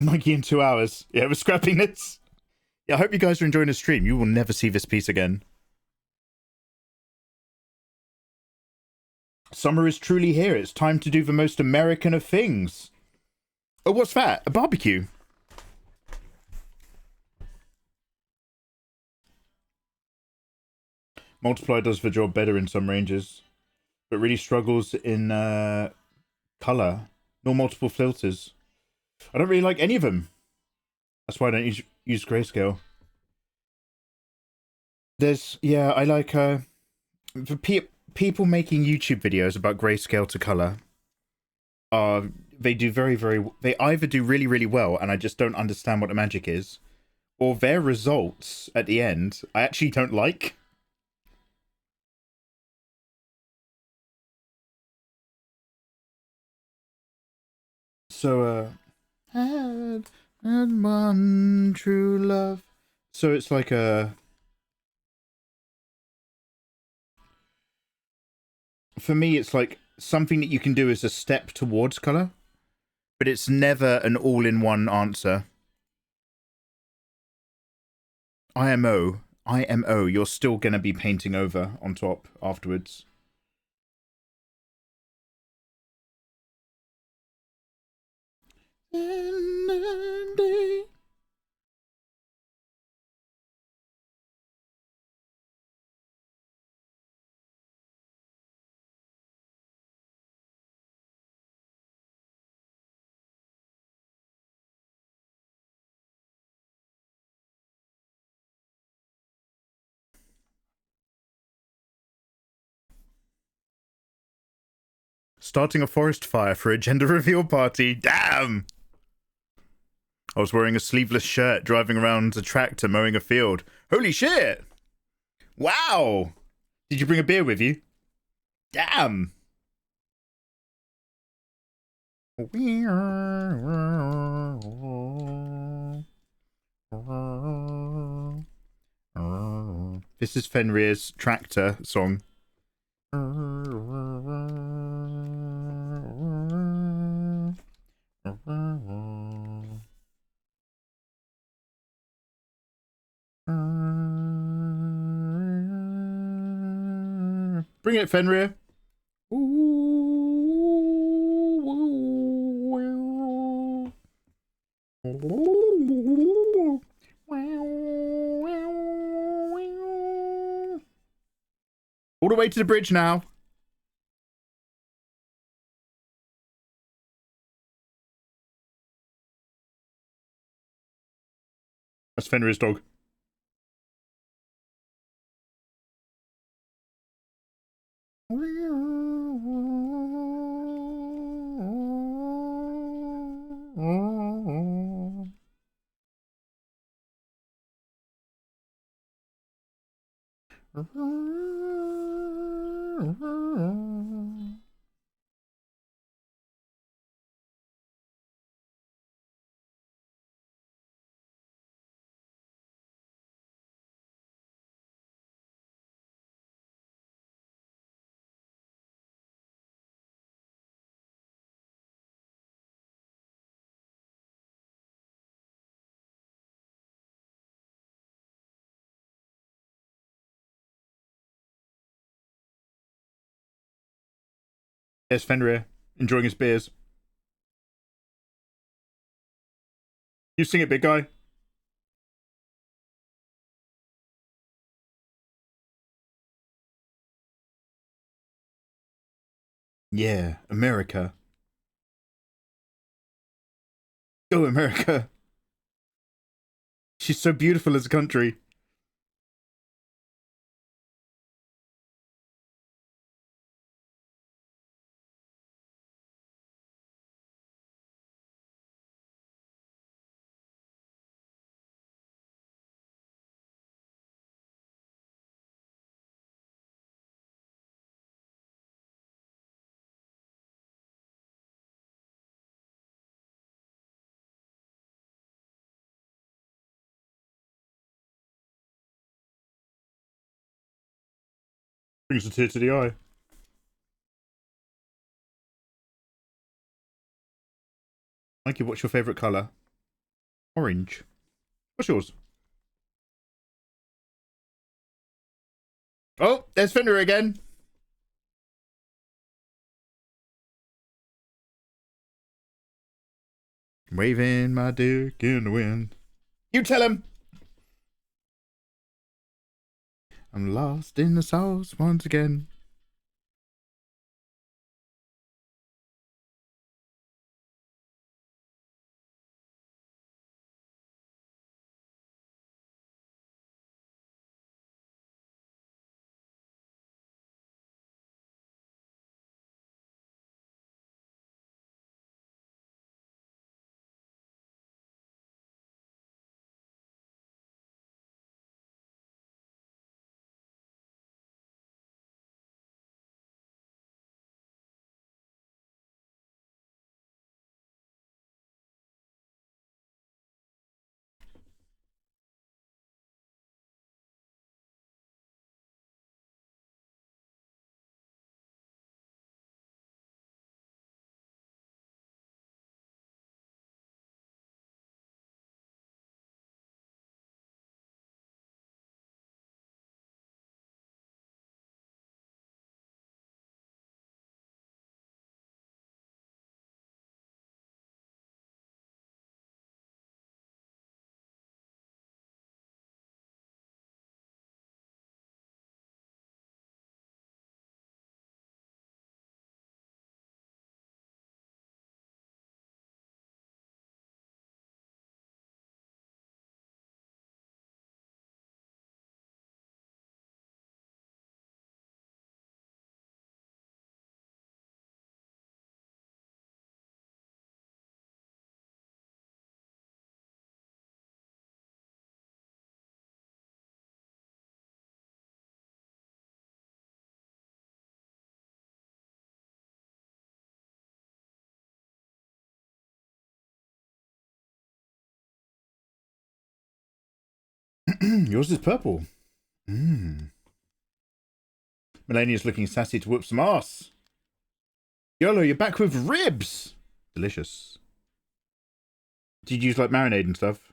Nike in 2 hours. Yeah, we're scrapping this. Yeah, I hope you guys are enjoying the stream. You will never see this piece again. Summer is truly here. It's time to do the most American of things. Oh, what's that? A barbecue. Multiply does the job better in some ranges, but really struggles in color. Nor multiple filters. I don't really like any of them. That's why I don't use grayscale. I like the people making YouTube videos about grayscale to color. They do they either do really, really well, and I just don't understand what the magic is, or their results at the end I actually don't like. So, had one true love. So it's like for me, it's like something that you can do as a step towards color, but it's never an all-in-one answer. IMO, you're still gonna be painting over on top afterwards. Starting a forest fire for a gender reveal party. Damn! I was wearing a sleeveless shirt, driving around a tractor, mowing a field. Holy shit! Wow! Did you bring a beer with you? Damn! This is Fenrir's tractor song. Bring it, Fenrir. All the way to the bridge now. That's Fenrir's dog. There's Fenrir, enjoying his beers. You sing it, big guy. Yeah, America. Go, America. She's so beautiful as a country. Brings a tear to the eye. Mikey, what's your favourite colour? Orange. What's yours? Oh, there's Fender again. Waving my dick in the wind. You tell him. I'm lost in the sauce once again. Yours is purple. Malenia's looking sassy to whoop some ass. YOLO, you're back with ribs. Delicious. Did you use like marinade and stuff?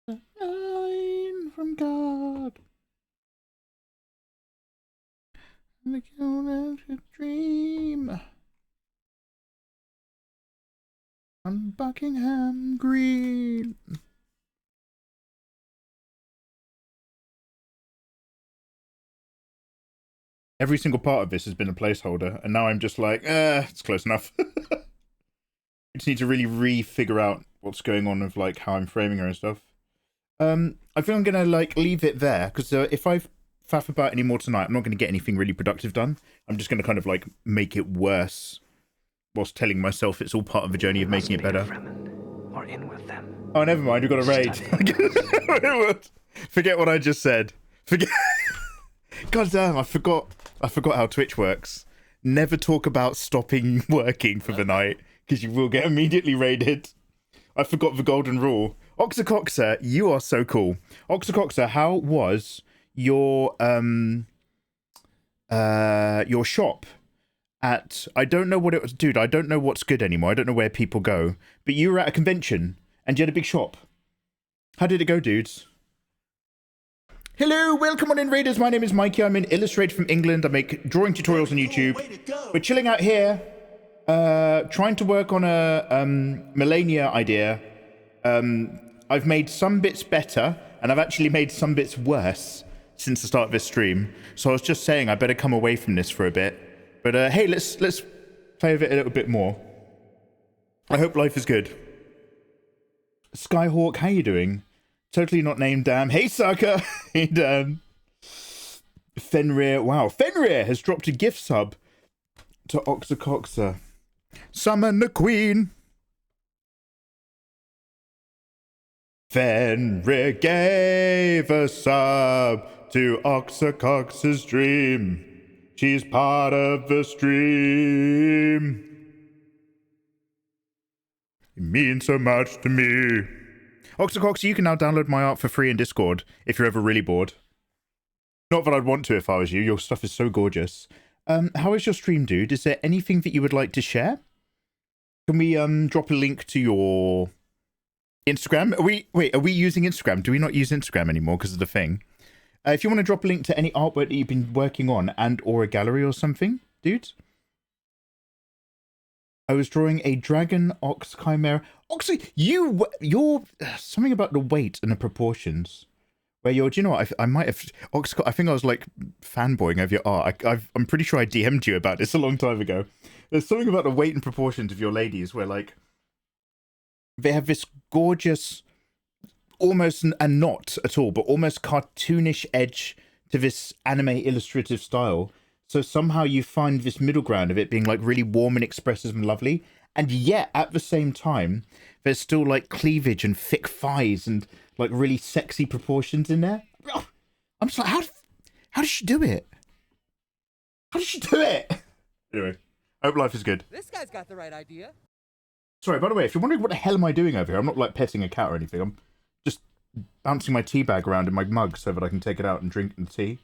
Line from God. The count of a dream. I'm Buckingham Green. Every single part of this has been a placeholder, and now I'm just like, it's close enough. I just need to really re-figure out what's going on with like how I'm framing her and stuff. I feel I'm gonna like leave it there because if I faff about any more tonight, I'm not gonna get anything really productive done. I'm just gonna kind of like make it worse, whilst telling myself it's all part of the journey of making it better. Or in with them. Oh, never mind. We've got a raid. Forget what I just said. Forget. God damn! I forgot how Twitch works. Never talk about stopping working for the night because you will get immediately raided. I forgot the golden rule. Oxacoxer, you are so cool. Oxacoxer, how was your shop at, I don't know what it was, dude, I don't know what's good anymore. I don't know where people go. But you were at a convention and you had a big shop. How did it go, dudes? Hello, welcome on in, Raiders. My name is Mikey. I'm an illustrator from England. I make drawing tutorials on YouTube. We're chilling out here, trying to work on a Malenia idea. I've made some bits better, and I've actually made some bits worse since the start of this stream. So I was just saying I better come away from this for a bit. But hey, let's play with it a little bit more. I hope life is good. Skyhawk, how you doing? Totally not named Dan. Hey, sucker. Hey, Dan. Fenrir. Wow. Fenrir has dropped a gift sub to Oxacoxer. Summon the Queen. Fenrir gave a sub to Oxacoxer's dream. She's part of the stream. It means so much to me. Oxacoxer, you can now download my art for free in Discord if you're ever really bored. Not that I'd want to if I was you. Your stuff is so gorgeous. How is your stream, dude? Is there anything that you would like to share? Can we drop a link to your Instagram? Are we using Instagram? Do we not use Instagram anymore because of the thing? If you want to drop a link to any artwork that you've been working on and or a gallery or something, dude. I was drawing a dragon ox chimera. Oxy, you're something about the weight and the proportions. Where you're, do you know what? I might have, I think I was like fanboying over your art. I'm pretty sure I DM'd you about this a long time ago. There's something about the weight and proportions of your ladies where like, they have this gorgeous, almost, and not at all, but almost cartoonish edge to this anime illustrative style. So somehow you find this middle ground of it being like really warm and expressive and lovely. And yet at the same time, there's still like cleavage and thick thighs and like really sexy proportions in there. I'm just like, how does she do it? How does she do it? Anyway, I hope life is good. This guy's got the right idea. Sorry, by the way, if you're wondering what the hell am I doing over here, I'm not like petting a cat or anything. I'm just bouncing my tea bag around in my mug so that I can take it out and drink the tea.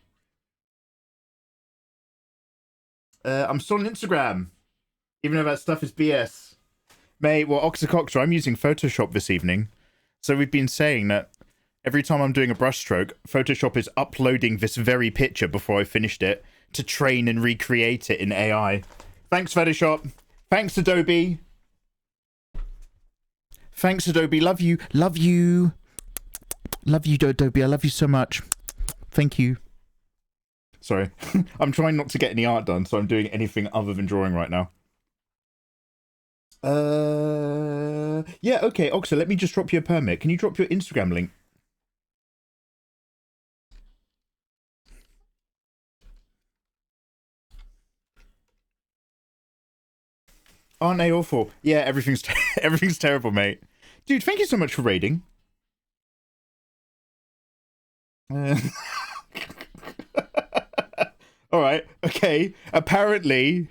I'm still on Instagram, even though that stuff is BS. Mate, well, Oxycoxer, I'm using Photoshop this evening. So we've been saying that every time I'm doing a brushstroke, Photoshop is uploading this very picture before I finished it to train and recreate it in AI. Thanks, Photoshop. Thanks, Adobe. Thanks, Adobe. Love you. Love you. Love you, Adobe. I love you so much. Thank you. Sorry. I'm trying not to get any art done, so I'm doing anything other than drawing right now. Yeah, okay, Oxa, let me just drop you a permit. Can you drop your Instagram link? Aren't they awful? Yeah, everything's everything's terrible, mate. Dude, thank you so much for raiding. Alright, okay. Apparently...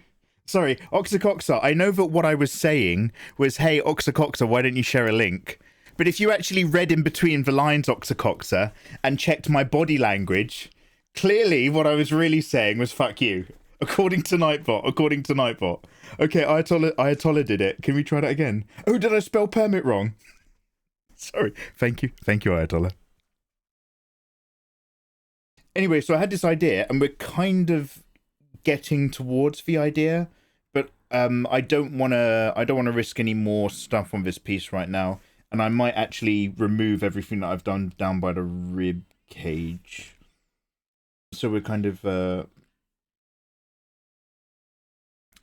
Sorry, Oxycoxer, I know that what I was saying was, hey, Oxycoxer, why don't you share a link? But if you actually read in between the lines, Oxycoxer, and checked my body language, clearly what I was really saying was, fuck you. According to Nightbot, according to Nightbot. Okay, Ayatollah did it. Can we try that again? Oh, did I spell permit wrong? Sorry. Thank you, Ayatollah. Anyway, so I had this idea, and we're kind of getting towards the idea, but I don't want to risk any more stuff on this piece right now, and I might actually remove everything that I've done down by the rib cage. So we're kind of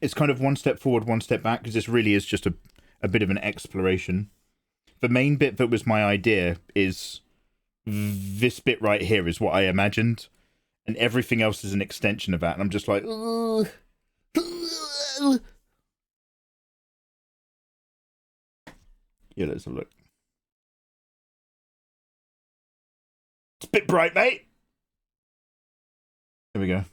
it's kind of one step forward, one step back, because this really is just a bit of an exploration. The main bit that was my idea is this bit right here is what I imagined, and everything else is an extension of that, and I'm just like, yeah, let's have a look. It's a bit bright, mate. There we go.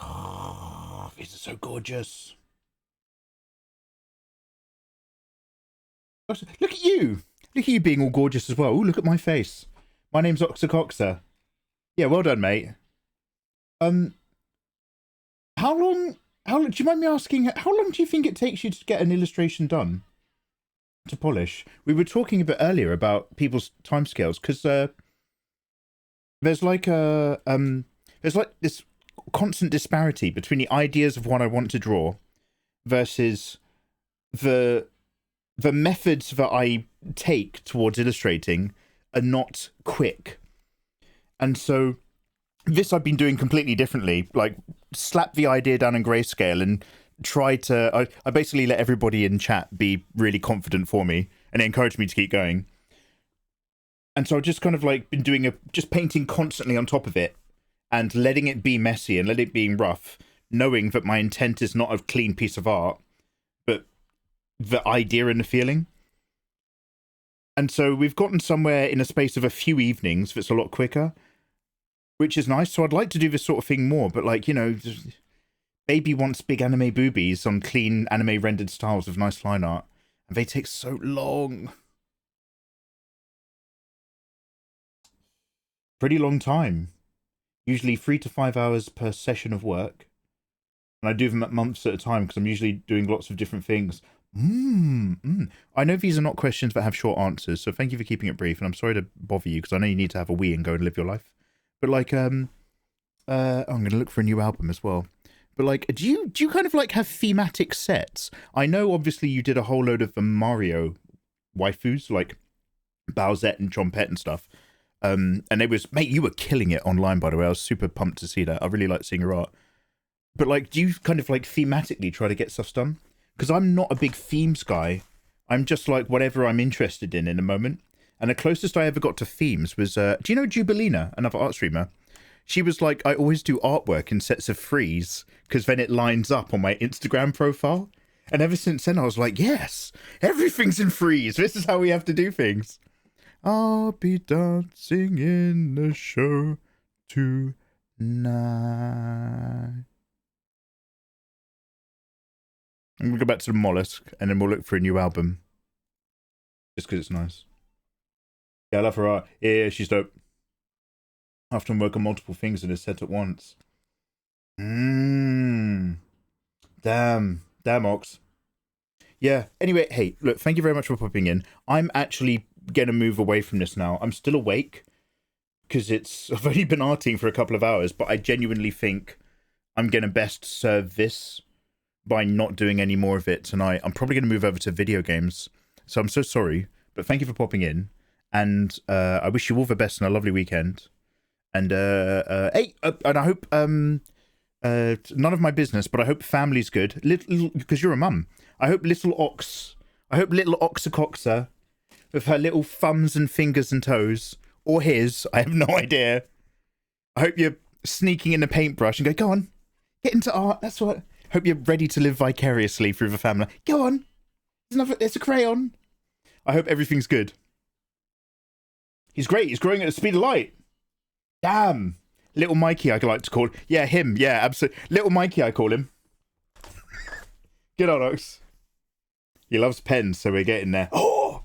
Oh, these are so gorgeous. Look at you. Look at you being all gorgeous as well. Ooh, look at my face. My name's Oxycoxer. Yeah, well done, mate. How long, do you mind me asking, how long do you think it takes you to get an illustration done? To polish? We were talking a bit earlier about people's timescales, because there's like this constant disparity between the ideas of what I want to draw versus the methods that I take towards illustrating are not quick. And so this I've been doing completely differently, like slap the idea down in grayscale and try to, I basically let everybody in chat be really confident for me and encourage me to keep going. And so I've just kind of like been doing just painting constantly on top of it and letting it be messy and letting it be rough, knowing that my intent is not a clean piece of art, but the idea and the feeling. And so we've gotten somewhere in a space of a few evenings that's a lot quicker, which is nice. So I'd like to do this sort of thing more, but like, you know, baby wants big anime boobies on clean anime rendered styles of nice line art, and they take so long. Pretty long time. Usually 3 to 5 hours per session of work. And I do them at months at a time because I'm usually doing lots of different things. I know these are not questions that have short answers, so thank you for keeping it brief. And I'm sorry to bother you because I know you need to have a wee and go and live your life. But like, I'm going to look for a new album as well. But like, do you kind of like have thematic sets? I know obviously you did a whole load of the Mario waifus, like Bowsette and Chompette and stuff. And it was, mate, you were killing it online, by the way. I was super pumped to see that. I really like seeing your art. But like, do you kind of like thematically try to get stuff done? Because I'm not a big themes guy. I'm just like whatever I'm interested in a moment. And the closest I ever got to themes was, do you know Jubilina, another art streamer? She was like, I always do artwork in sets of threes because then it lines up on my Instagram profile. And ever since then, I was like, yes, everything's in threes. This is how we have to do things. I'll be dancing in the show tonight. I'm going to go back to the Mollusk and then we'll look for a new album. Just because it's nice. Yeah, I love her art. Yeah, she's dope. I often work on multiple things in a set at once. Damn, Ox. Yeah, anyway, hey, look, thank you very much for popping in. I'm actually going to move away from this now. I'm still awake because I've only been arting for a couple of hours, but I genuinely think I'm going to best serve this by not doing any more of it tonight. I'm probably going to move over to video games. So I'm so sorry, but thank you for popping in. And I wish you all the best and a lovely weekend. And hey, and I hope none of my business, but I hope family's good. Little, because you're a mum. I hope little Oxacoxa with her little thumbs and fingers and toes, or his, I have no idea. I hope you're sneaking in the paintbrush and go on, get into art. That's what. Hope you're ready to live vicariously through the family. Go on, there's a crayon. I hope everything's good. He's great. He's growing at the speed of light. Damn. Little Mikey, I like to call. Yeah, him. Yeah, absolutely. Little Mikey, I call him. Good on, Ox. He loves pens, so we're getting there. Oh!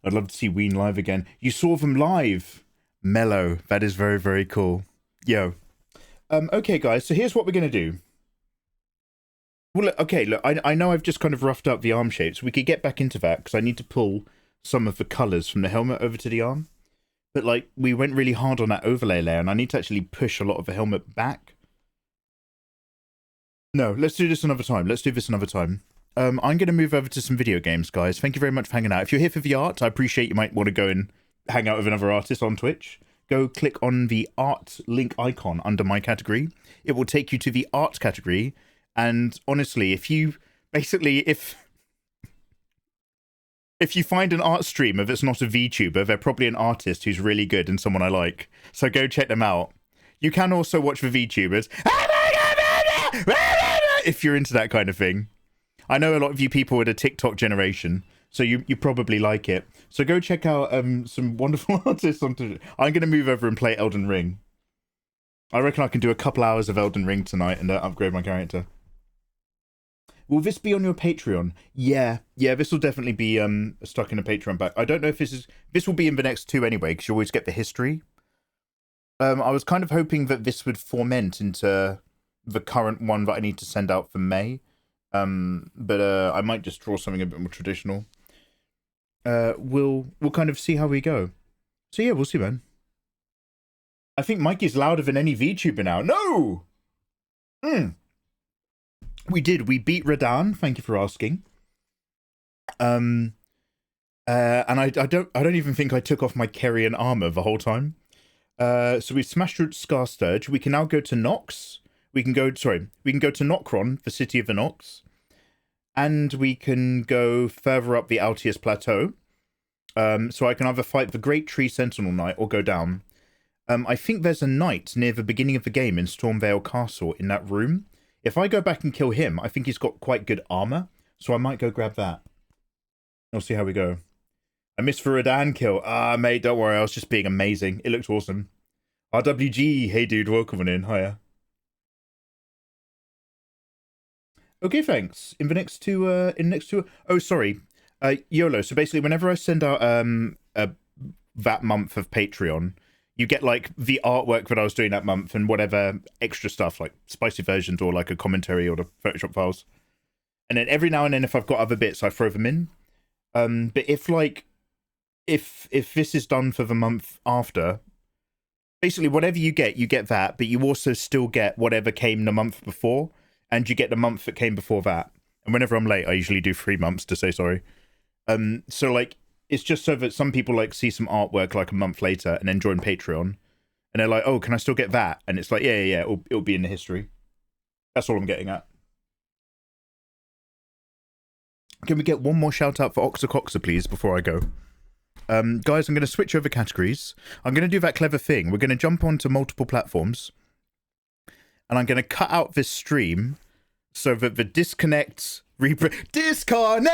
I'd love to see Ween live again. You saw them live. Mellow. That is very, very cool. Yo. Okay, guys, so here's what we're going to do. Well, look, I know I've just kind of roughed up the arm shapes. We could get back into that because I need to pull some of the colours from the helmet over to the arm. But, like, we went really hard on that overlay layer, and I need to actually push a lot of the helmet back. No, let's do this another time. Let's do this another time. I'm going to move over to some video games, guys. Thank you very much for hanging out. If you're here for the art, I appreciate you might want to go and hang out with another artist on Twitch. Go click on the art link icon under my category. It will take you to the art category. And honestly, if you find an art streamer that's not a VTuber, they're probably an artist who's really good and someone I like. So go check them out. You can also watch the VTubers if you're into that kind of thing. I know a lot of you people are the TikTok generation, so you probably like it. So go check out some wonderful artists on Twitch. I'm going to move over and play Elden Ring. I reckon I can do a couple hours of Elden Ring tonight and upgrade my character. Will this be on your Patreon? Yeah, this will definitely be stuck in a Patreon back. I don't know if this will be in the next two anyway, because you always get the history. I was kind of hoping that this would ferment into the current one that I need to send out for May. But I might just draw something a bit more traditional. We'll kind of see how we go. So yeah, we'll see, man. I think Mikey's louder than any VTuber now. No! We beat Radan, thank you for asking. And I don't even think I took off my Kerrion armor the whole time. So we smashed through Scar Sturge. We can now go to Nox. We can go to Nokron, the city of the Nox. And we can go further up the Altius Plateau. So I can either fight the Great Tree Sentinel Knight or go down. I think there's a knight near the beginning of the game in Stormvale Castle in that room. If I go back and kill him, I think he's got quite good armor. So I might go grab that. We'll see how we go. I missed the Radan kill. Ah, mate, don't worry. I was just being amazing. It looked awesome. RWG, hey dude, welcome on in. Hiya. Okay, thanks. In the next two, oh, sorry. YOLO. So basically, whenever I send out that month of Patreon, you get like the artwork that I was doing that month and whatever extra stuff like spicy versions or like a commentary or the Photoshop files. And then every now and then, if I've got other bits, I throw them in. But if this is done for the month after, basically whatever you get that, but you also still get whatever came the month before, and you get the month that came before that. And whenever I'm late, I usually do 3 months to say sorry. So like, it's just so that some people like see some artwork like a month later and then join Patreon, and they're like, oh, can I still get that? And it's like, yeah, it'll be in the history. That's all I'm getting at. Can we get one more shout out for Oxacoxa, please, before I go? Guys, I'm going to switch over categories. I'm going to do that clever thing. We're going to jump onto multiple platforms, and I'm going to cut out this stream so that the disconnect disconnect.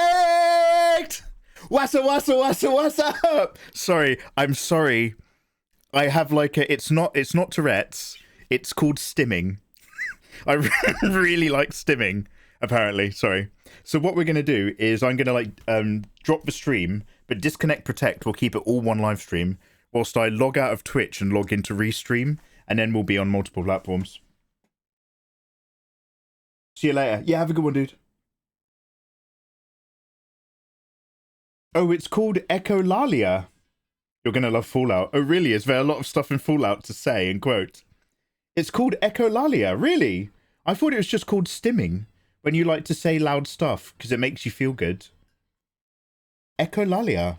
What's up? Sorry, I'm sorry. I have like a. It's not Tourette's. It's called stimming. I really like stimming. Apparently, sorry. So what we're gonna do is I'm gonna like drop the stream, but disconnect protect. We'll keep it all one live stream, whilst I log out of Twitch and log into Restream, and then we'll be on multiple platforms. See you later. Yeah, have a good one, dude. Oh, it's called Echolalia. You're gonna love Fallout. Oh, really? Is there a lot of stuff in Fallout to say and quote? It's called Echolalia. Really? I thought it was just called stimming. When you like to say loud stuff because it makes you feel good. Echolalia.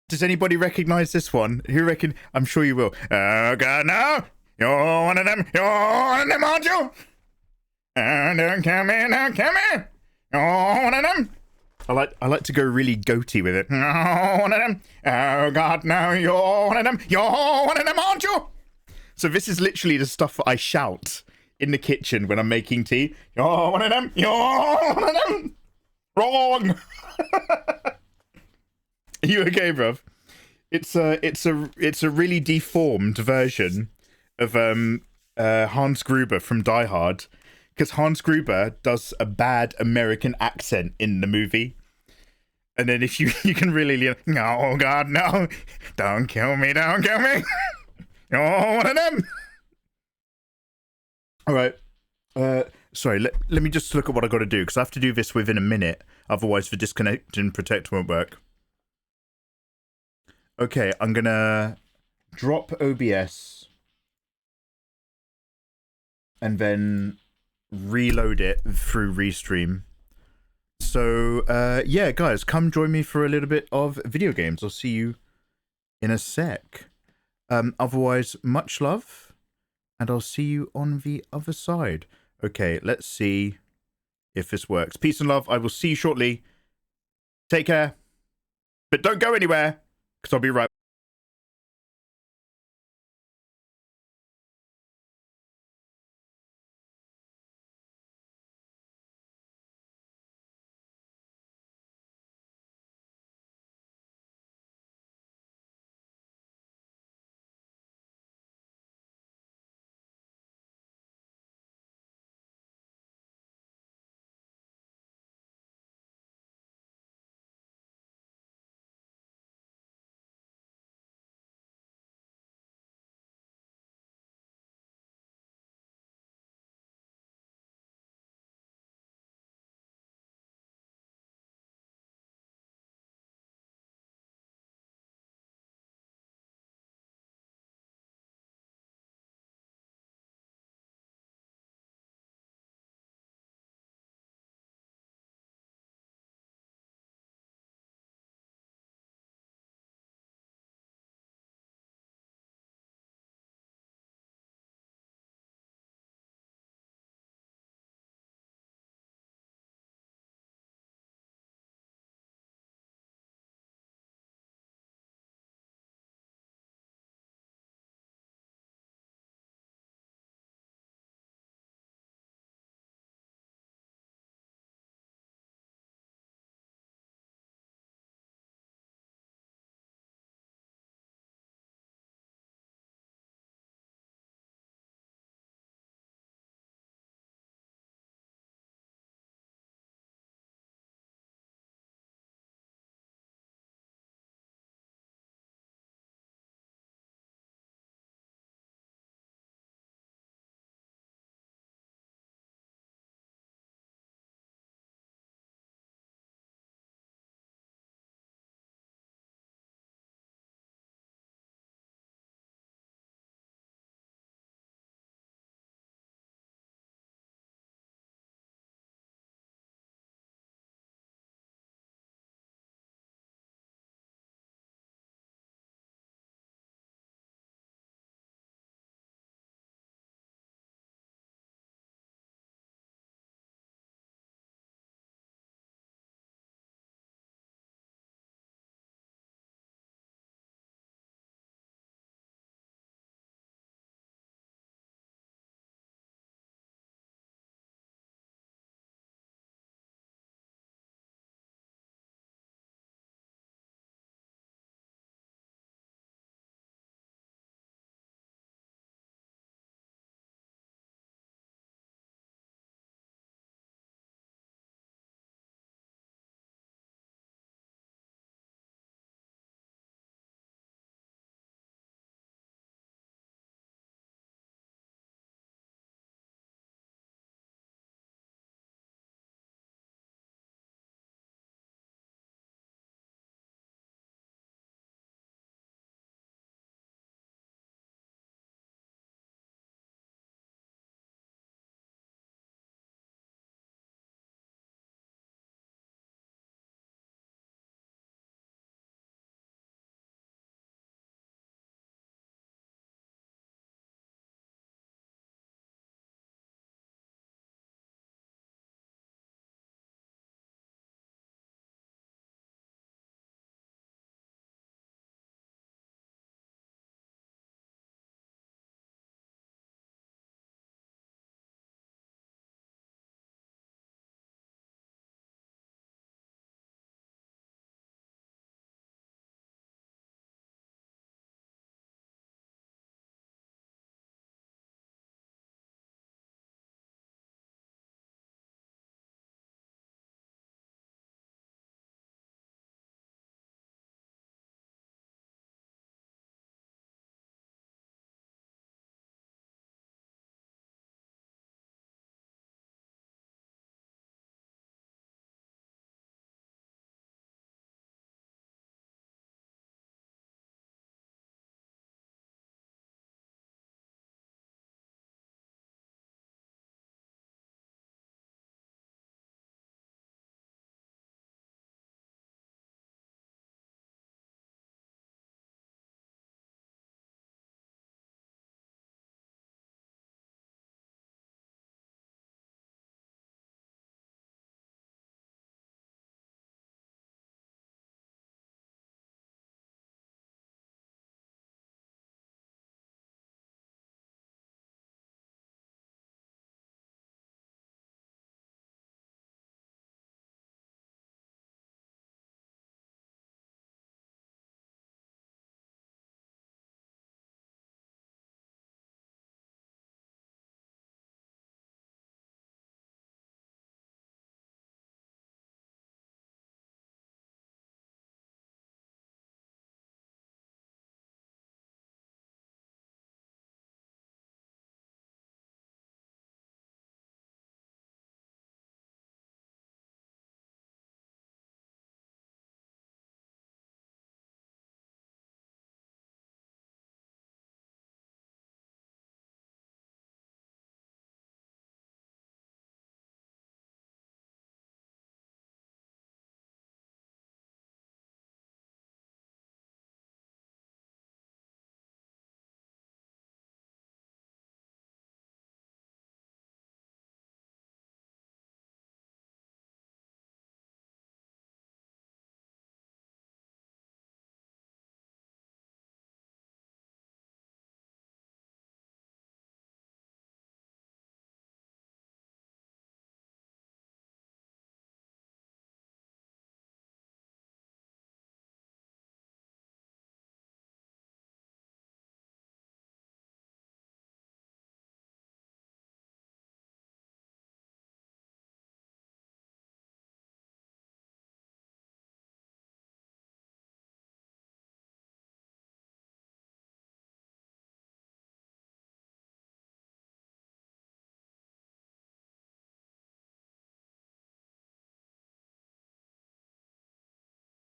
Does anybody recognize this one? Who reckon? I'm sure you will. Oh God, no! You're one of them. You're one of them, aren't you? Don't come in. You're one of them. I like to go really goatee with it. Oh, one of them. Oh God, no! You're one of them. You're one of them, aren't you? So this is literally the stuff that I shout in the kitchen when I'm making tea. You're one of them. You're one of them. Wrong. Are you okay, bruv? It's a really deformed version of Hans Gruber from Die Hard, because Hans Gruber does a bad American accent in the movie. And then if you can really, oh God, no, don't kill me. You're one of them. All right. Sorry, let me just look at what I got to do, because I have to do this within a minute. Otherwise, the disconnect and protect won't work. Okay, I'm going to drop OBS and then reload it through Restream. So, yeah, guys, come join me for a little bit of video games. I'll see you in a sec. Otherwise, much love. And I'll see you on the other side. Okay, let's see if this works. Peace and love. I will see you shortly. Take care. But don't go anywhere, because I'll be right back.